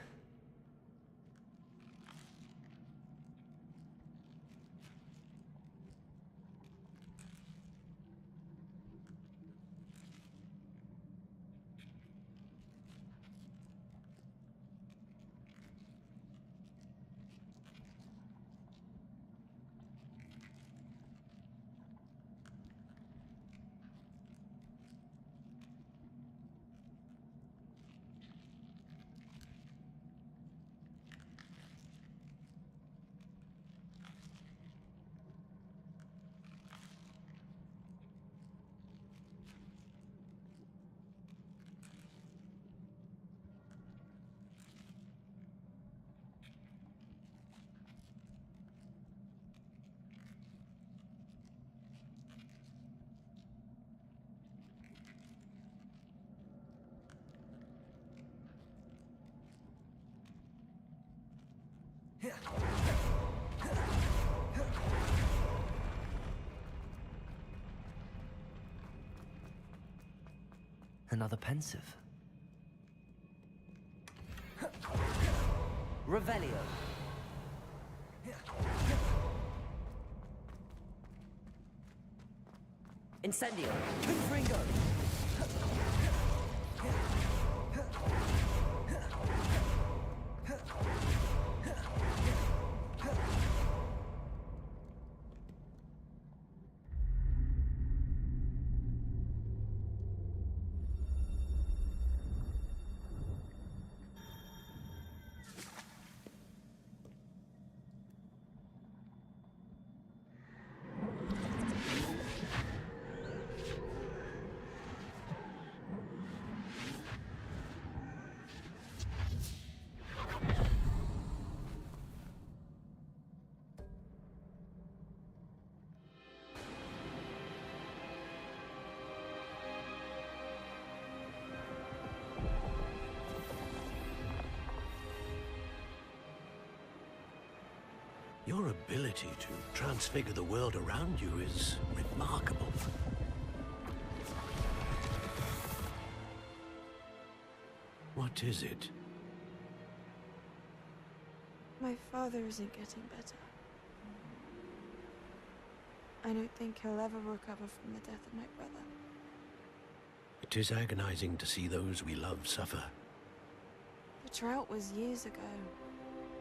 Another pensive. Revelio. Incendio. Confringo. Your ability to transfigure the world around you is remarkable. What is it? My father isn't getting better. I don't think he'll ever recover from the death of my brother. It is agonizing to see those we love suffer. The drought was years ago,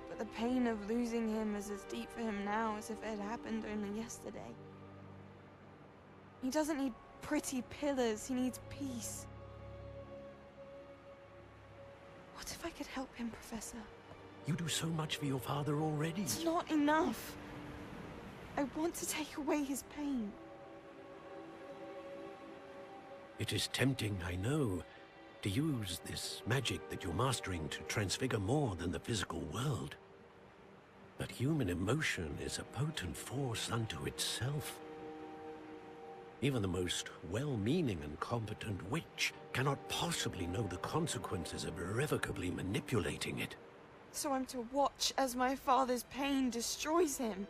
but the pain of losing him is as deep for him now as if it had happened only yesterday. He doesn't need pretty pillars, he needs peace. What if I could help him, Professor? You do so much for your father already. It's not enough. I want to take away his pain. It is tempting, I know, to use this magic that you're mastering to transfigure more than the physical world. But human emotion is a potent force unto itself. Even the most well-meaning and competent witch cannot possibly know the consequences of irrevocably manipulating it. So I'm to watch as my father's pain destroys him.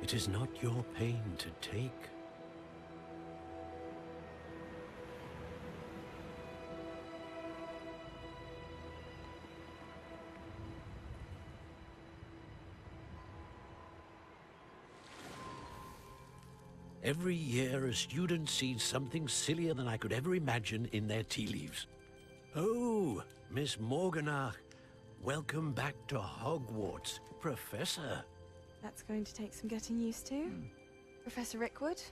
It is not your pain to take. Every year, a student sees something sillier than I could ever imagine in their tea leaves. Oh, Miss Morganach, welcome back to Hogwarts, Professor. That's going to take some getting used to. Professor Rickwood?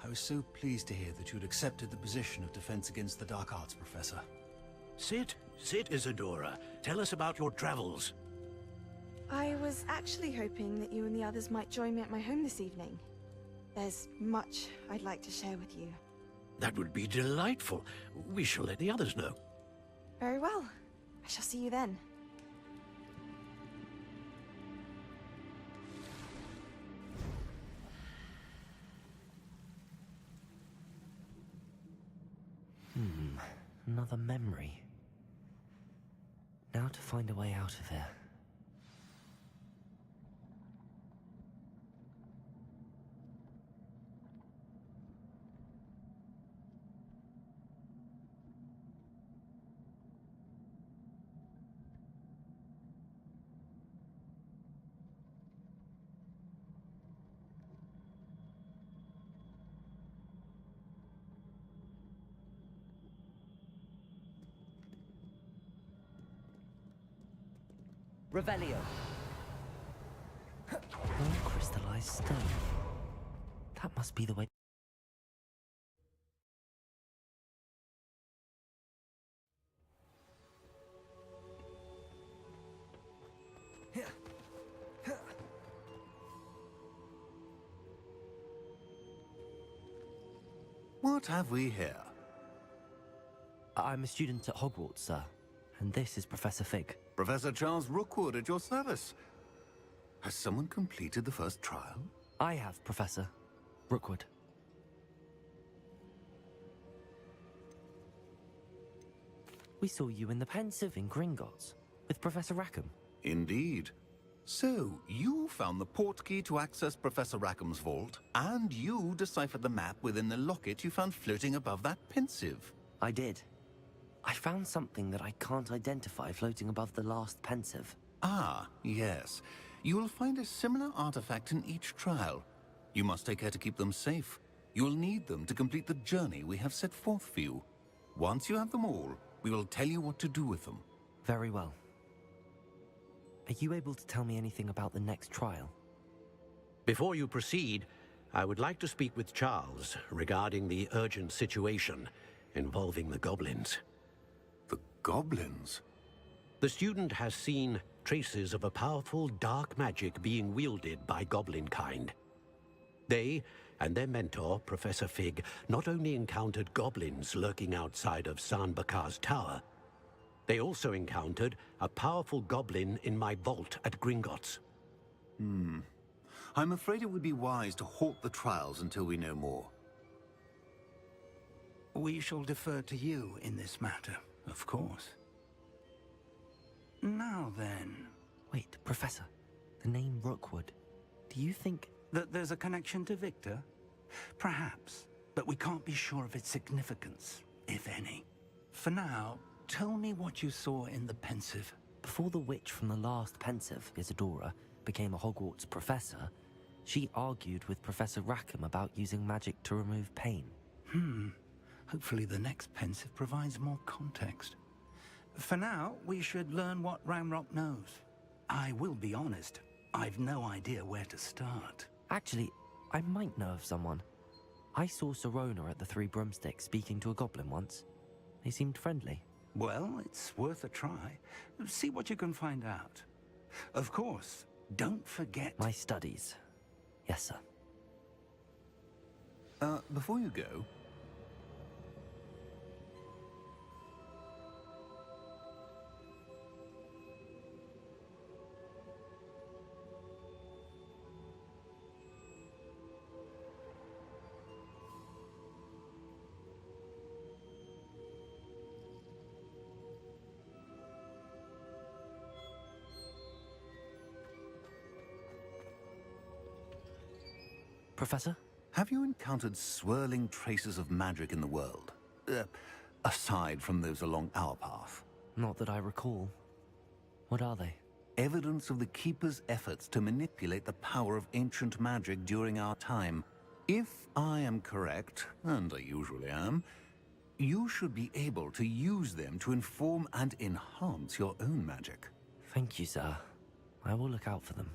I was so pleased to hear that you'd accepted the position of Defense Against the Dark Arts, Professor. Sit, Isadora. Tell us about your travels. I was actually hoping that you and the others might join me at my home this evening. There's much I'd like to share with you. That would be delightful. We shall let the others know. Very well. I shall see you then. Another memory. Now to find a way out of here. Revelio. More crystallized stone. That must be the way. What have we here? I'm a student at Hogwarts, sir. And this is Professor Fig. Professor Charles Rookwood at your service. Has someone completed the first trial? I have, Professor Rookwood. We saw you in the Pensive in Gringotts with Professor Rackham. Indeed. So, you found the portkey to access Professor Rackham's vault, and you deciphered the map within the locket you found floating above that Pensive. I did. I found something that I can't identify floating above the last Pensive. Ah, yes. You will find a similar artifact in each trial. You must take care to keep them safe. You will need them to complete the journey we have set forth for you. Once you have them all, we will tell you what to do with them. Very well. Are you able to tell me anything about the next trial? Before you proceed, I would like to speak with Charles regarding the urgent situation involving the goblins. The goblins? The student has seen traces of a powerful dark magic being wielded by goblin kind. They and their mentor, Professor Fig, not only encountered goblins lurking outside of San Bakar's tower, they also encountered a powerful goblin in my vault at Gringotts. I'm afraid it would be wise to halt the trials until we know more. We shall defer to you in this matter, of course. Now then, Wait, Professor, the name Rookwood. Do you think... That there's a connection to Victor? Perhaps, but we can't be sure of its significance, if any. For now, tell me what you saw in the pensive. Before the witch from the last pensive, Isadora, became a Hogwarts professor, she argued with Professor Rackham about using magic to remove pain. Hopefully the next pensive provides more context. For now, we should learn what Ranrock knows. I will be honest, I've no idea where to start. Actually, I might know of someone. I saw Sirona at the Three Broomsticks speaking to a goblin once. They seemed friendly. Well, it's worth a try. See what you can find out. Of course, don't forget... My studies. Yes, sir. Before you go... Professor? Have you encountered swirling traces of magic in the world? Aside from those along our path? Not that I recall. What are they? Evidence of the Keeper's efforts to manipulate the power of ancient magic during our time. If I am correct, and I usually am, you should be able to use them to inform and enhance your own magic. Thank you, sir. I will look out for them.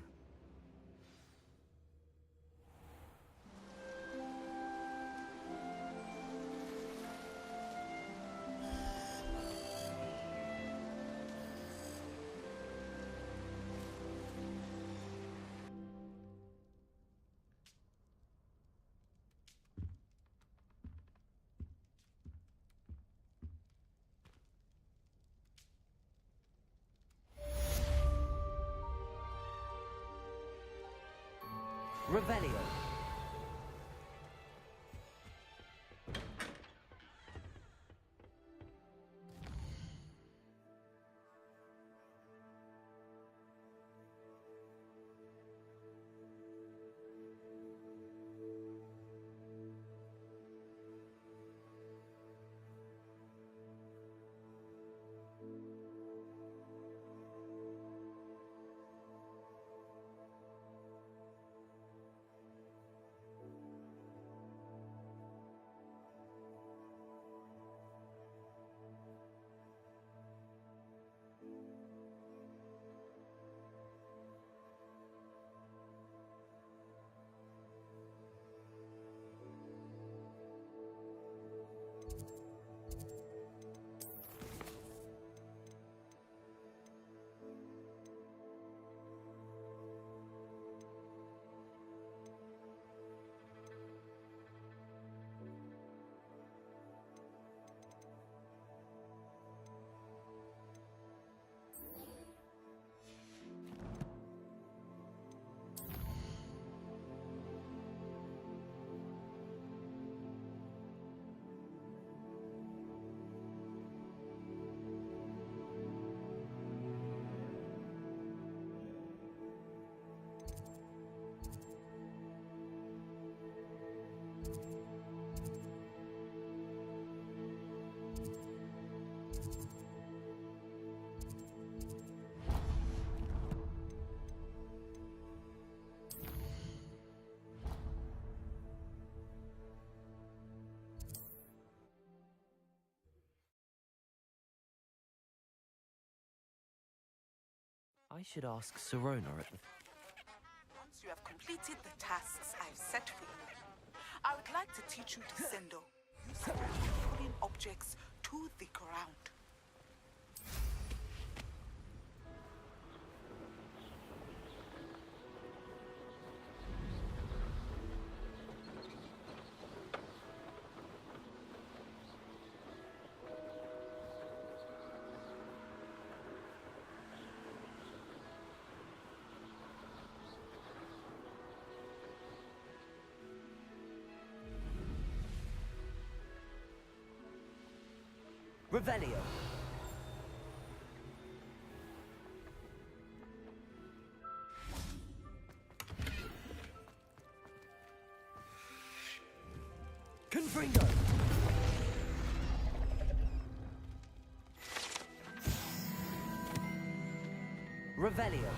Revelio. I should ask Sirona at the... Once you have completed the tasks I've set for you, I would like to teach you to sendo, using pulling objects to the ground. Revelio. Confringo! Revelio.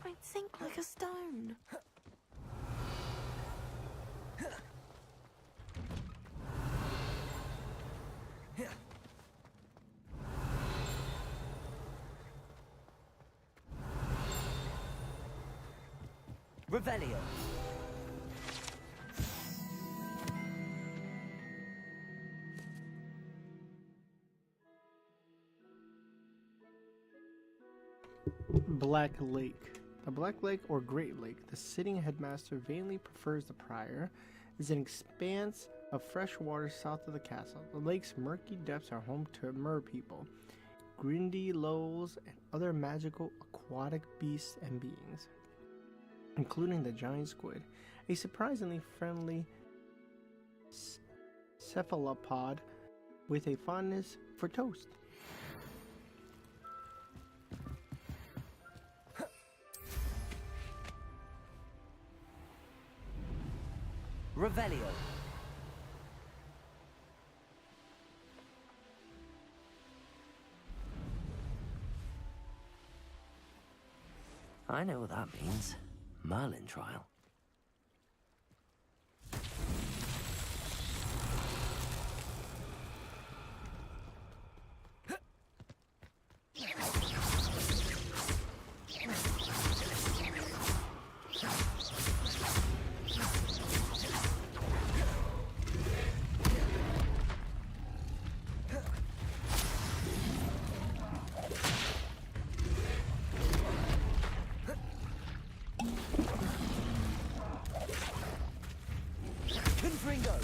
I think like a stone. Revelio. Black Lake. The Black Lake, or Great Lake, the sitting headmaster vainly prefers the prior, is an expanse of fresh water south of the castle. The lake's murky depths are home to mer people, grindy lows, and other magical aquatic beasts and beings, including the giant squid, a surprisingly friendly cephalopod with a fondness for toast. Revelio. I know what that means. Merlin trial. Confringo!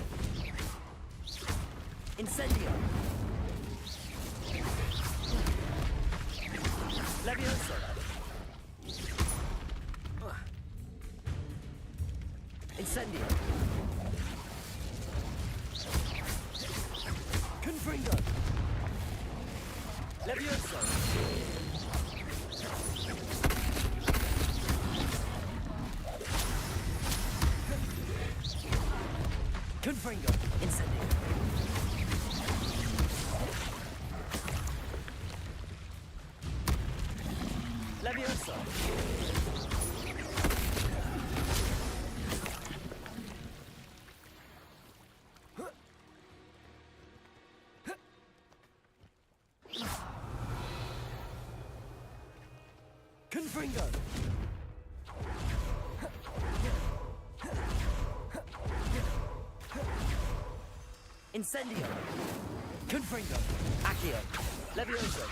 Incendio! Levioso! Incendio! Confringo! Levioso! Confringo! Incendio! Levioso! Confringo! Incendio! Confringo! Accio! Levioso!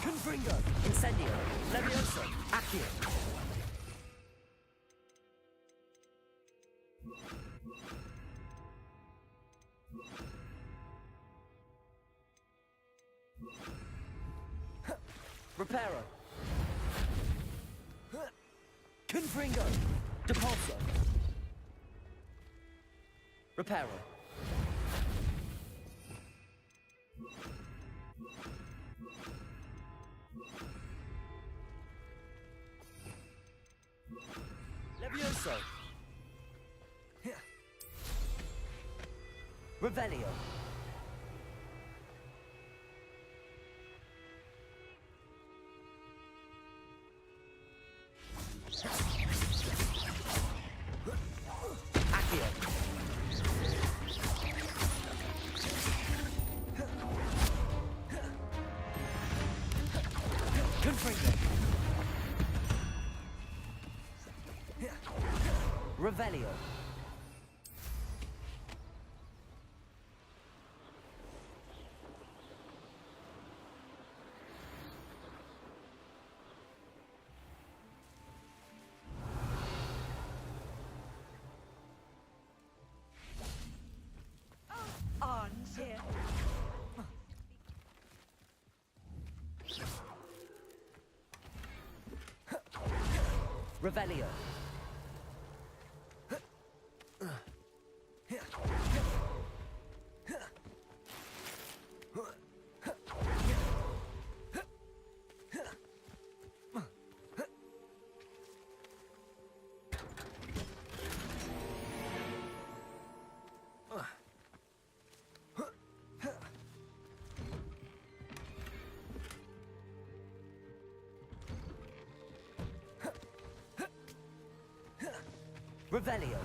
Confringo! Incendio! Levioso! Accio! Reparo! Confringo! Depulso! Reparo! Levioso! Revelio! Accio! Confringo! Revelio! On here. Revelio! Revelio.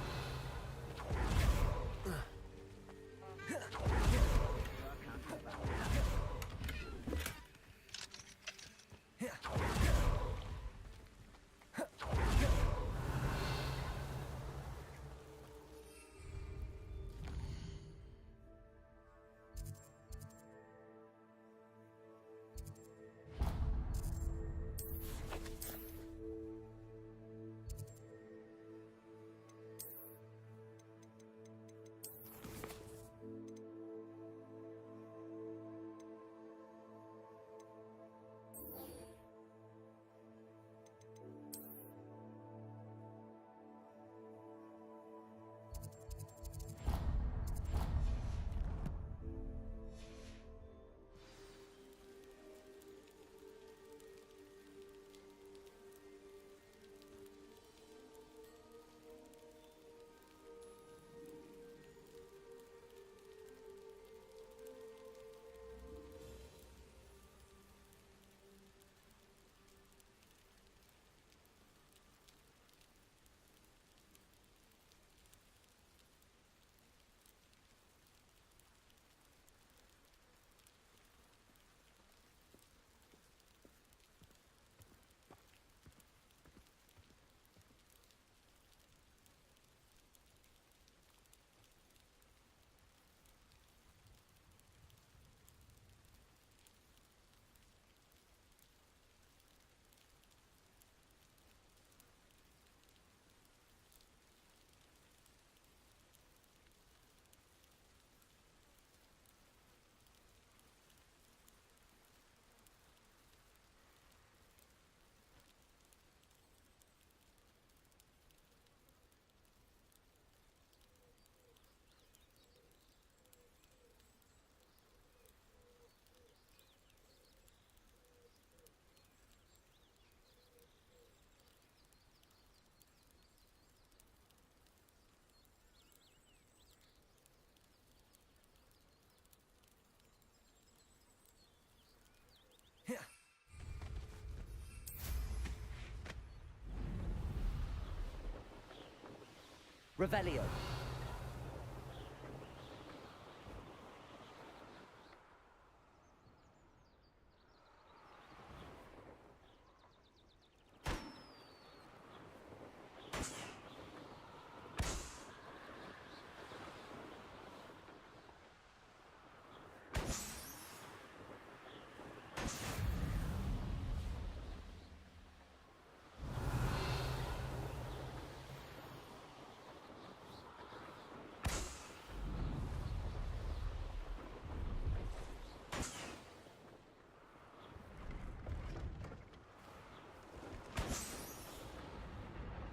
Revelio.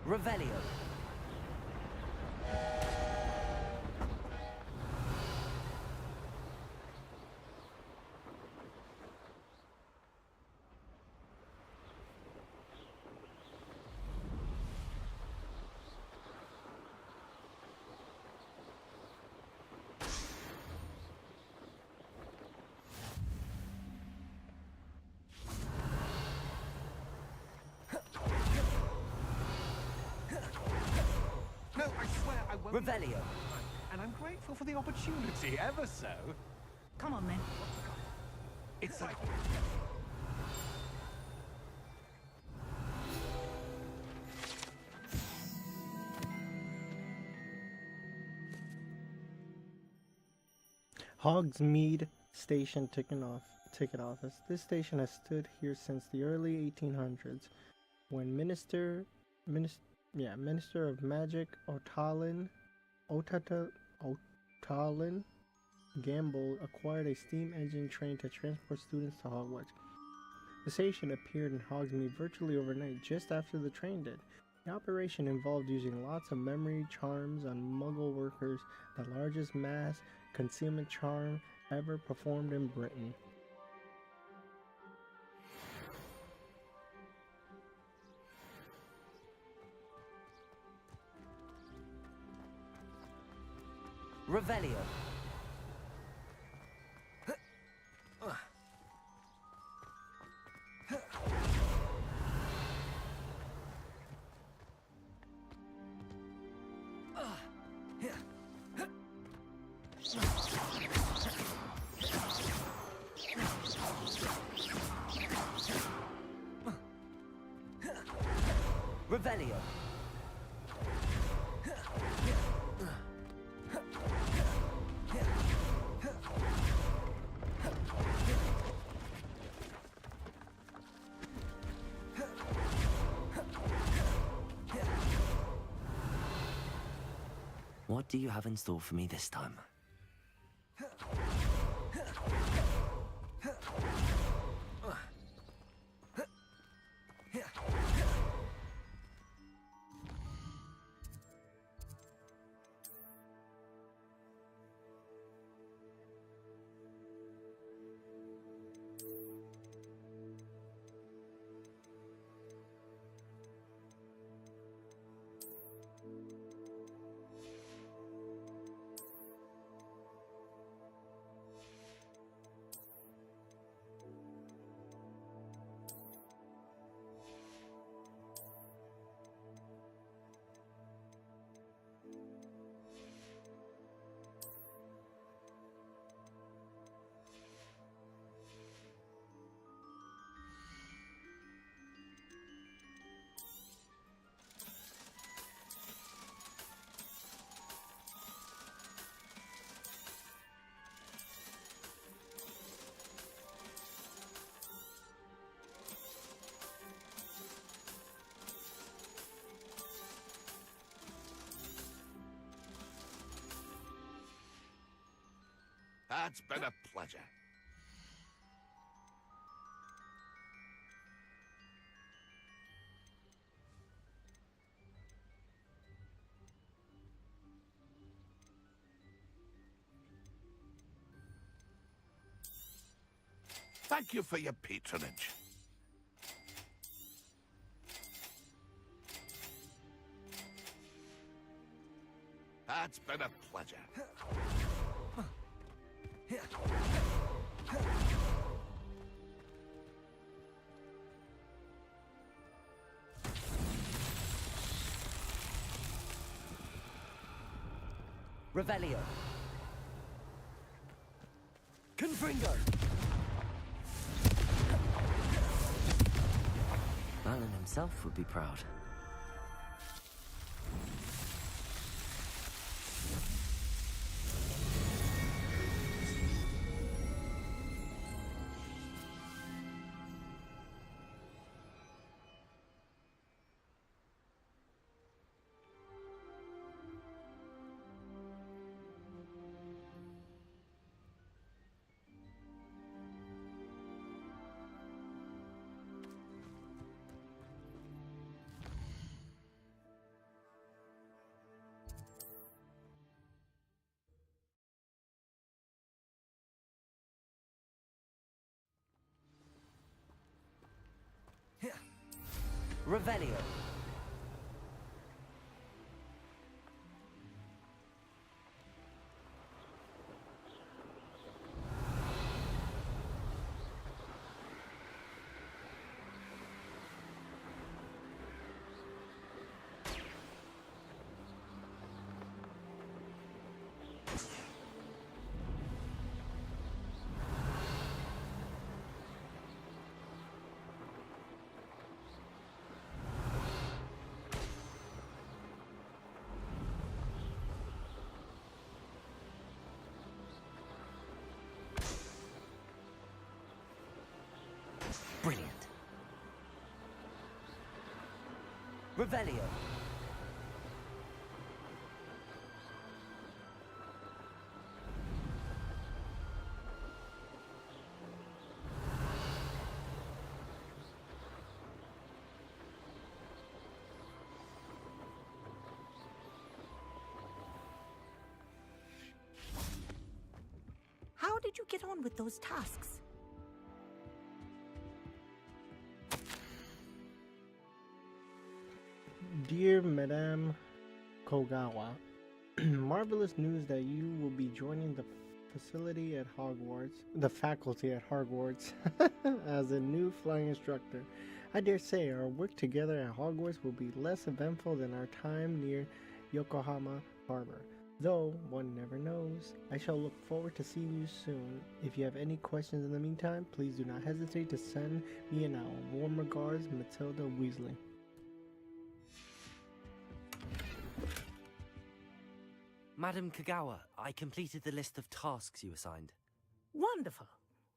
Revelio. No, I swear I won't. Revelio. And I'm grateful for the opportunity, ever so. Come on, then. It's like... Hogsmeade Station ticket office. This station has stood here since the early 1800s, when Minister of Magic Otalin Gamble acquired a steam engine train to transport students to Hogwarts. The station appeared in Hogsmeade virtually overnight, just after the train did. The operation involved using lots of memory charms on Muggle workers, the largest mass concealment charm ever performed in Britain. Revelio. Revelio. What do you have in store for me this time? That's been a pleasure. Thank you for your patronage. That's been a pleasure. Revelio. Confringo. Alan himself would be proud. Revelio. Brilliant. Revelio. How did you get on with those tasks? Dear Madame Kogawa, marvelous news that you will be joining the faculty at Hogwarts, as a new flying instructor. I dare say our work together at Hogwarts will be less eventful than our time near Yokohama Harbor. Though one never knows. I shall look forward to seeing you soon. If you have any questions in the meantime, please do not hesitate to send me an owl. Warm regards, Matilda Weasley. Madam Kagawa, I completed the list of tasks you assigned. Wonderful.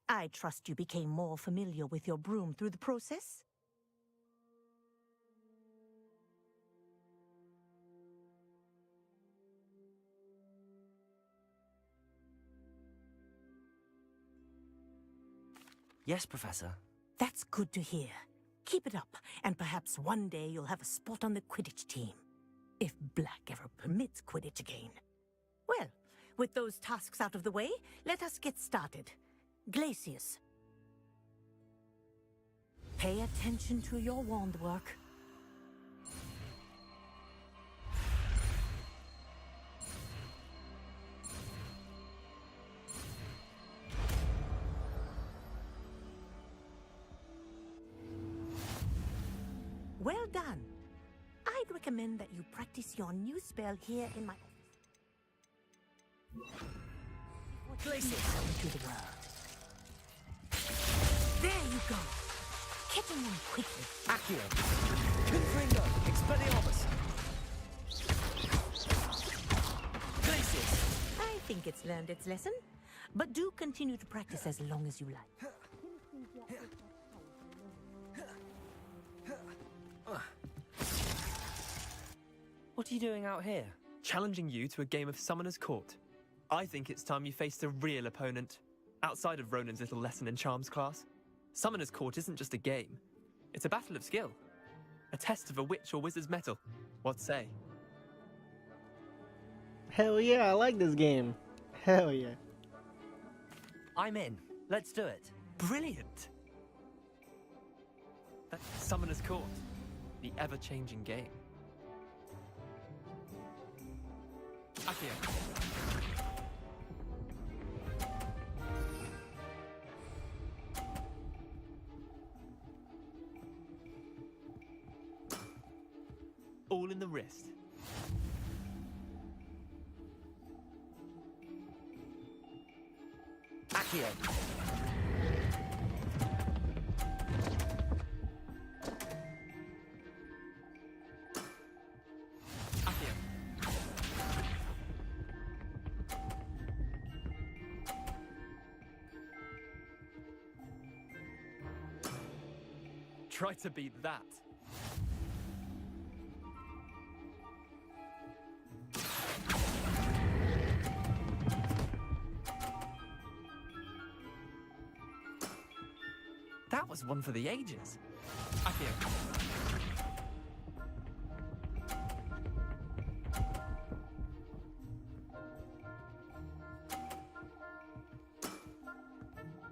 I trust you became more familiar with your broom through the process? Yes, Professor. That's good to hear. Keep it up, and perhaps one day you'll have a spot on the Quidditch team. If Black ever permits Quidditch again. Well, with those tasks out of the way, let us get started. Glacius. Pay attention to your wand work. Well done. I'd recommend that you practice your new spell here in my office. To the world. There you go. Catching them quickly. Accio. Confringo. Expelliarmus. Glacius. I think it's learned its lesson, but do continue to practice as long as you like. What are you doing out here? Challenging you to a game of Summoner's Court. I think it's time you faced a real opponent, outside of Ronan's little lesson in Charms class. Summoner's Court isn't just a game. It's a battle of skill. A test of a witch or wizard's mettle. What say? Hell yeah, I like this game. Hell yeah. I'm in. Let's do it. Brilliant! That's Summoner's Court, the ever-changing game. Accio. All in the wrist. Accio. Try to beat that. That was one for the ages. Accio.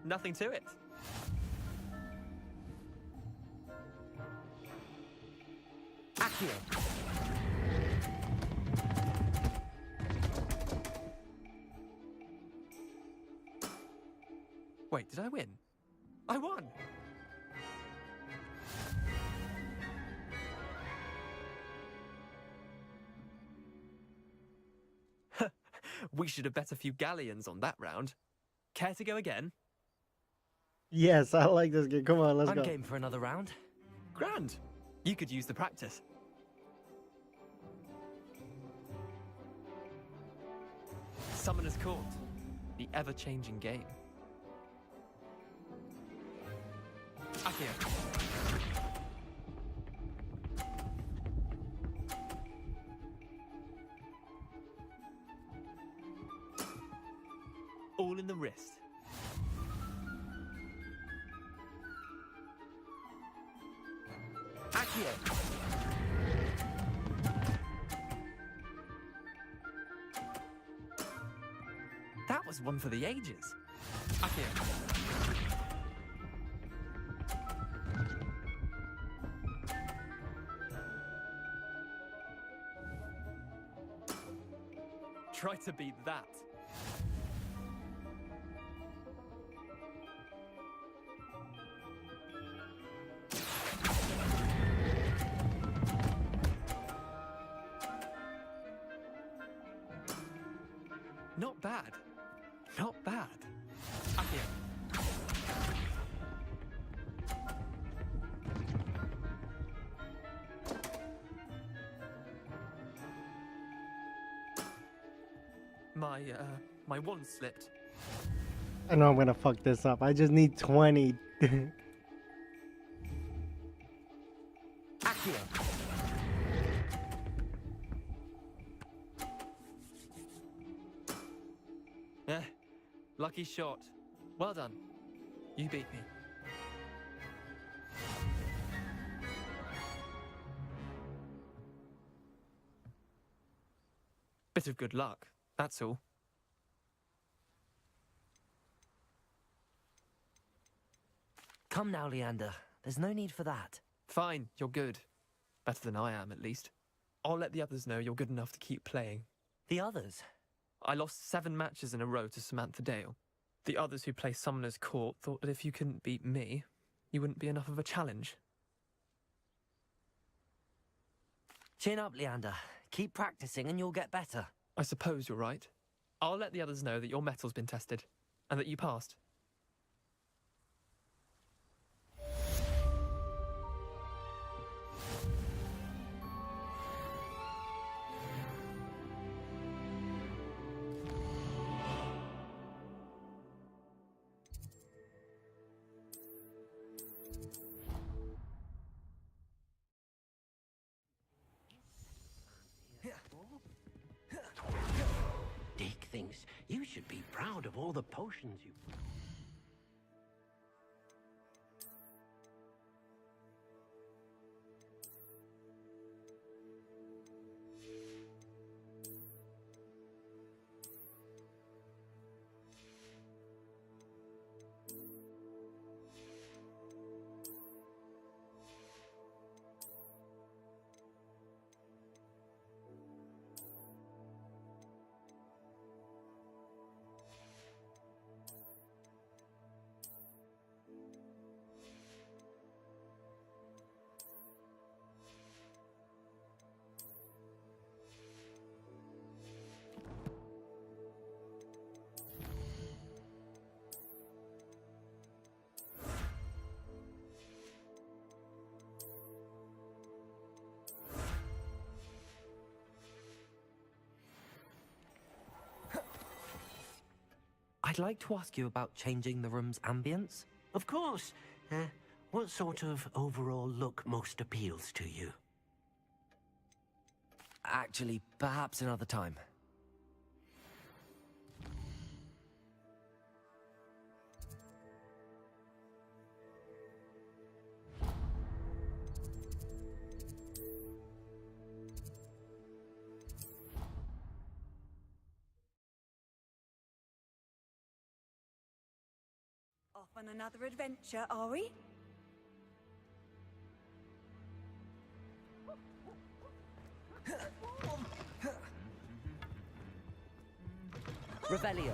Nothing to it. Accio. Wait, did I win? I won! We should have bet a few galleons on that round. Care to go again? Yes, I like this game. Come on, let's go. I'm game for another round. Grand. You could use the practice. Summoner's Court, the ever-changing game. Accio. All in the wrist. Accio. That was one for the ages. Accio. Try to beat that. Not bad. Not bad. Accio. My wand slipped. I know I'm gonna fuck this up. I just need 20. Accio. Lucky shot. Well done. You beat me. Bit of good luck, that's all. Come now, Leander. There's no need for that. Fine, you're good. Better than I am, at least. I'll let the others know you're good enough to keep playing. The others? I lost 7 matches in a row to Samantha Dale. The others who play Summoner's Court thought that if you couldn't beat me, you wouldn't be enough of a challenge. Chin up, Leander. Keep practicing and you'll get better. I suppose you're right. I'll let the others know that your metal's been tested, and that you passed. Dick thinks you should be proud of all the potions you... I'd like to ask you about changing the room's ambience. Of course. What sort of overall look most appeals to you? Actually, perhaps another time. Off on another adventure, are we? Revelio.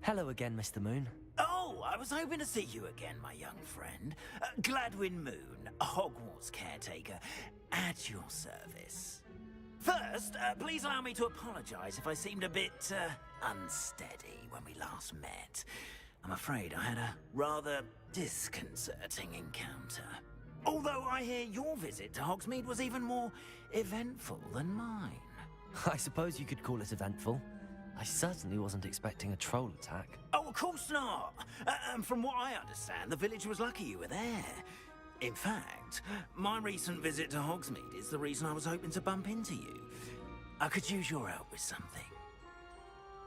Hello again, Mr. Moon. Oh, I was hoping to see you again, my young friend. Gladwin Moon, Hogwarts caretaker, at your service. First, please allow me to apologize if I seemed a bit unsteady when we last met. I'm afraid I had a rather disconcerting encounter. Although I hear your visit to Hogsmeade was even more eventful than mine. I suppose you could call it eventful. I certainly wasn't expecting a troll attack. Oh, of course not. And from what I understand, the village was lucky you were there. In fact, my recent visit to Hogsmeade is the reason I was hoping to bump into you. I could use your help with something.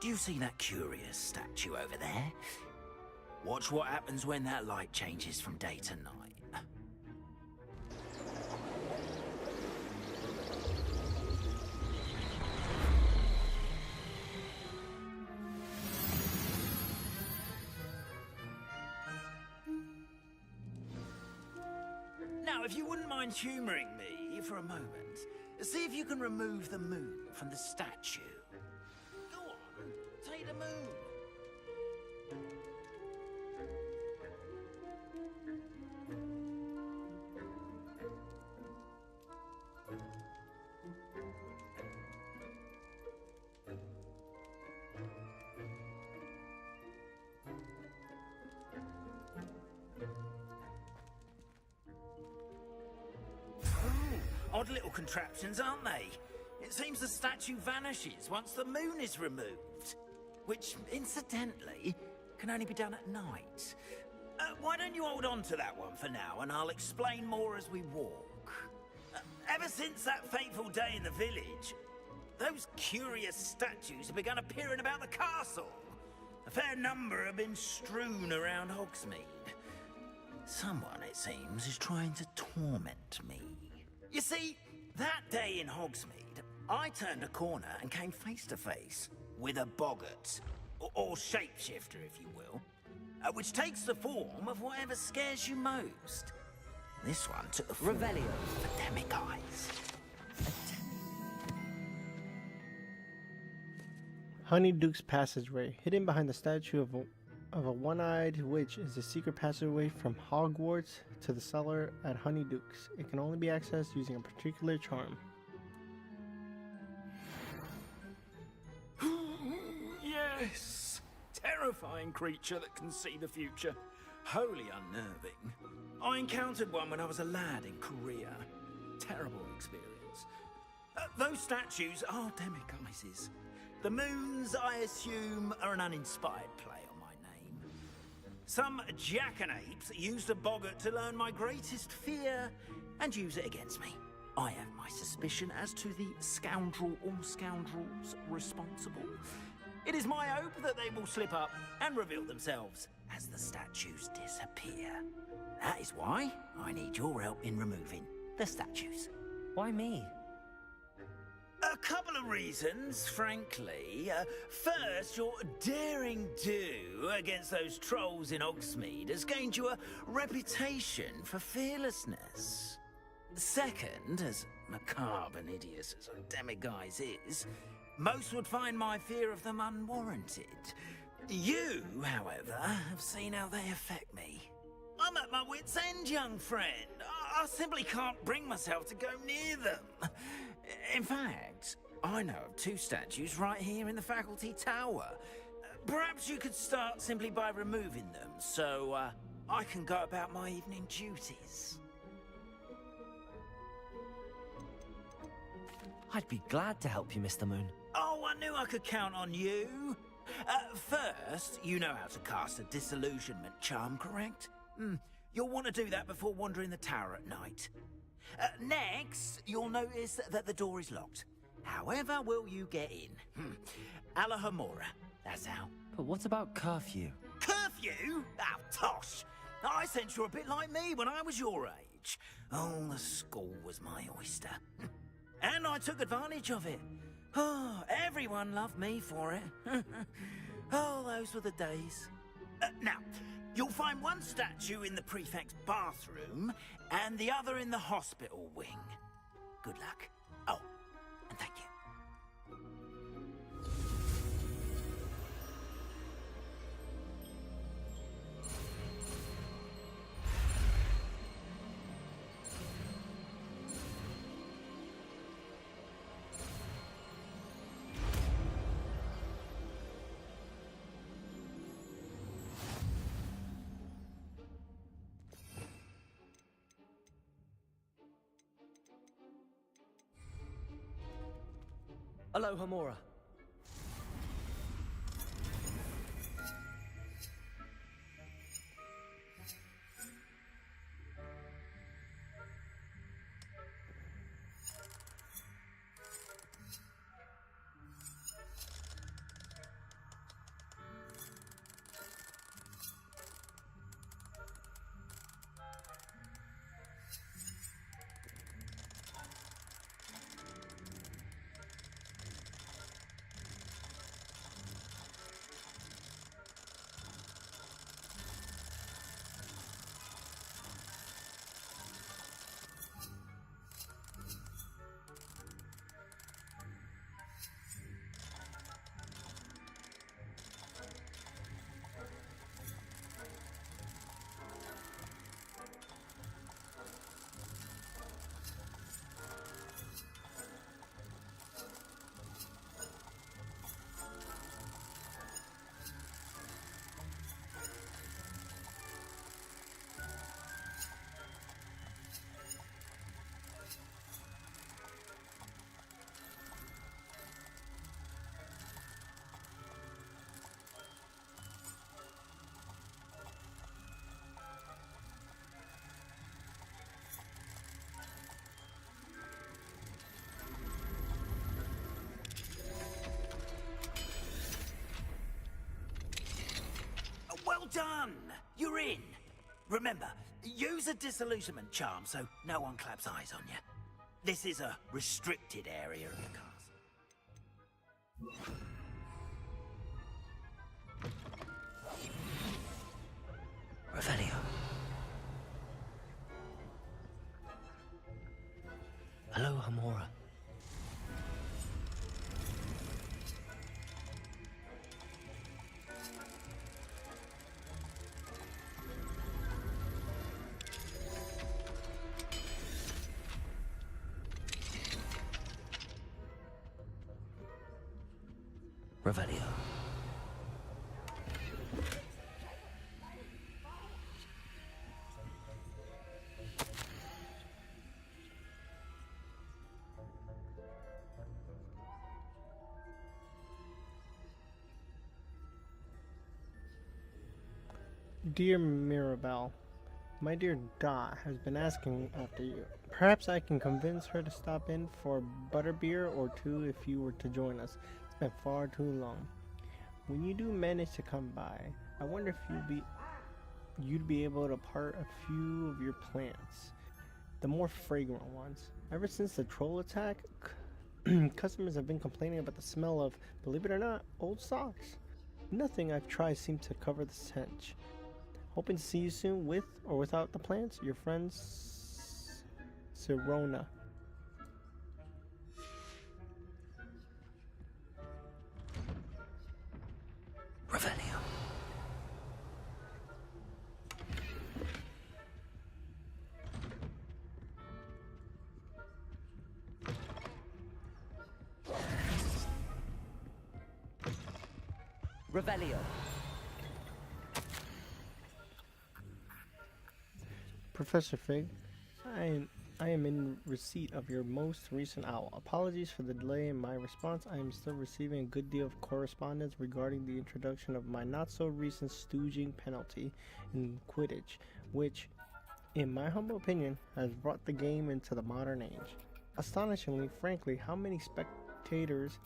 Do you see that curious statue over there? Watch what happens when that light changes from day to night. Now, if you wouldn't mind humouring me for a moment, See if you can remove the moon from the statue. Go on, take the moon. Odd little contraptions, aren't they? It seems the statue vanishes once the moon is removed. Which, incidentally, can only be done at night. Why don't you hold on to that one for now, and I'll explain more as we walk. Ever since that fateful day in the village, those curious statues have begun appearing about the castle. A fair number have been strewn around Hogsmeade. Someone, it seems, is trying to torment me. You see, that day in Hogsmeade, I turned a corner and came face to face with a boggart, or shapeshifter, if you will, which takes the form of whatever scares you most. This one took the form of a demiguise. Honeyduke's Passageway. Hidden behind the statue of a one-eyed witch is a secret passageway from Hogwarts to the cellar at Honeyduke's. It can only be accessed using a particular charm. Yes! Terrifying creature that can see the future. Wholly unnerving. I encountered one when I was a lad in Korea. Terrible experience. Those statues are demiguises. The moons, I assume, are an uninspired play on my name. Some jackanapes used a boggart to learn my greatest fear and use it against me. I have my suspicion as to the scoundrel or scoundrels responsible. It is my hope that they will slip up and reveal themselves as the statues disappear. That is why I need your help in removing the statues. Why me? A couple of reasons, frankly. First, your daring do against those trolls in Hogsmeade has gained you a reputation for fearlessness. Second, as macabre and hideous as a demiguise is, most would find my fear of them unwarranted. You, however, have seen how they affect me. I'm at my wit's end, young friend. I simply can't bring myself to go near them. In fact, I know of two statues right here in the faculty tower. Perhaps you could start simply by removing them, so I can go about my evening duties. I'd be glad to help you, Mr. Moon. Oh, I knew I could count on you. First, you know how to cast a disillusionment charm, correct? You'll want to do that before wandering the tower at night. Next, you'll notice that the door is locked. However will you get in? Alahomora, that's how. But what about curfew? Curfew? Oh, tosh! I sense you're a bit like me when I was your age. Oh, the school was my oyster. And I took advantage of it. Oh, everyone loved me for it. Oh, those were the days. Now, you'll find one statue in the prefect's bathroom and the other in the hospital wing. Good luck. Oh, and thank you. Alohomora. Remember, use a disillusionment charm so no one claps eyes on you. This is a restricted area of the castle. Revelio. Hello, Hamora. Revelio. Dear Mirabelle, my dear Dot has been asking after you. Perhaps I can convince her to stop in for butterbeer or two if you were to join us. It's been far too long. When you do manage to come by, I wonder if you'd be able to part a few of your plants, the more fragrant ones. Ever since the troll attack, customers have been complaining about the smell of, believe it or not, old socks. Nothing I've tried seems to cover the stench. Hoping to see you soon with or without the plants. Your friend, Sirona. Revelio. Revelio. Professor Fig, I am in receipt of your most recent owl. Apologies for the delay in my response. I am still receiving a good deal of correspondence regarding the introduction of my not-so-recent stooging penalty in Quidditch, which, in my humble opinion, has brought the game into the modern age. Astonishingly, frankly, how many spectators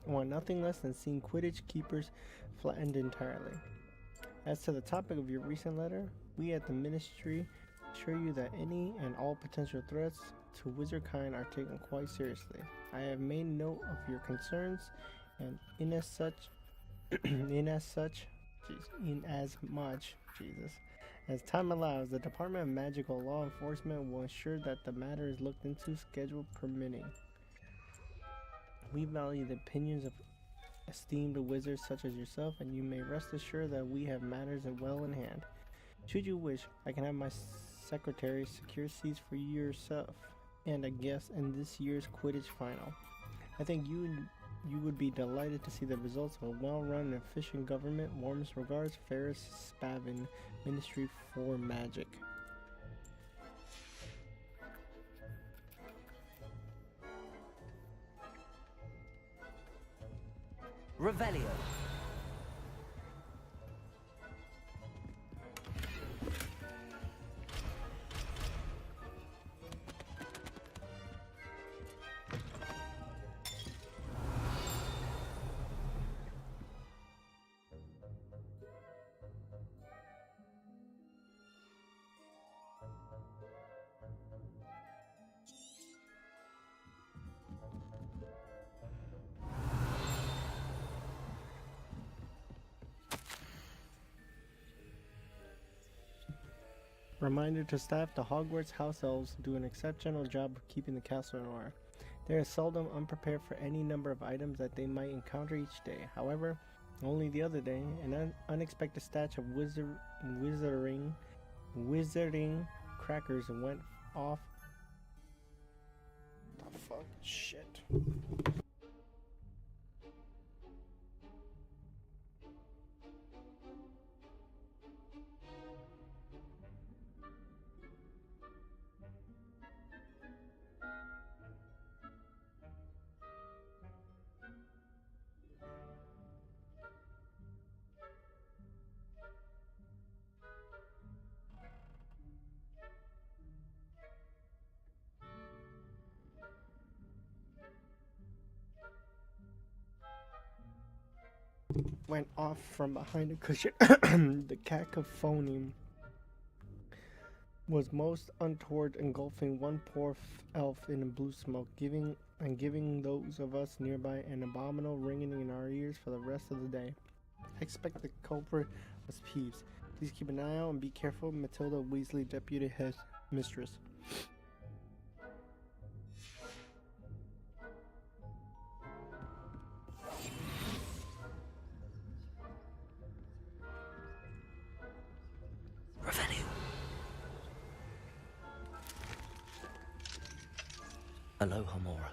want nothing less than seeing Quidditch keepers flattened entirely? As to the topic of your recent letter, we at the Ministry assure you that any and all potential threats to wizardkind are taken quite seriously. I have made note of your concerns, and in as much as time allows, the Department of Magical Law Enforcement will ensure that the matter is looked into, schedule permitting. We value the opinions of esteemed wizards such as yourself, and you may rest assured that we have matters well in hand. Should you wish, I can have my secretary secure seats for yourself and a guest in this year's Quidditch final. I think you would be delighted to see the results of a well-run and efficient government. Warmest regards, Ferris Spavin, Ministry for Magic. Revelio. Reminder to staff: the Hogwarts house elves do an exceptional job of keeping the castle in order. They are seldom unprepared for any number of items that they might encounter each day. However, only the other day, an unexpected stash of wizarding crackers went off. The fuck? Shit. Went off from behind a cushion. The cacophony was most untoward, engulfing one poor elf in blue smoke, giving those of us nearby an abominable ringing in our ears for the rest of the day. I expect the culprit was Peeves. Please keep an eye out and be careful, Matilda Weasley, Deputy Head Mistress. Revelio. Hello, Hamora.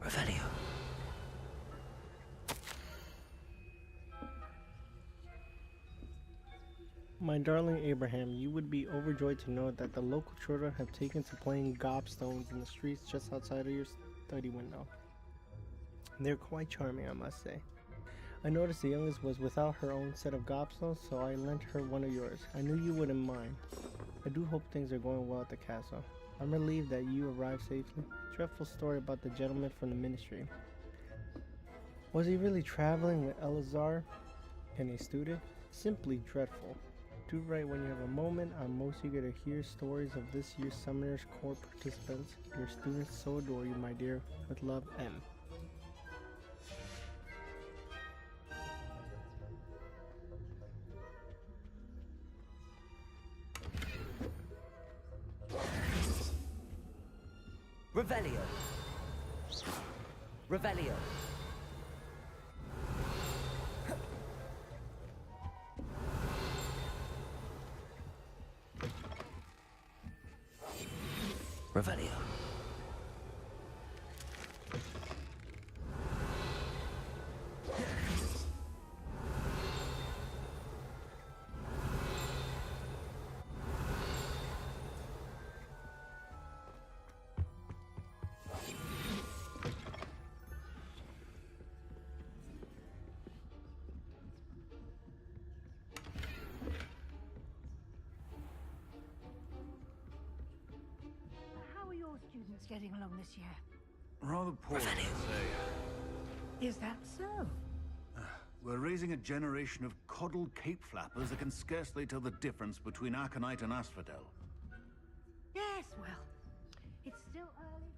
Revelio. My darling Abraham, you would be overjoyed to know that the local children have taken to playing gobstones in the streets just outside of your study window. They're quite charming, I must say. I noticed the youngest was without her own set of gobstones, so I lent her one of yours. I knew you wouldn't mind. I do hope things are going well at the castle. I'm relieved that you arrived safely. Dreadful story about the gentleman from the ministry. Was he really traveling with Elazar and a student? Simply dreadful. Do write when you have a moment. I'm most eager to hear stories of this year's Summoners Court participants. Your students so adore you, my dear. With love, M. Revelio. Revelio. Revelio. How are your students getting along this year? Rather poor, I'd say. Is that so? We're raising a generation of coddled cape flappers that can scarcely tell the difference between aconite and asphodel. Yes, well, it's still early.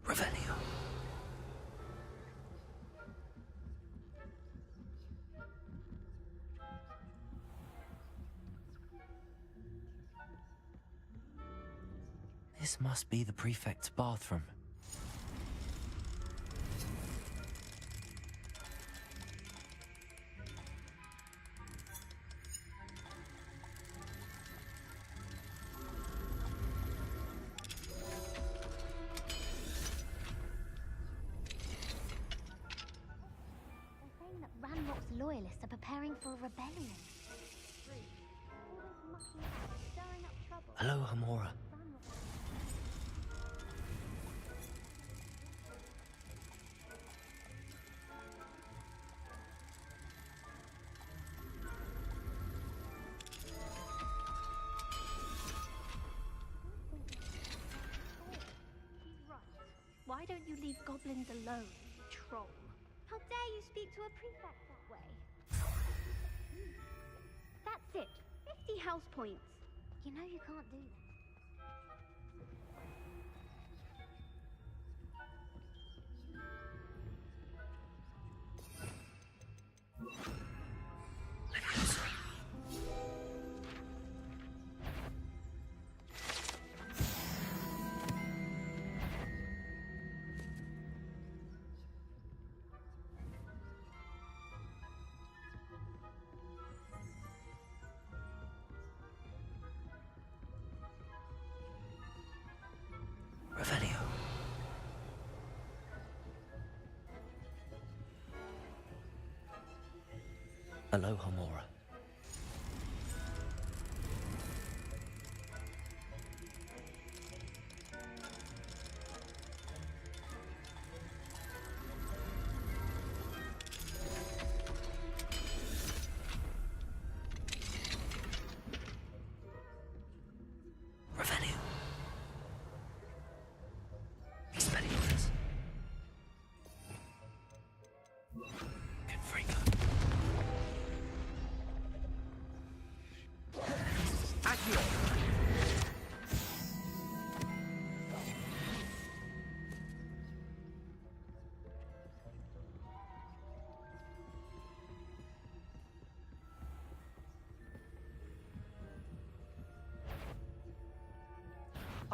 Revelio. This must be the prefect's bathroom. They're saying that Ranrock's loyalists are preparing for a rebellion. All those mucking about, stirring up trouble. Hello, Hamora. She's right. Why don't you leave goblins alone, you troll? How dare you speak to a prefect that way? That's it. 50 house points. You know you can't do that. Revelio. Hello, Hamora.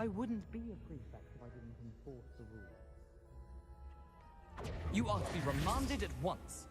I wouldn't be a prefect if I didn't enforce the rules. You are to be remanded at once.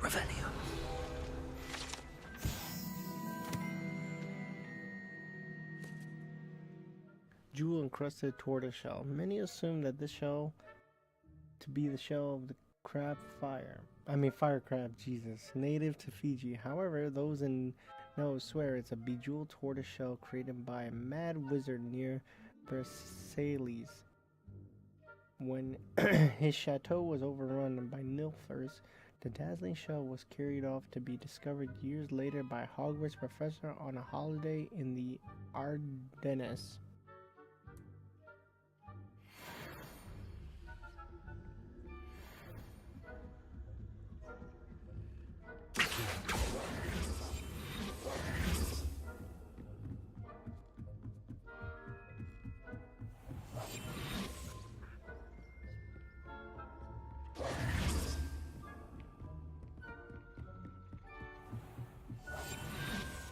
Revelio. Jewel-encrusted tortoiseshell. Many assume that this shell to be the shell of the fire crab, Jesus, native to Fiji. However, those in know swear it's a bejeweled tortoiseshell created by a mad wizard near Versailles. When his chateau was overrun by nilfers, the dazzling shell was carried off to be discovered years later by a Hogwarts professor on a holiday in the Ardennes.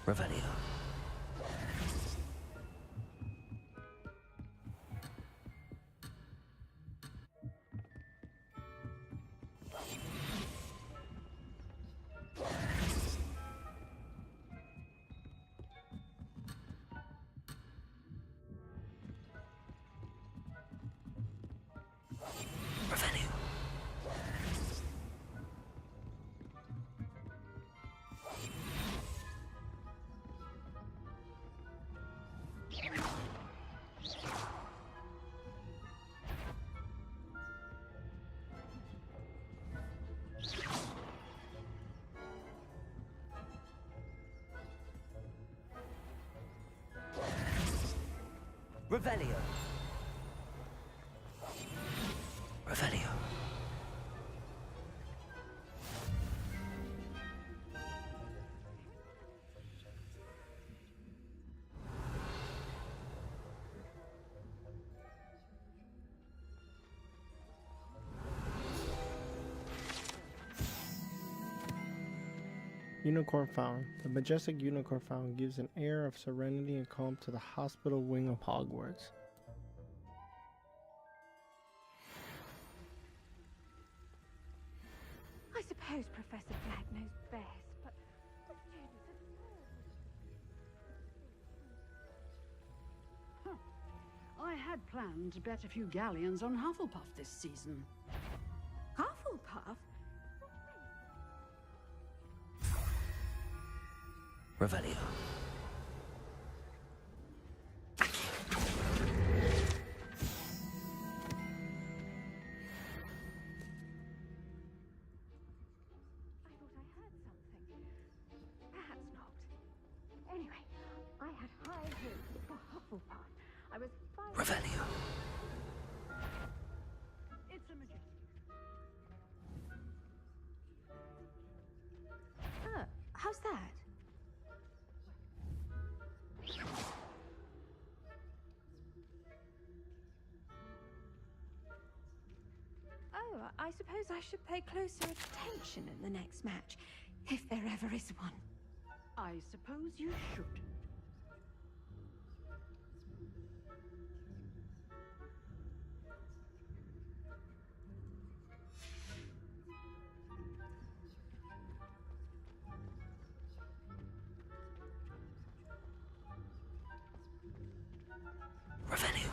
Revelio. Revelio. Revelio. Unicorn Fountain. The majestic Unicorn Fountain gives an air of serenity and calm to the hospital wing of Hogwarts. I suppose Professor Black knows best, but the students are so... I had planned to bet a few galleons on Hufflepuff this season. Hufflepuff? Revelio. Perhaps not. Anyway, I had high hopes for Hufflepuff. I was Revelio. It's a majestic. How's that? Oh, I suppose I should pay closer attention in the next match, if there ever is one. I suppose you should. Revelio.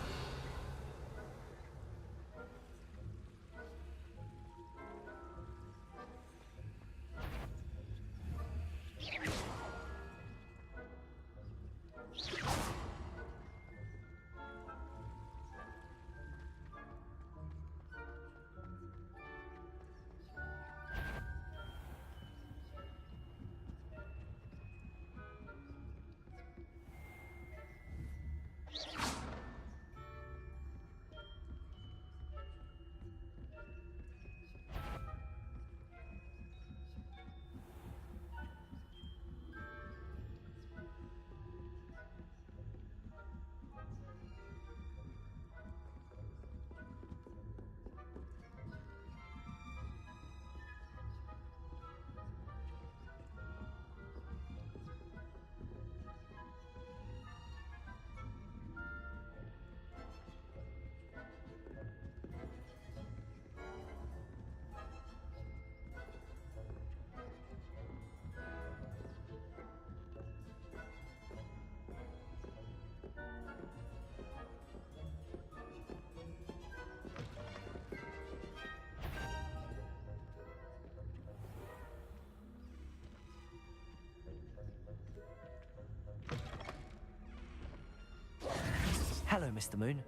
Mr. Moon.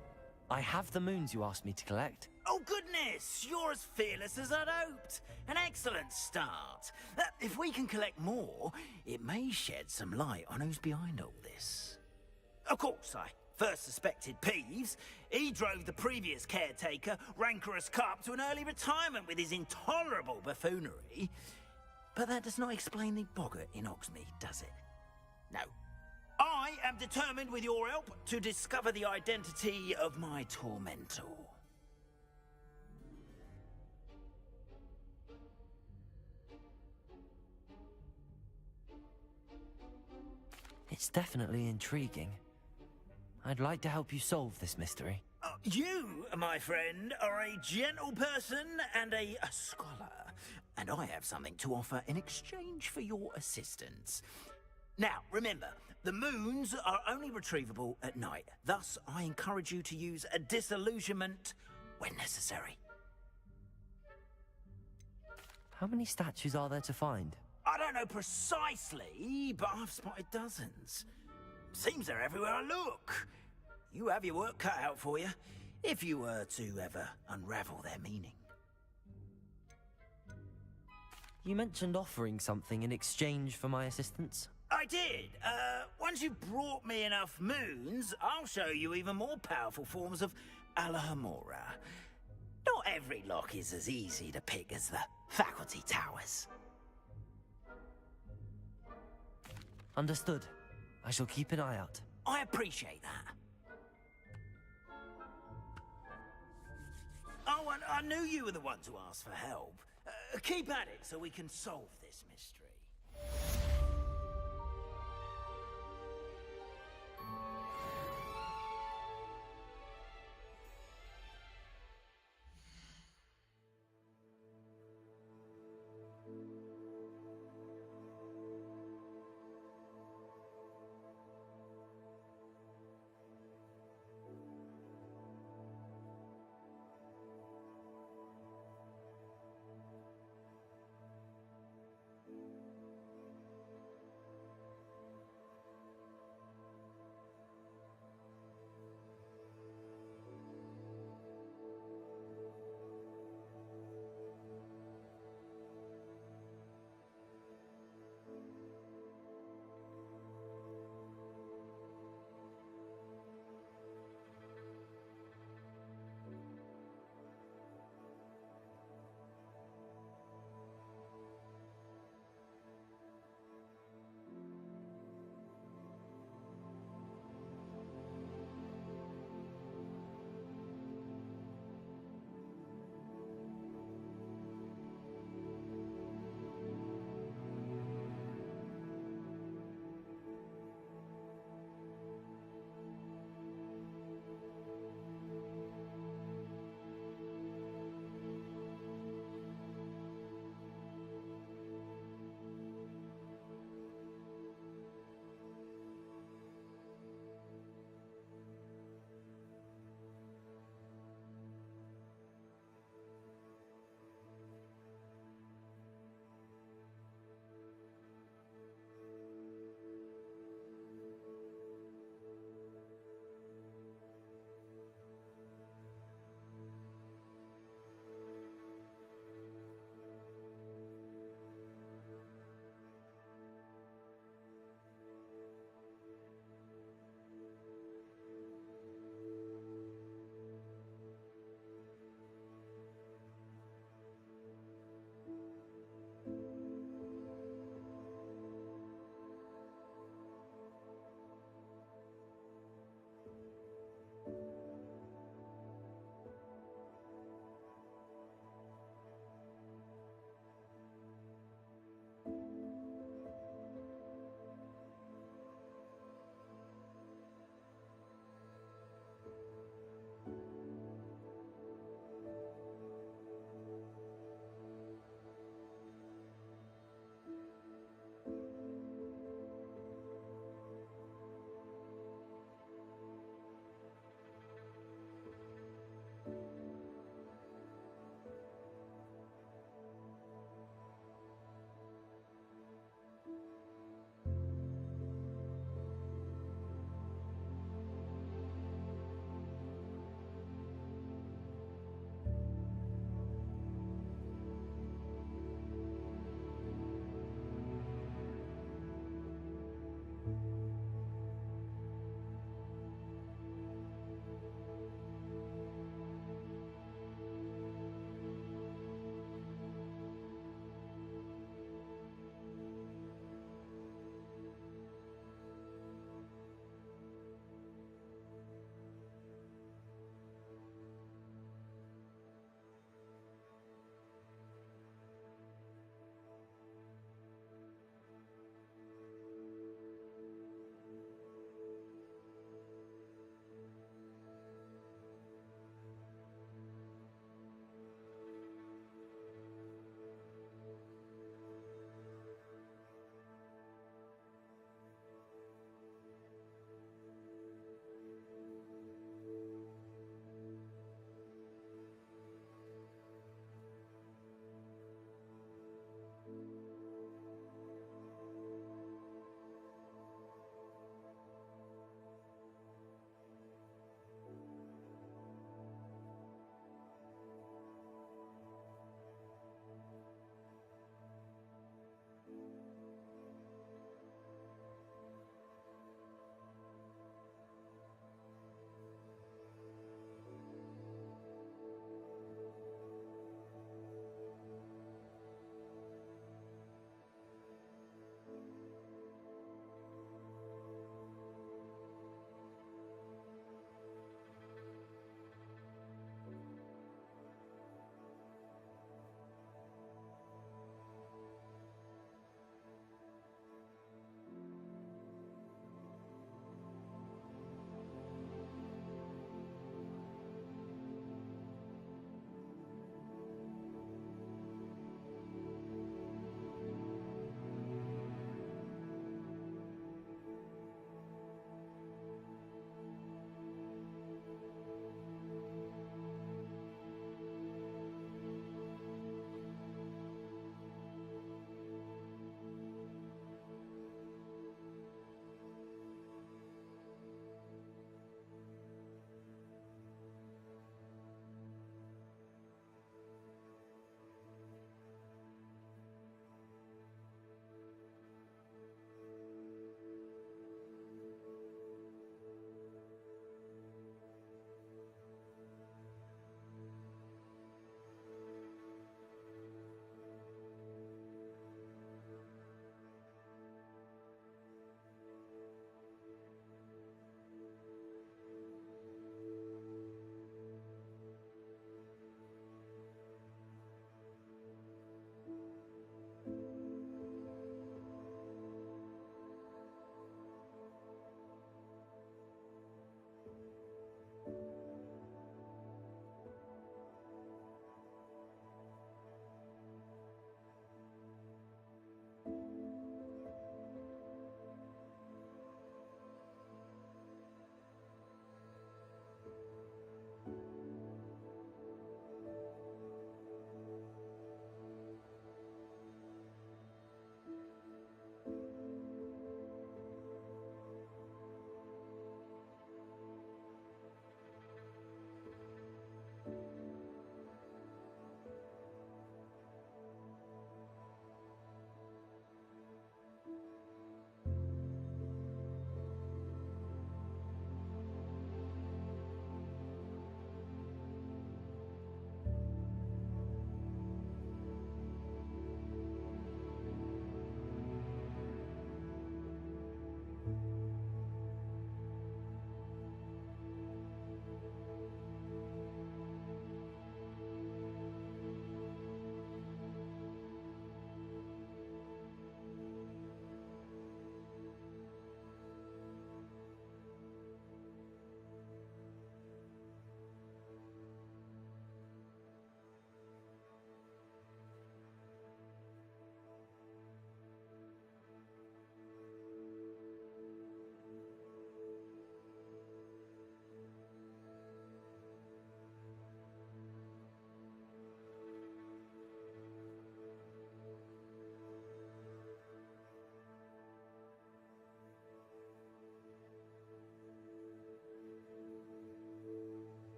I have the moons you asked me to collect. Oh, goodness! You're as fearless as I'd hoped. An excellent start. If we can collect more, it may shed some light on who's behind all this. Of course, I first suspected Peeves. He drove the previous caretaker, Rancorous Carp, to an early retirement with his intolerable buffoonery. But that does not explain the boggart in Hogsmeade, does it? No. I am determined, with your help, to discover the identity of my tormentor. It's definitely intriguing. I'd like to help you solve this mystery. You, my friend, are a gentle person and a scholar, and I have something to offer in exchange for your assistance. Now, remember, the moons are only retrievable at night. Thus, I encourage you to use a disillusionment when necessary. How many statues are there to find? I don't know precisely, but I've spotted dozens. Seems they're everywhere I look. You have your work cut out for you, if you were to ever unravel their meaning. You mentioned offering something in exchange for my assistance. I did. Once you've brought me enough moons, I'll show you even more powerful forms of Alahomora. Not every lock is as easy to pick as the faculty towers. Understood. I shall keep an eye out. I appreciate that. Oh, and I knew you were the one to ask for help. Keep at it so we can solve this mystery.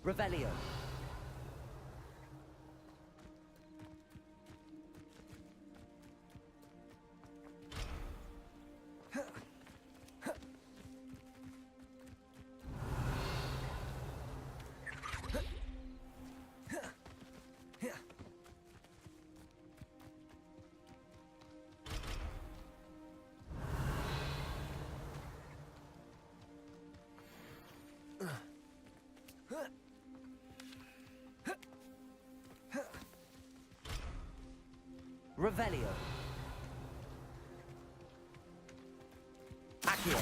Revelio. Revelio. Accio.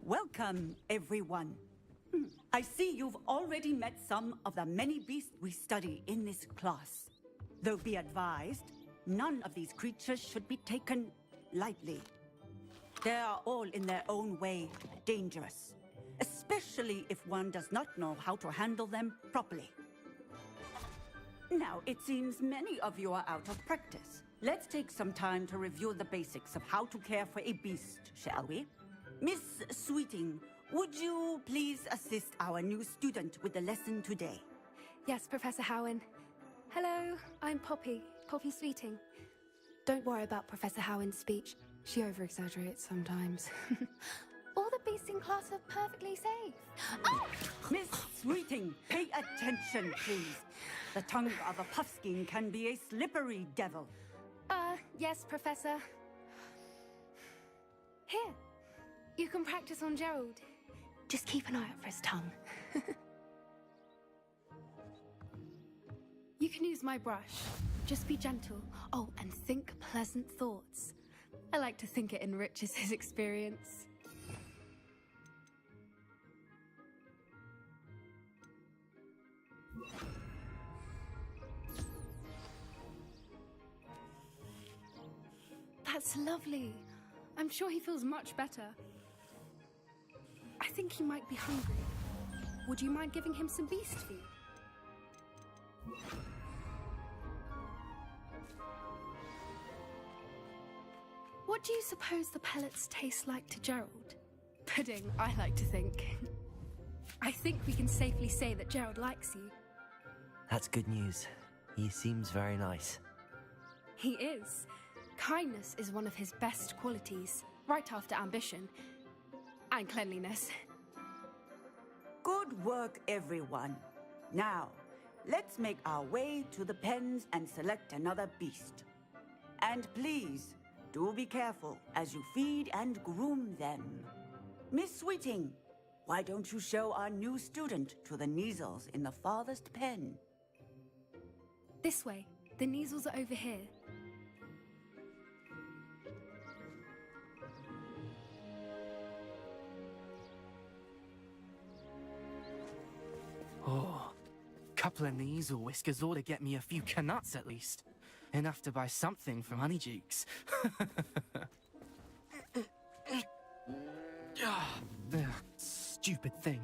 Welcome, everyone. I see you've already met some of the many beasts we study in this class. Though be advised, none of these creatures should be taken lightly. They are all in their own way dangerous, especially if one does not know how to handle them properly. Now, it seems many of you are out of practice. Let's take some time to review the basics of how to care for a beast, shall we? Miss Sweeting, would you please assist our new student with the lesson today? Yes, Professor Howen. Hello, I'm Poppy Sweeting. Don't worry about Professor Howen's speech. She over-exaggerates sometimes. All the beasts in class are perfectly safe. Oh! Miss Sweeting, pay attention, please. The tongue of a puffskein can be a slippery devil. Yes, Professor. Here, you can practice on Gerald. Just keep an eye out for his tongue. You can use my brush. Just be gentle. Oh, and think pleasant thoughts. I like to think it enriches his experience. That's lovely. I'm sure he feels much better. I think he might be hungry. Would you mind giving him some beast food? What do you suppose the pellets taste like to Gerald? Pudding, I like to think. I think we can safely say that Gerald likes you. That's good news. He seems very nice. He is. Kindness is one of his best qualities, right after ambition. And cleanliness. Good work, everyone. Now, let's make our way to the pens and select another beast. And please, do be careful as you feed and groom them. Miss Sweeting, why don't you show our new student to the Neasels in the farthest pen? This way. The Neasels are over here. Oh, couple of Neasel whiskers ought to get me a few canuts at least. Enough to buy something from Honeydukes. Stupid thing.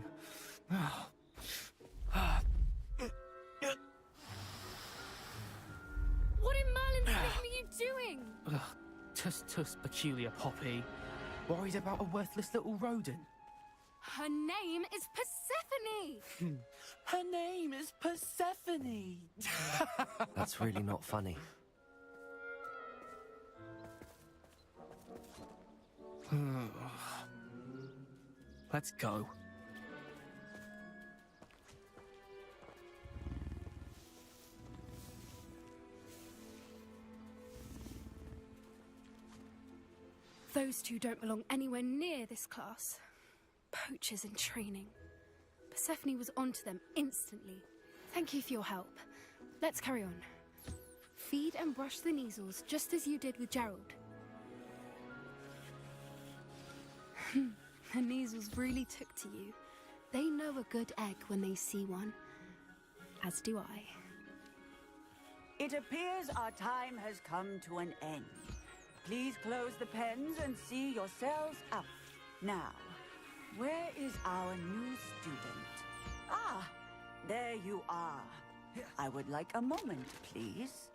What in Merlin's name are you doing? Tuss, peculiar Poppy. Worried about a worthless little rodent. Her name is Persephone! Her name is Persephone! That's really not funny. Let's go. Those two don't belong anywhere near this class. Poachers in training. Persephone was onto them instantly. Thank you for your help. Let's carry on. Feed and brush the Neasels just as you did with Gerald. The Neasels really took to you. They know a good egg when they see one. As do I. It appears our time has come to an end. Please close the pens and see yourselves out. Now, where is our new student? Ah, there you are. I would like a moment, please.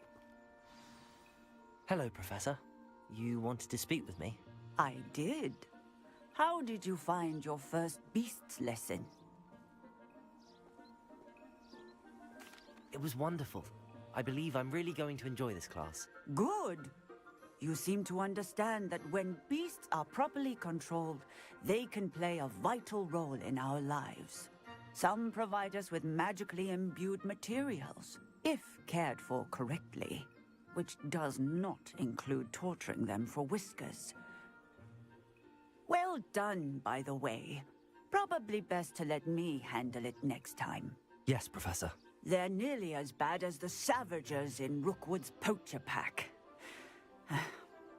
Hello, Professor. You wanted to speak with me? I did. How did you find your first beasts lesson? It was wonderful. I believe I'm really going to enjoy this class. Good. You seem to understand that when beasts are properly controlled, they can play a vital role in our lives. Some provide us with magically imbued materials, if cared for correctly, which does not include torturing them for whiskers. Well done, by the way. Probably best to let me handle it next time. Yes, Professor. They're nearly as bad as the Savagers in Rookwood's poacher pack.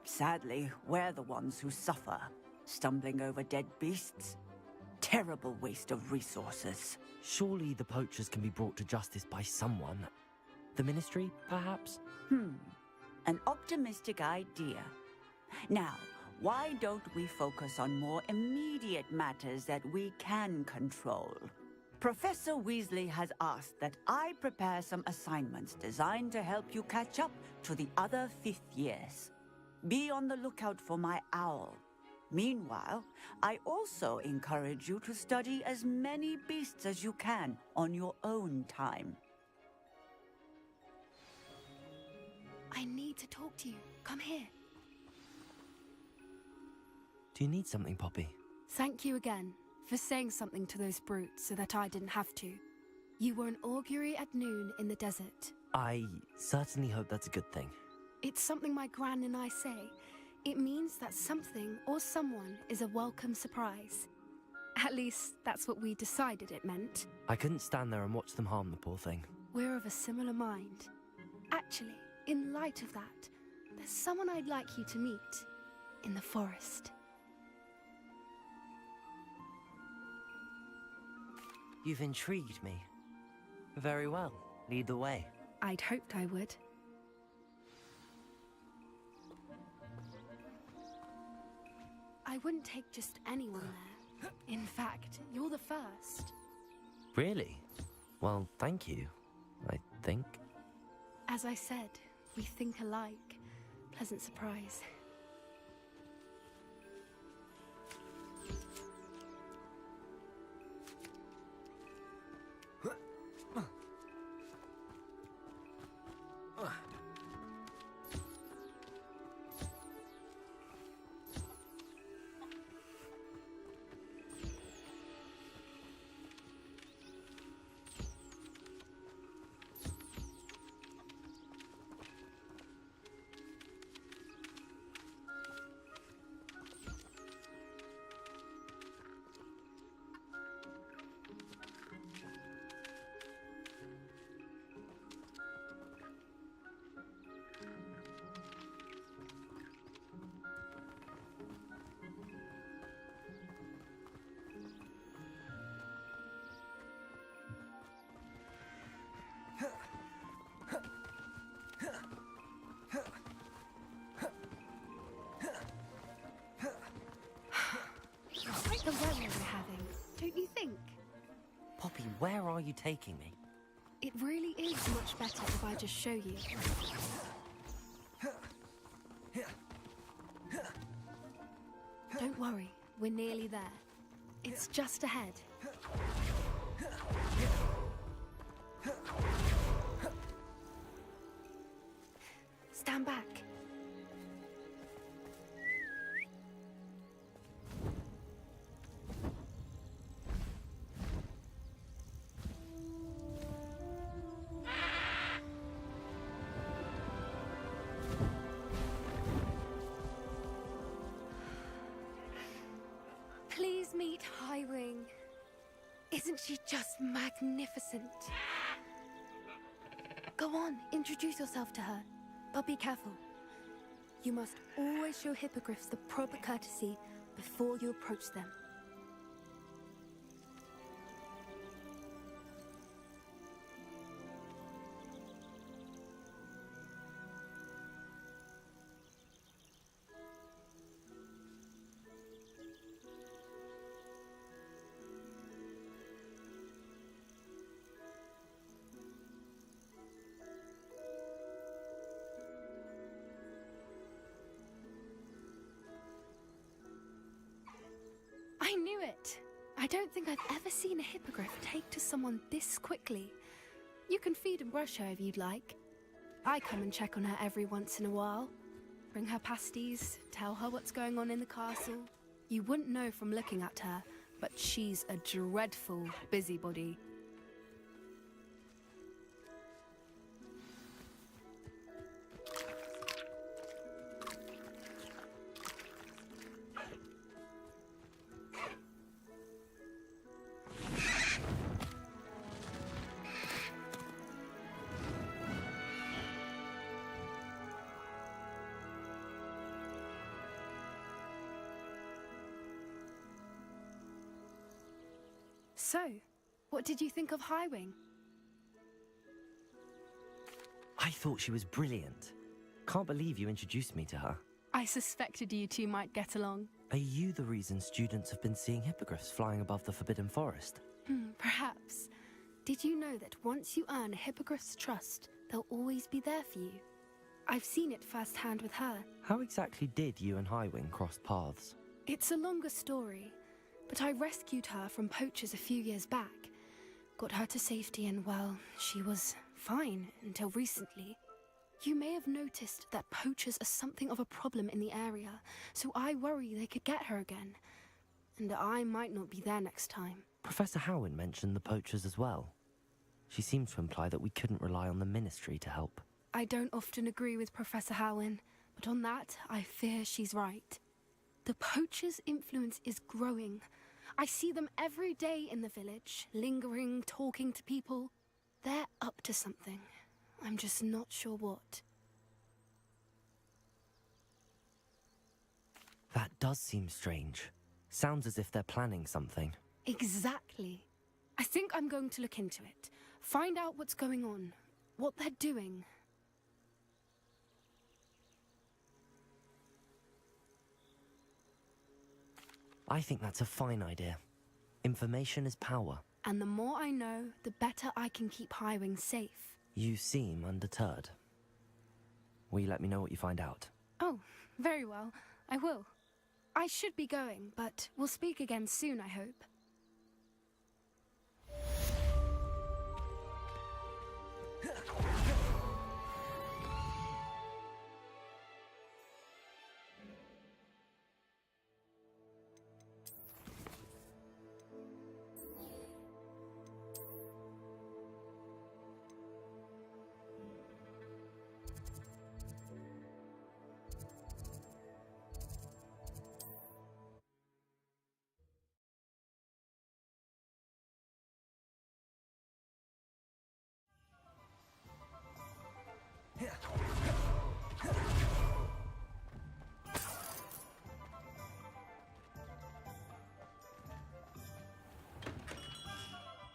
Sadly, we're the ones who suffer, stumbling over dead beasts. Terrible waste of resources. Surely the poachers can be brought to justice by someone. The Ministry, perhaps? An optimistic idea. Now, why don't we focus on more immediate matters that we can control? Professor Weasley has asked that I prepare some assignments designed to help you catch up to the other 5th years. Be on the lookout for my owl. Meanwhile, I also encourage you to study as many beasts as you can on your own time. I need to talk to you. Come here. Do you need something, Poppy? Thank you again for saying something to those brutes so that I didn't have to. You were an augury at noon in the desert. I certainly hope that's a good thing. It's something my gran and I say. It means that something or someone is a welcome surprise. At least, that's what we decided it meant. I couldn't stand there and watch them harm the poor thing. We're of a similar mind. Actually, in light of that, there's someone I'd like you to meet. In the forest. You've intrigued me. Very well. Lead the way. I'd hoped I would. I wouldn't take just anyone there. In fact, you're the first. Really? Well, thank you, I think. As I said, we think alike. Pleasant surprise. Quite the weather we're having, don't you think? Poppy, where are you taking me? It really is much better if I just show you. Don't worry, we're nearly there. It's just ahead. Stand back. Isn't she just magnificent? Go on, introduce yourself to her. But be careful. You must always show hippogriffs the proper courtesy before you approach them. I knew it! I don't think I've ever seen a hippogriff take to someone this quickly. You can feed and brush her if you'd like. I come and check on her every once in a while. Bring her pasties, tell her what's going on in the castle. You wouldn't know from looking at her, but she's a dreadful busybody. So, what did you think of Highwing? I thought she was brilliant. Can't believe you introduced me to her. I suspected you two might get along. Are you the reason students have been seeing hippogriffs flying above the Forbidden Forest? Perhaps. Did you know that once you earn a hippogriff's trust, they'll always be there for you? I've seen it firsthand with her. How exactly did you and Highwing cross paths? It's a longer story, but I rescued her from poachers a few years back. Got her to safety and, well, she was fine until recently. You may have noticed that poachers are something of a problem in the area, so I worry they could get her again. And I might not be there next time. Professor Howin mentioned the poachers as well. She seemed to imply that we couldn't rely on the Ministry to help. I don't often agree with Professor Howin, but on that, I fear she's right. The poachers' influence is growing. I see them every day in the village, lingering, talking to people. They're up to something. I'm just not sure what. That does seem strange. Sounds as if they're planning something. Exactly. I think I'm going to look into it. Find out what's going on, what they're doing. I think that's a fine idea. Information is power. And the more I know, the better I can keep Highwing safe. You seem undeterred. Will you let me know what you find out? Oh, very well. I will. I should be going, but we'll speak again soon, I hope.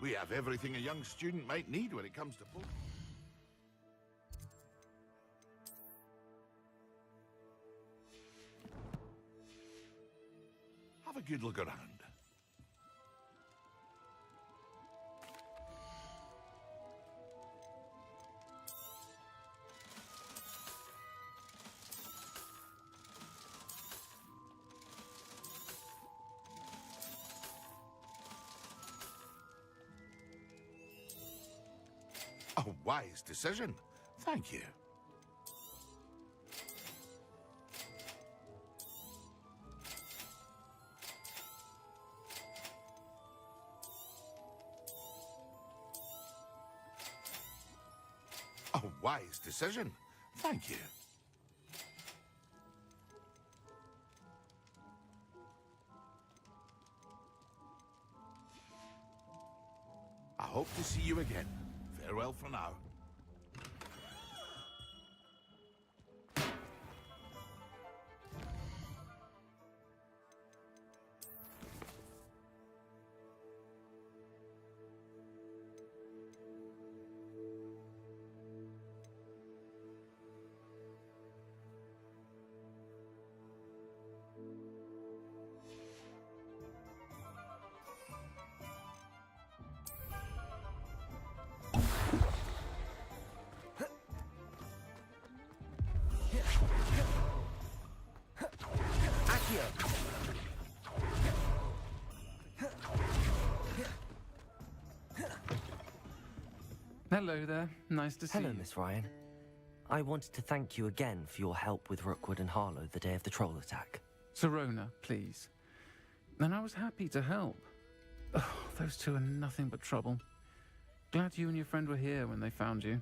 We have everything a young student might need when it comes to books. Have a good look around. A wise decision. Thank you. A wise decision. Thank you. hope to see you again. Farewell for now. Hello there. Nice to see you. Hello, Miss Ryan. I wanted to thank you again for your help with Rookwood and Harlow the day of the troll attack. Sirona, please. And I was happy to help. Oh, those two are nothing but trouble. Glad you and your friend were here when they found you.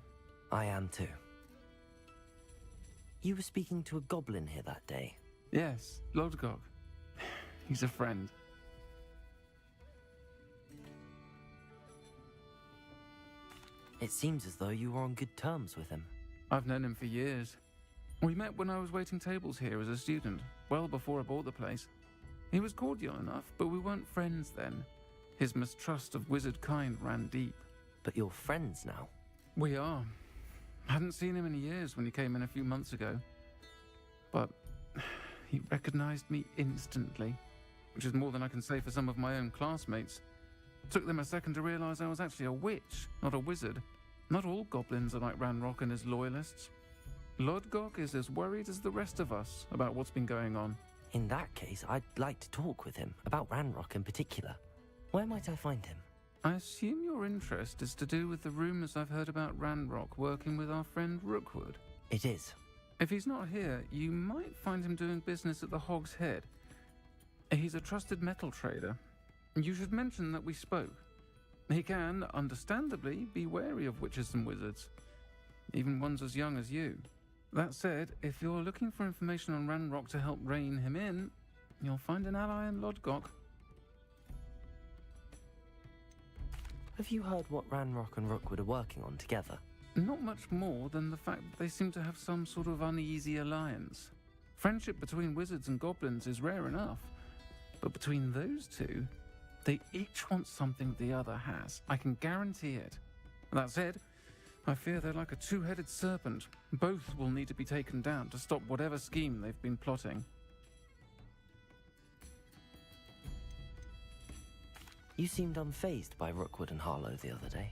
I am too. You were speaking to a goblin here that day. Yes, Lodgok. He's a friend. It seems as though you were on good terms with him. I've known him for years. We met when I was waiting tables here as a student, well before I bought the place. He was cordial enough, but we weren't friends then. His mistrust of wizard kind ran deep. But you're friends now? We are. Hadn't seen him in years when he came in a few months ago. But he recognized me instantly, which is more than I can say for some of my own classmates. Took them a second to realize I was actually a witch, not a wizard. Not all goblins are like Ranrock and his loyalists. Lodgok is as worried as the rest of us about what's been going on. In that case, I'd like to talk with him, about Ranrock in particular. Where might I find him? I assume your interest is to do with the rumors I've heard about Ranrock working with our friend Rookwood. It is. If he's not here, you might find him doing business at the Hog's Head. He's a trusted metal trader. You should mention that we spoke. He can, understandably, be wary of witches and wizards, even ones as young as you. That said, if you're looking for information on Ranrock to help rein him in, you'll find an ally in Lodgok. Have you heard what Ranrock and Rookwood are working on together? Not much more than the fact that they seem to have some sort of uneasy alliance. Friendship between wizards and goblins is rare enough, but between those two, they each want something the other has. I can guarantee it. That said, I fear they're like a two-headed serpent. Both will need to be taken down to stop whatever scheme they've been plotting. You seemed unfazed by Rookwood and Harlow the other day.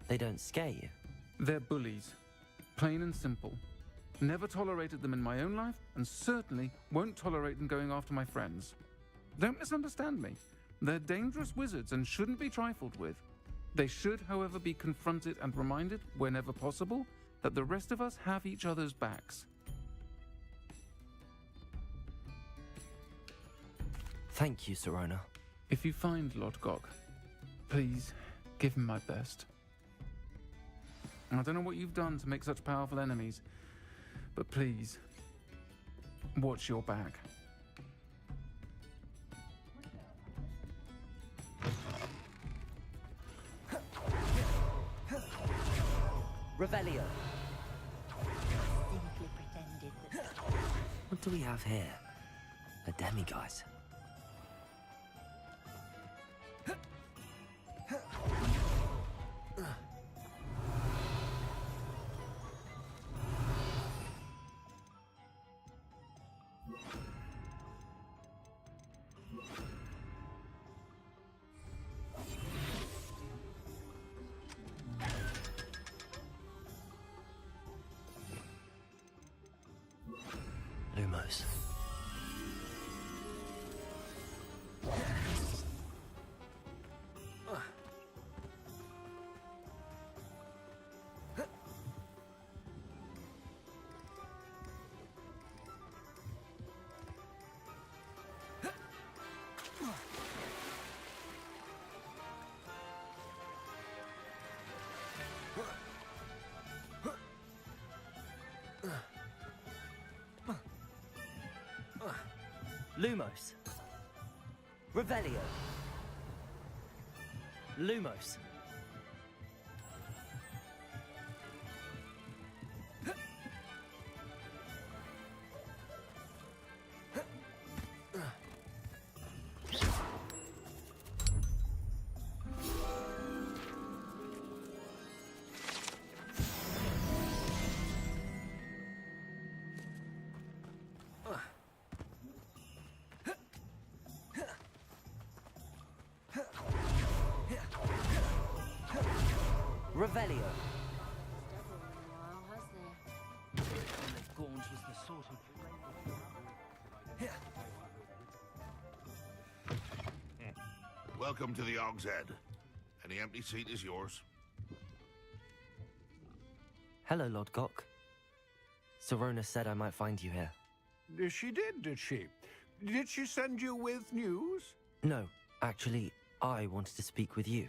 They don't scare you. They're bullies. Plain and simple. Never tolerated them in my own life, and certainly won't tolerate them going after my friends. Don't misunderstand me. They're dangerous wizards and shouldn't be trifled with. They should, however, be confronted and reminded, whenever possible, that the rest of us have each other's backs. Thank you, Sirona. If you find Lodgok, please give him my best. I don't know what you've done to make such powerful enemies, but please, watch your back. Revelio. Simply pretended that... What do we have here? A demiguise. Lumos. Lumos. Revelio. Lumos. Revelio. Gorge was the sort of... Welcome to the Og's Head. Any empty seat is yours. Hello, Lodgok. Serona said I might find you here. She did she? Did she send you with news? No, actually, I wanted to speak with you.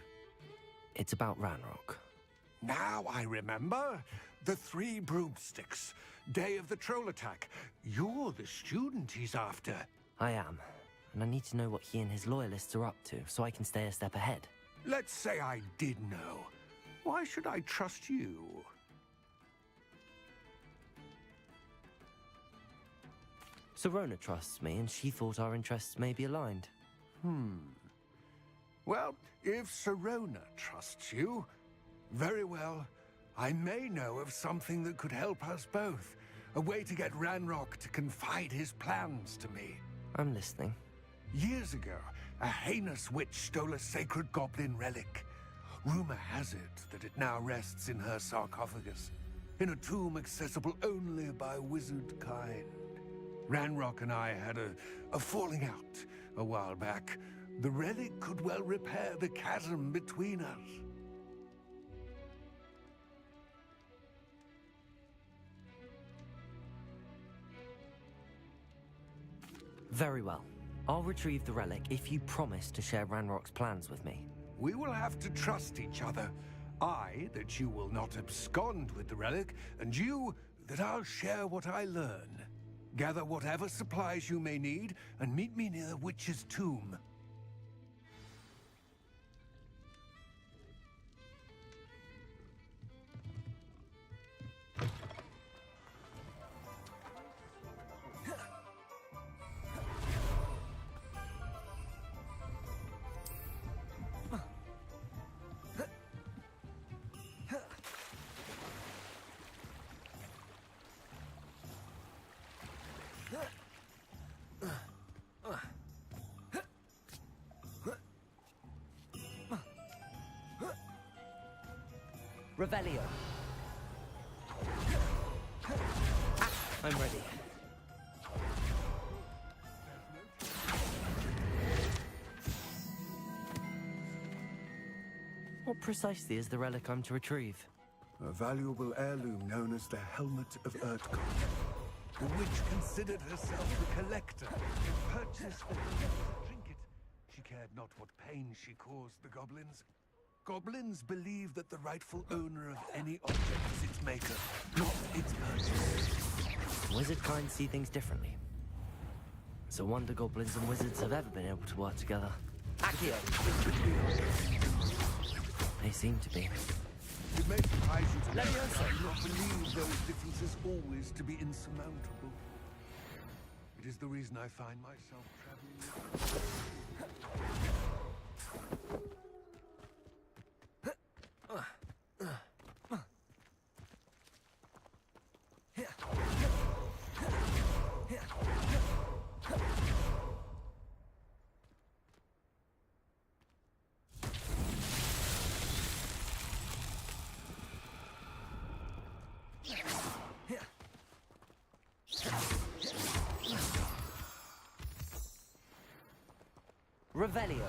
It's about Ranrock. Now I remember. The 3 broomsticks. Day of the troll attack. You're the student he's after. I am, and I need to know what he and his loyalists are up to, so I can stay a step ahead. Let's say I did know. Why should I trust you? Serona trusts me, and she thought our interests may be aligned. Well, if Serona trusts you, very well. I may know of something that could help us both. A way to get Ranrock to confide his plans to me. I'm listening. Years ago, a heinous witch stole a sacred goblin relic. Rumor has it that it now rests in her sarcophagus, in a tomb accessible only by wizard kind. Ranrock and I had a falling out a while back. The relic could well repair the chasm between us. Very well. I'll retrieve the relic if you promise to share Ranrock's plans with me. We will have to trust each other. I, that you will not abscond with the relic, and you, that I'll share what I learn. Gather whatever supplies you may need, and meet me near the witch's tomb. Revelio. I'm ready. What precisely is the relic I'm to retrieve? A valuable heirloom known as the Helmet of Urtkot. The witch considered herself a collector and purchased the helmet as a trinket. She cared not what pain she caused the goblins. Goblins believe that the rightful owner of any object is its maker, not its purchaser. Wizard kind see things differently. It's a wonder goblins and wizards have ever been able to work together. Accio! They seem to be. It may surprise you to know that I do not believe those differences always to be insurmountable. It is the reason I find myself traveling. Revelio.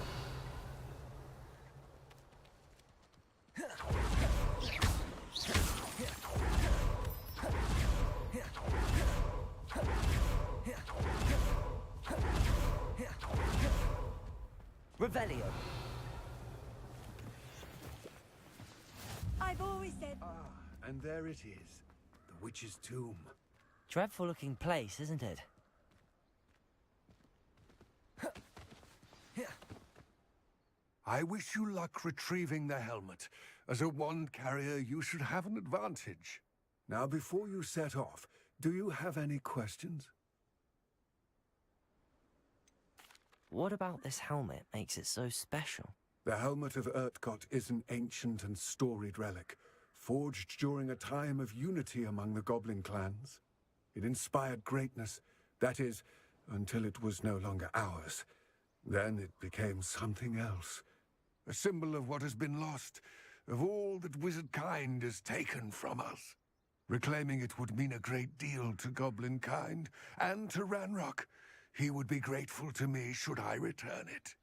Revelio. I've always said... And there it is, the witch's tomb. Dreadful looking place, isn't it? I wish you luck retrieving the helmet. As a wand carrier, you should have an advantage. Now, before you set off, do you have any questions? What about this helmet makes it so special? The Helmet of Urtkot is an ancient and storied relic, forged during a time of unity among the goblin clans. It inspired greatness, that is, until it was no longer ours. Then it became something else. A symbol of what has been lost, of all that wizard kind has taken from us. Reclaiming it would mean a great deal to goblin kind, and to Ranrock. He would be grateful to me should I return it.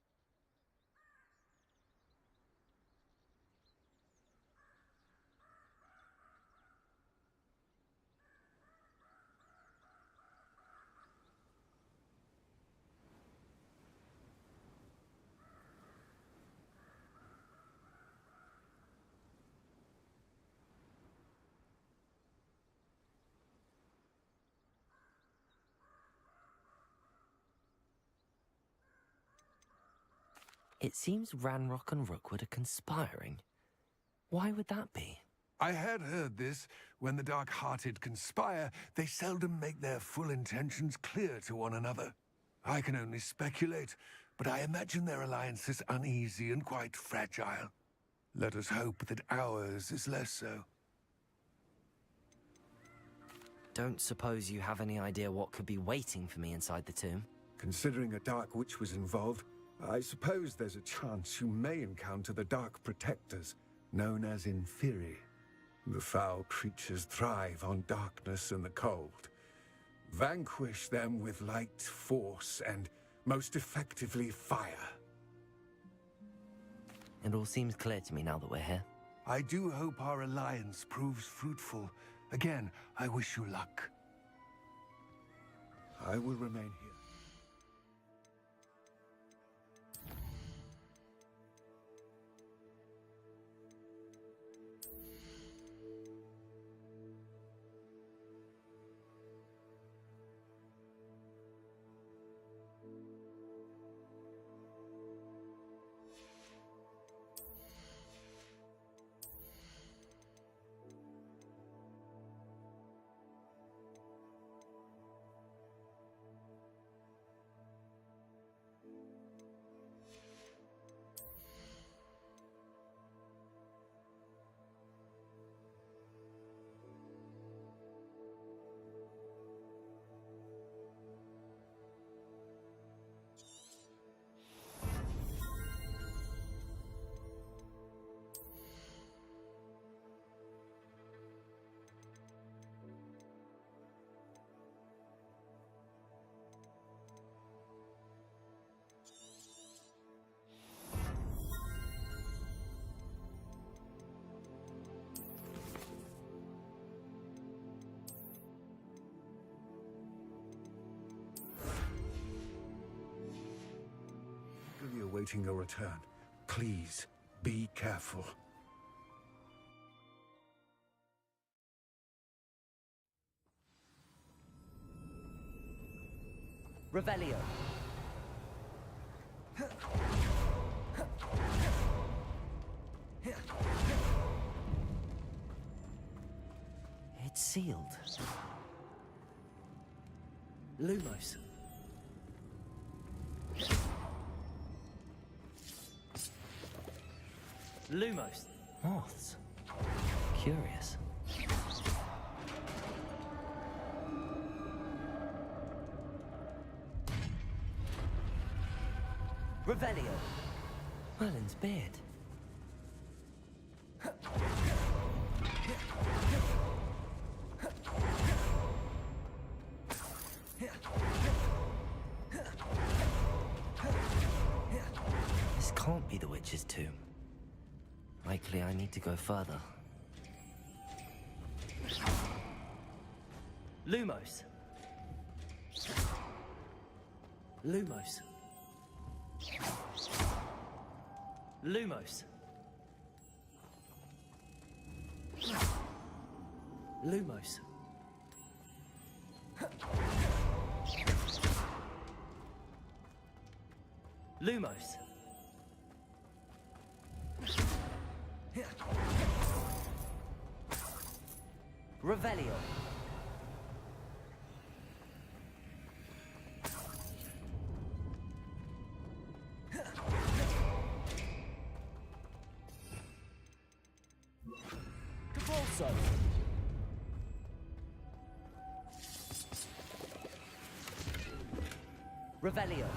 It seems Ranrock and Rookwood are conspiring. Why would that be? I had heard this. When the dark-hearted conspire, they seldom make their full intentions clear to one another. I can only speculate, but I imagine their alliance is uneasy and quite fragile. Let us hope that ours is less so. Don't suppose you have any idea what could be waiting for me inside the tomb? Considering a Dark Witch was involved, I suppose there's a chance you may encounter the Dark Protectors, known as Inferi. The foul creatures thrive on darkness and the cold. Vanquish them with light, force, and most effectively fire. It all seems clear to me now that we're here. I do hope our alliance proves fruitful. Again, I wish you luck. I will remain here. Awaiting your return. Please, be careful. Revelio. It's sealed. Lumos. Lumos. Moths. Curious. Revelio. Merlin's beard. This can't be the witch's tomb. Likely I need to go further. Lumos. Lumos. Lumos. Lumos. Lumos. Revelio. Cabalso. Revelio.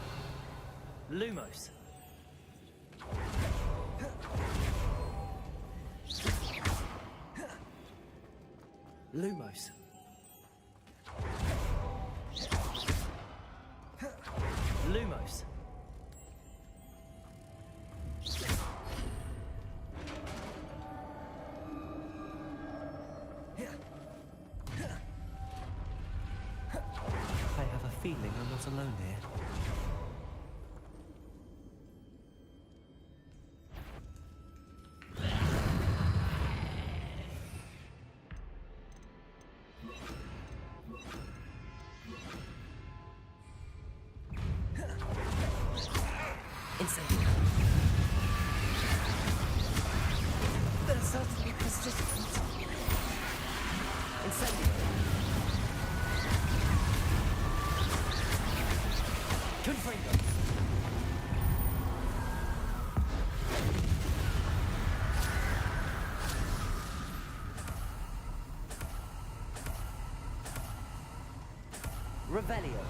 Lumos. Lumos. Lumos. I have a feeling I'm not alone here. Incendio. There are certainly persistence. Incendio. Confringo. Revelio.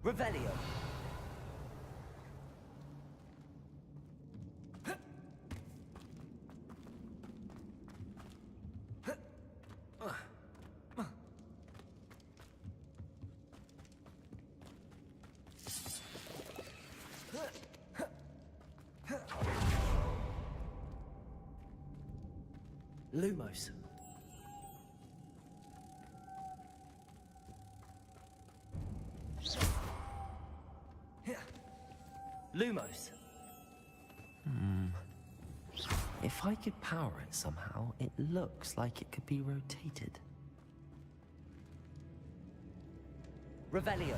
Revelio. Lumos. Lumos. If I could power it somehow, it looks like it could be rotated. Revelio.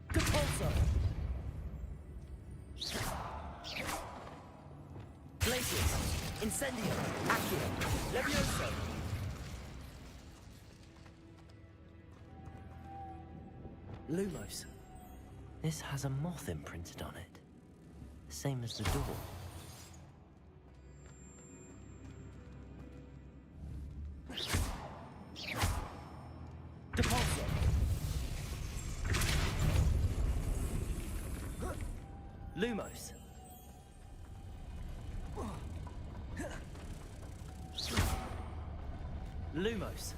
Compulso. Glacius. Incendio. Accio. Levioso. Lumos. This has a moth imprinted on it. Same as the door. Depulso. Lumos. Lumos.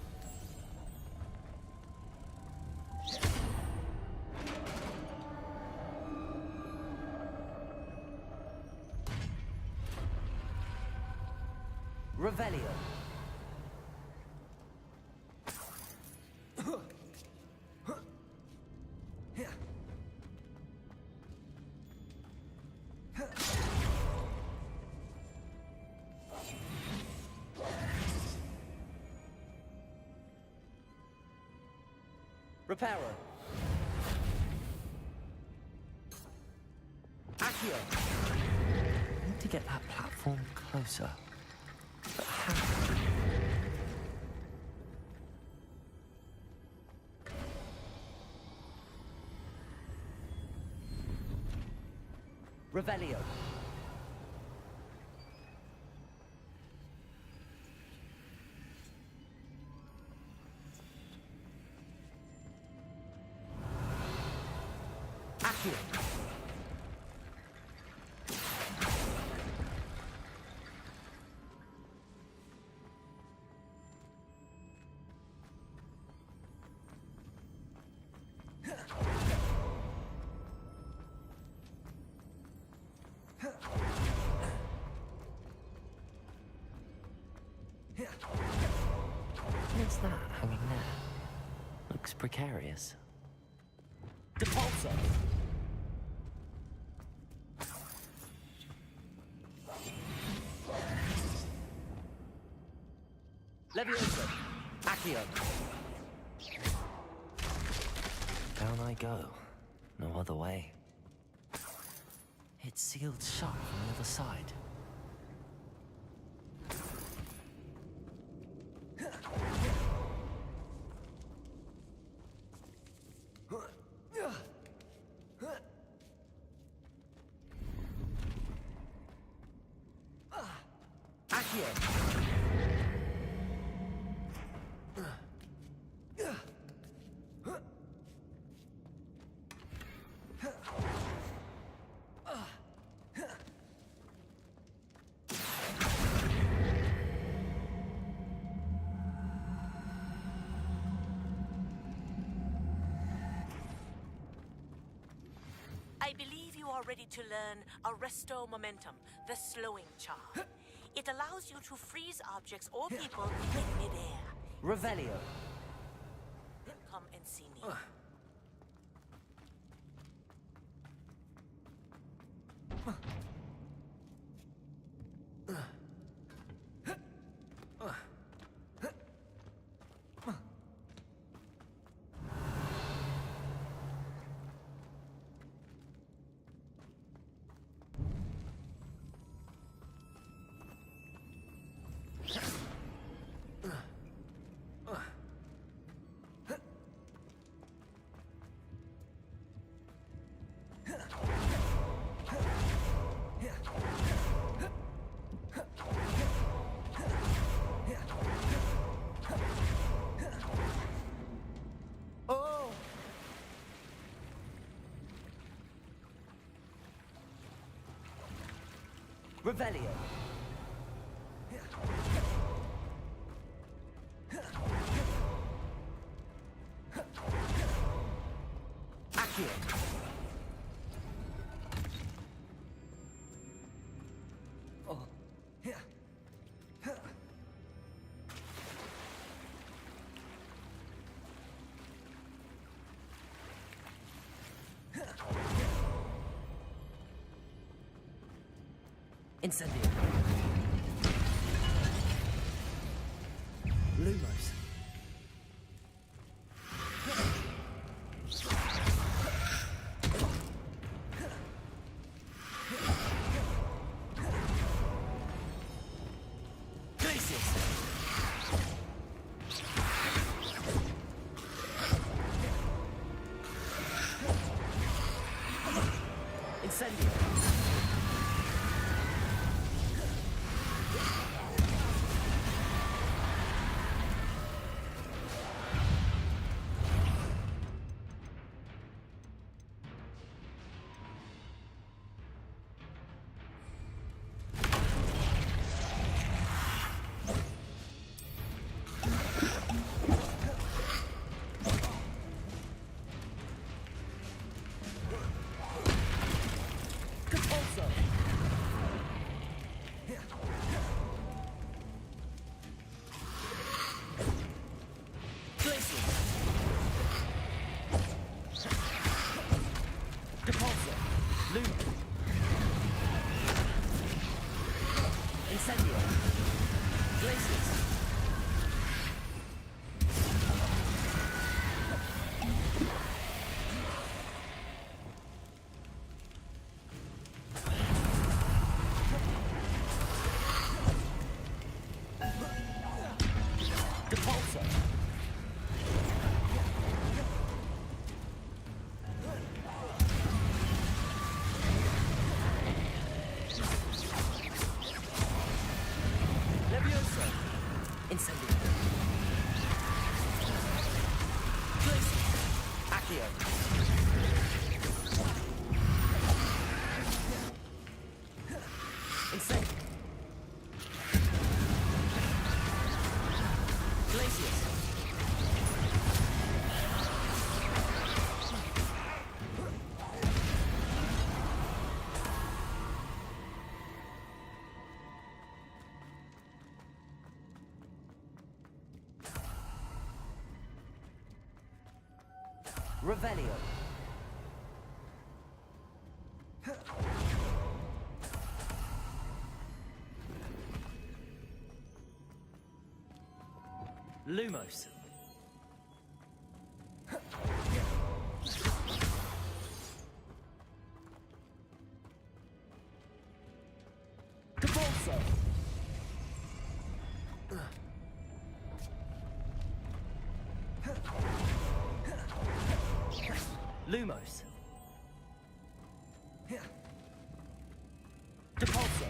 Revelio. Reparo. Accio. I need to get that platform closer. But how? Revelio. Accio. What's that hanging there? Looks precarious. Depulso! Levioso! Accio! Down I go. No other way. It's sealed shut from the other side. I believe you are ready to learn Arresto Momentum, the slowing charm. It allows you to freeze objects or people in midair. Revelio. Then come and see me. Revelio. Accio. Incendio. Lumos. Glacius. Incendio. Accio. Revelio. Lumos. Capulso. Lumos. Capulso.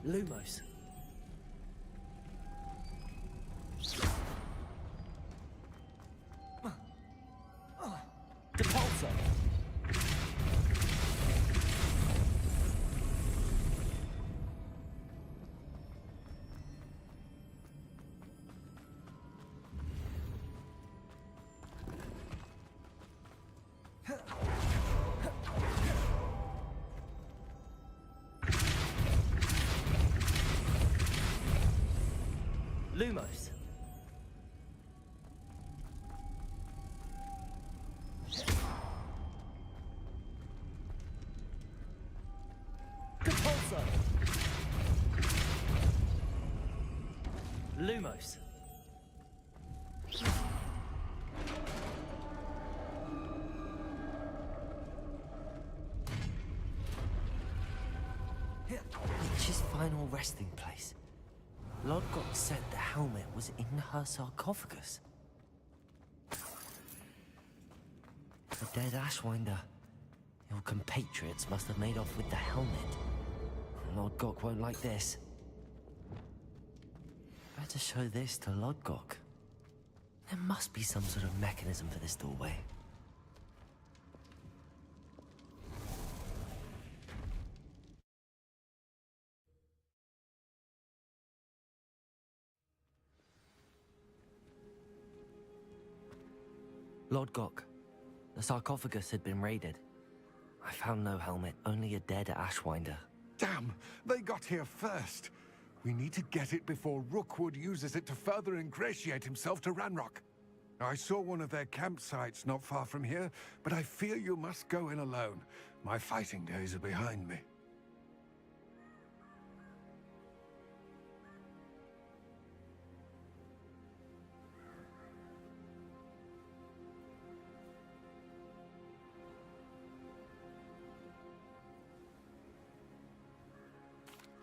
Lumos. Capulso. Lumos. Capulso. Lumos. Witch's final resting place. Lodgok said the helmet was in her sarcophagus. The dead Ashwinder. Your compatriots must have made off with the helmet. Lodgok won't like this. Better show this to Lodgok. There must be some sort of mechanism for this doorway. Lodgok, the sarcophagus had been raided. I found no helmet, only a dead Ashwinder. Damn! They got here first! We need to get it before Rookwood uses it to further ingratiate himself to Ranrock. I saw one of their campsites not far from here, but I fear you must go in alone. My fighting days are behind me.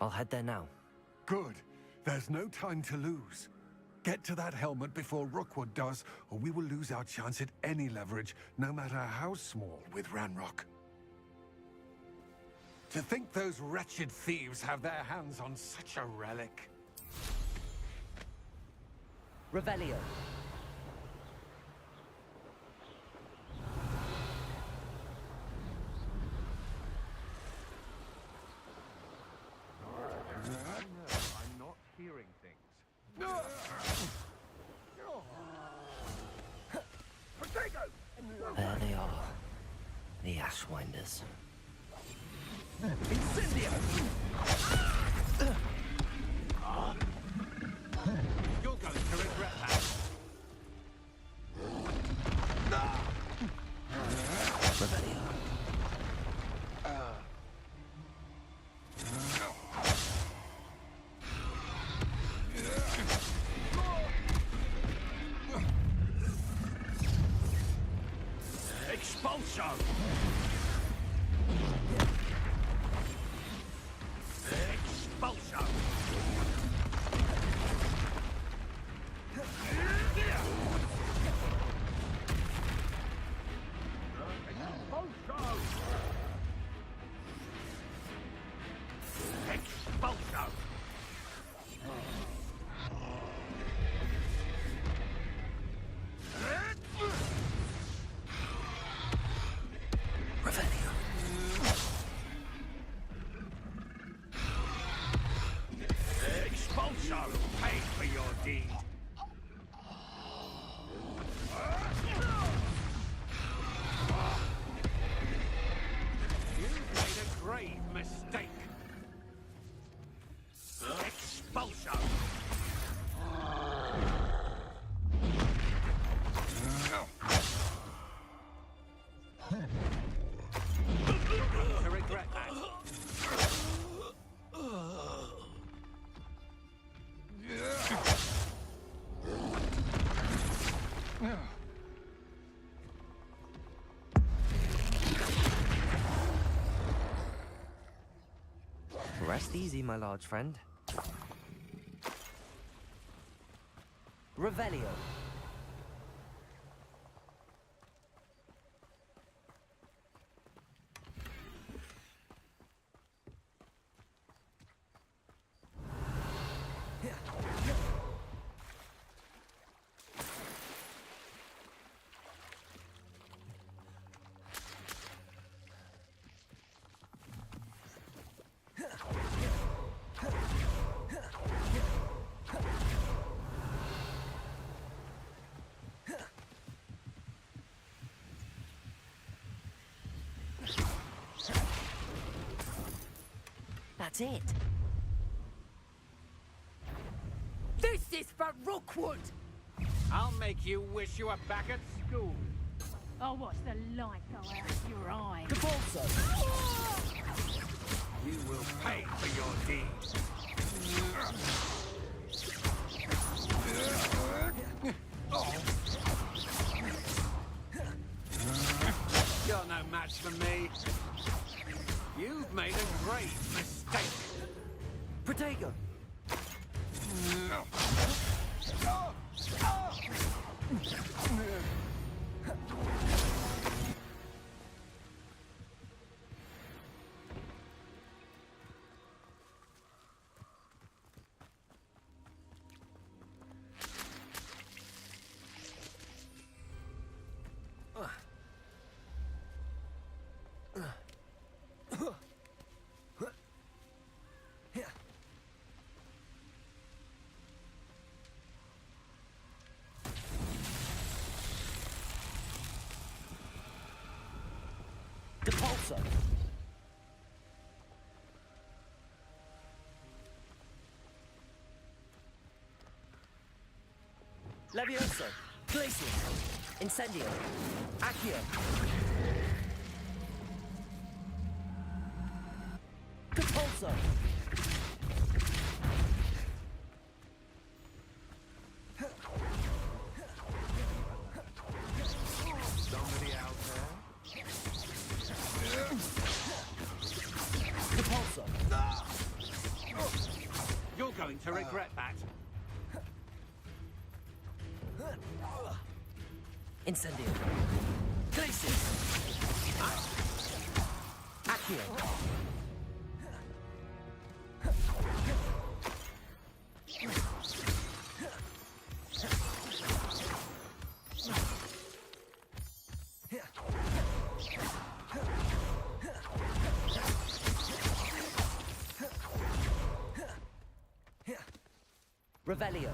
I'll head there now. Good. There's no time to lose. Get to that helmet before Rookwood does, or we will lose our chance at any leverage, no matter how small, with Ranrock. To think those wretched thieves have their hands on such a relic. Revelio. I'm not hearing things. There they are. The Ashwinders. Incendio! You're going to regret that. Revelio. Expulso! Expulso! Expulso! Rest easy, my large friend. Revelio. That's it. This is for Rookwood! I'll make you wish you were back at school. Oh, what's the light go out of your eye? The Balsa! You will pay for your deeds. You're no match for me. You've made a great mistake. Protego! Depulso! Levioso! Glacius! Incendio! Accio! Depulso! Somebody out there? Depulso! You're going to regret that. Incendio! Glacius! Accio! Revelio!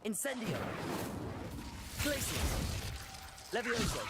Incendio! Glacius! Levioso!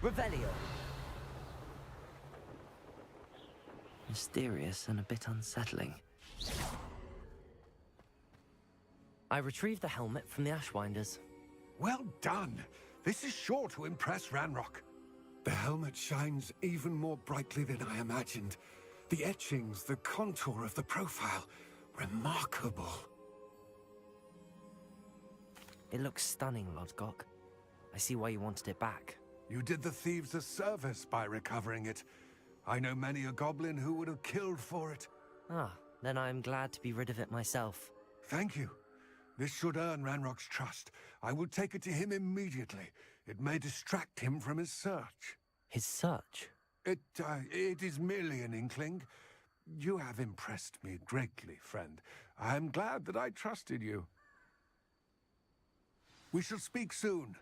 Revelio! Mysterious and a bit unsettling. I retrieved the helmet from the Ashwinders. Well done. This is sure to impress Ranrock. The helmet shines even more brightly than I imagined. The etchings, the contour of the profile, remarkable. It looks stunning, Lodgok. I see why you wanted it back. You did the thieves a service by recovering it. I know many a goblin who would have killed for it. Ah, then I am glad to be rid of it myself. Thank you. This should earn Ranrock's trust. I will take it to him immediately. It may distract him from his search. His search? It is merely an inkling. You have impressed me greatly, friend. I am glad that I trusted you. We shall speak soon.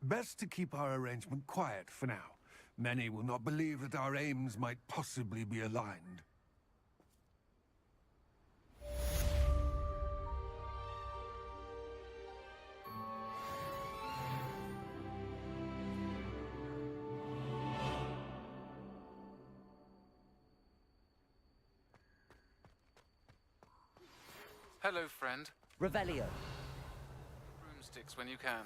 Best to keep our arrangement quiet for now. Many will not believe that our aims might possibly be aligned. Hello, friend. Revelio. Broomsticks when you can.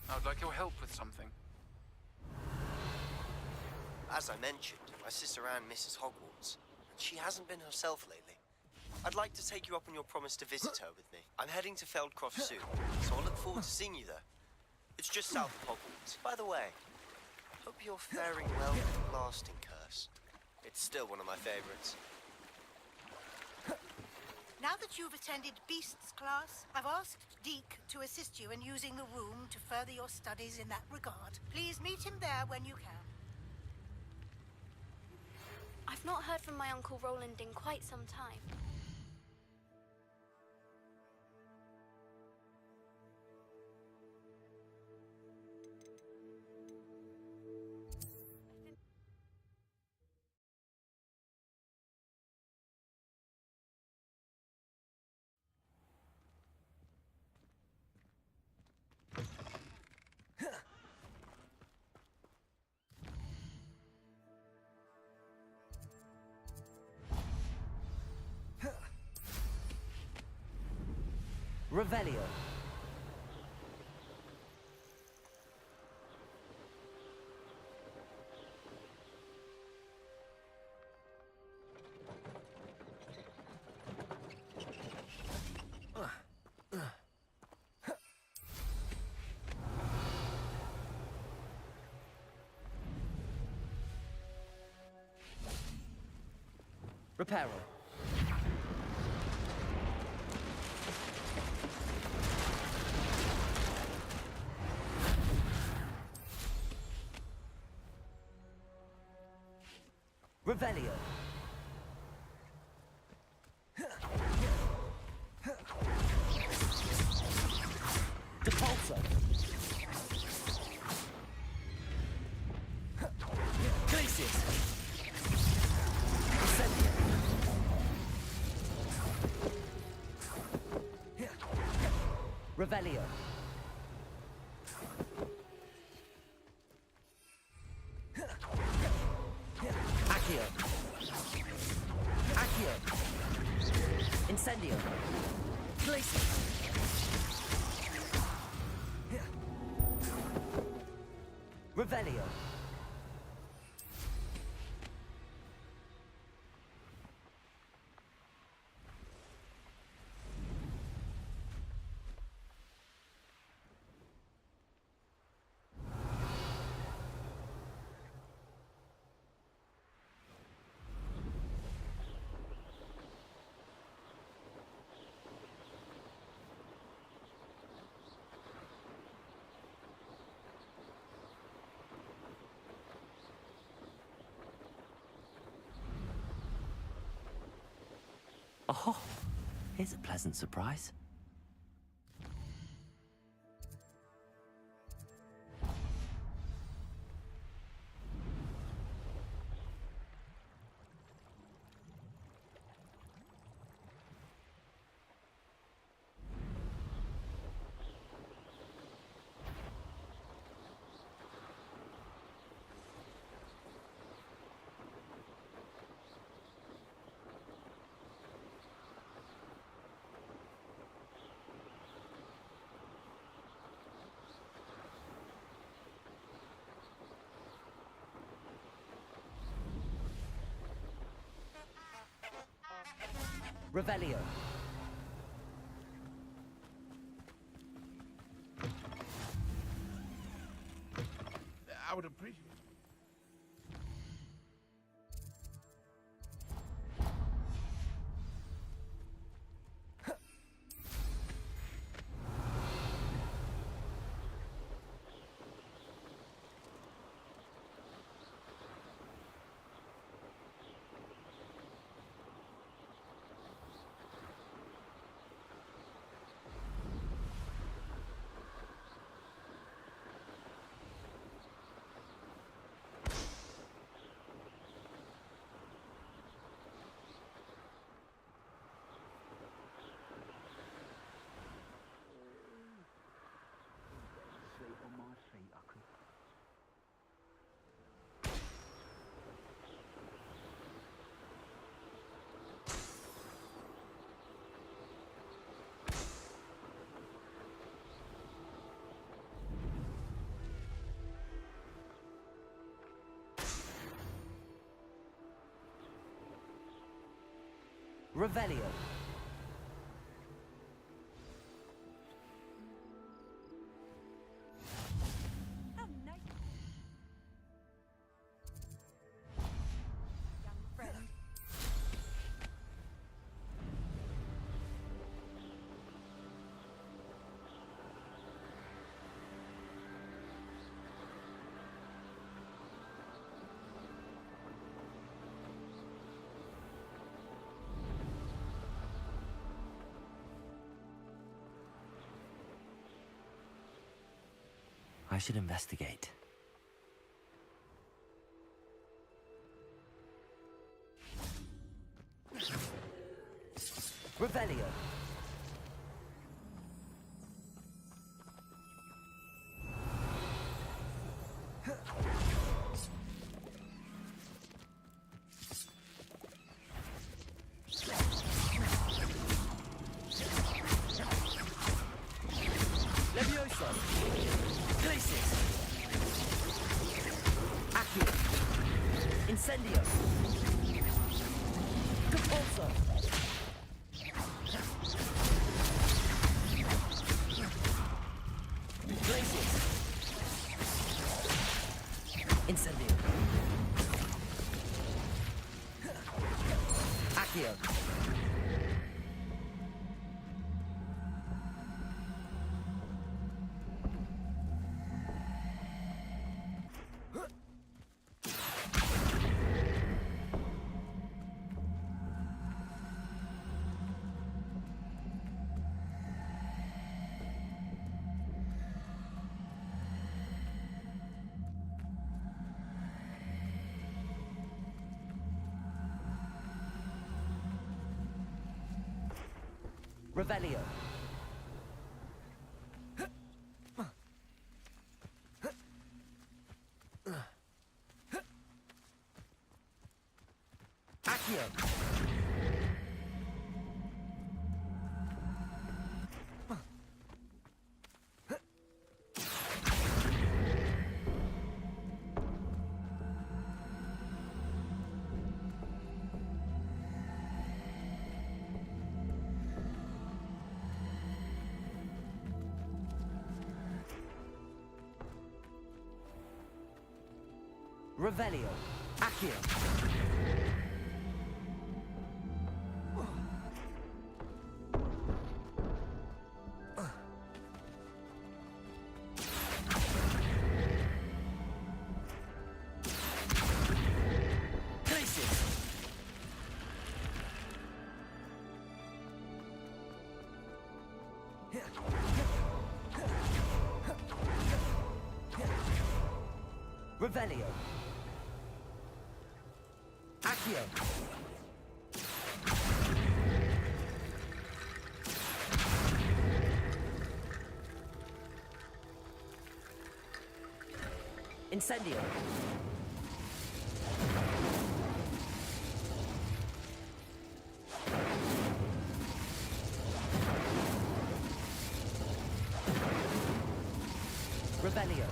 I'd like your help with something. As I mentioned, my sister Anne misses Hogwarts, and she hasn't been herself lately. I'd like to take you up on your promise to visit her with me. I'm heading to Feldcroft soon, so I look forward to seeing you there. It's just south of Hogwarts. By the way, hope you're faring well with the Blasting Curse. It's still one of my favorites. Now that you've attended Beasts class, I've asked Deke to assist you in using the room to further your studies in that regard. Please meet him there when you can. I've not heard from my Uncle Roland in quite some time. Revelio. Reparo. Revelio. Depulso. Glacius. Incendio. Revelio. Accio. Accio. Incendio. Glacius. Revelio. Oh, here's a pleasant surprise. Revelio. would appreciate it. Sleep on my feet, I could. Revelio. I should investigate. Revelio. Levioso. Glacis. Accio. Incendio. Compulso. Glacis. Incendio. Accio. Revelio. Accio. Revelio. Accio. Glacis. Revelio. Accio. Incendio. Revelio.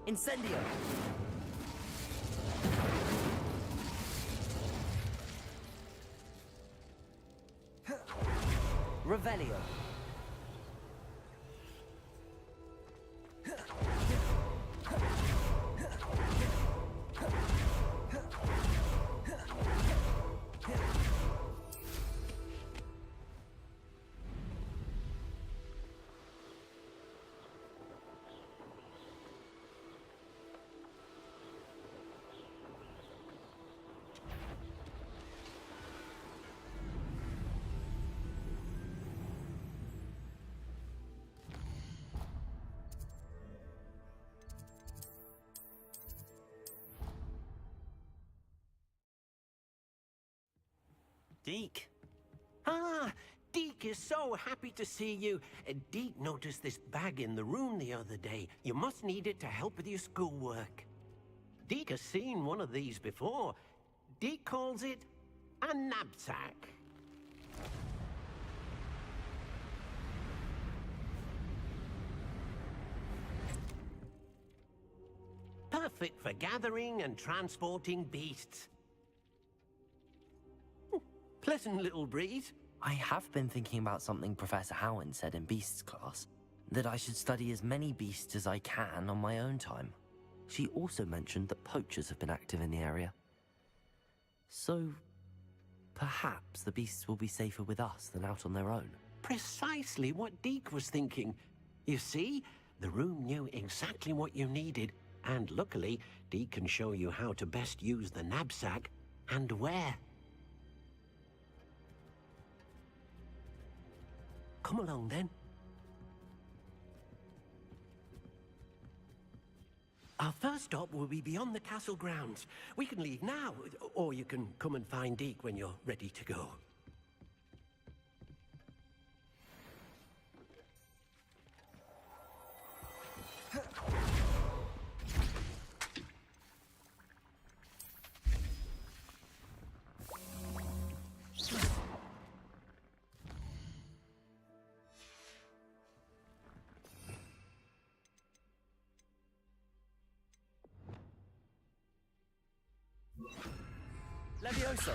Incendio. Revelio. Deke. Ah, Deke is so happy to see you. Deke noticed this bag in the room the other day. You must need it to help with your schoolwork. Deke has seen one of these before. Deke calls it a knapsack. Perfect for gathering and transporting beasts. Pleasant little breeze. I have been thinking about something Professor Howin said in Beasts class, that I should study as many beasts as I can on my own time. She also mentioned that poachers have been active in the area. So, perhaps the beasts will be safer with us than out on their own. Precisely what Deke was thinking. You see, the room knew exactly what you needed, and luckily, Deke can show you how to best use the knapsack and where. Come along, then. Our first stop will be beyond the castle grounds. We can leave now, or you can come and find Deke when you're ready to go. Levioso.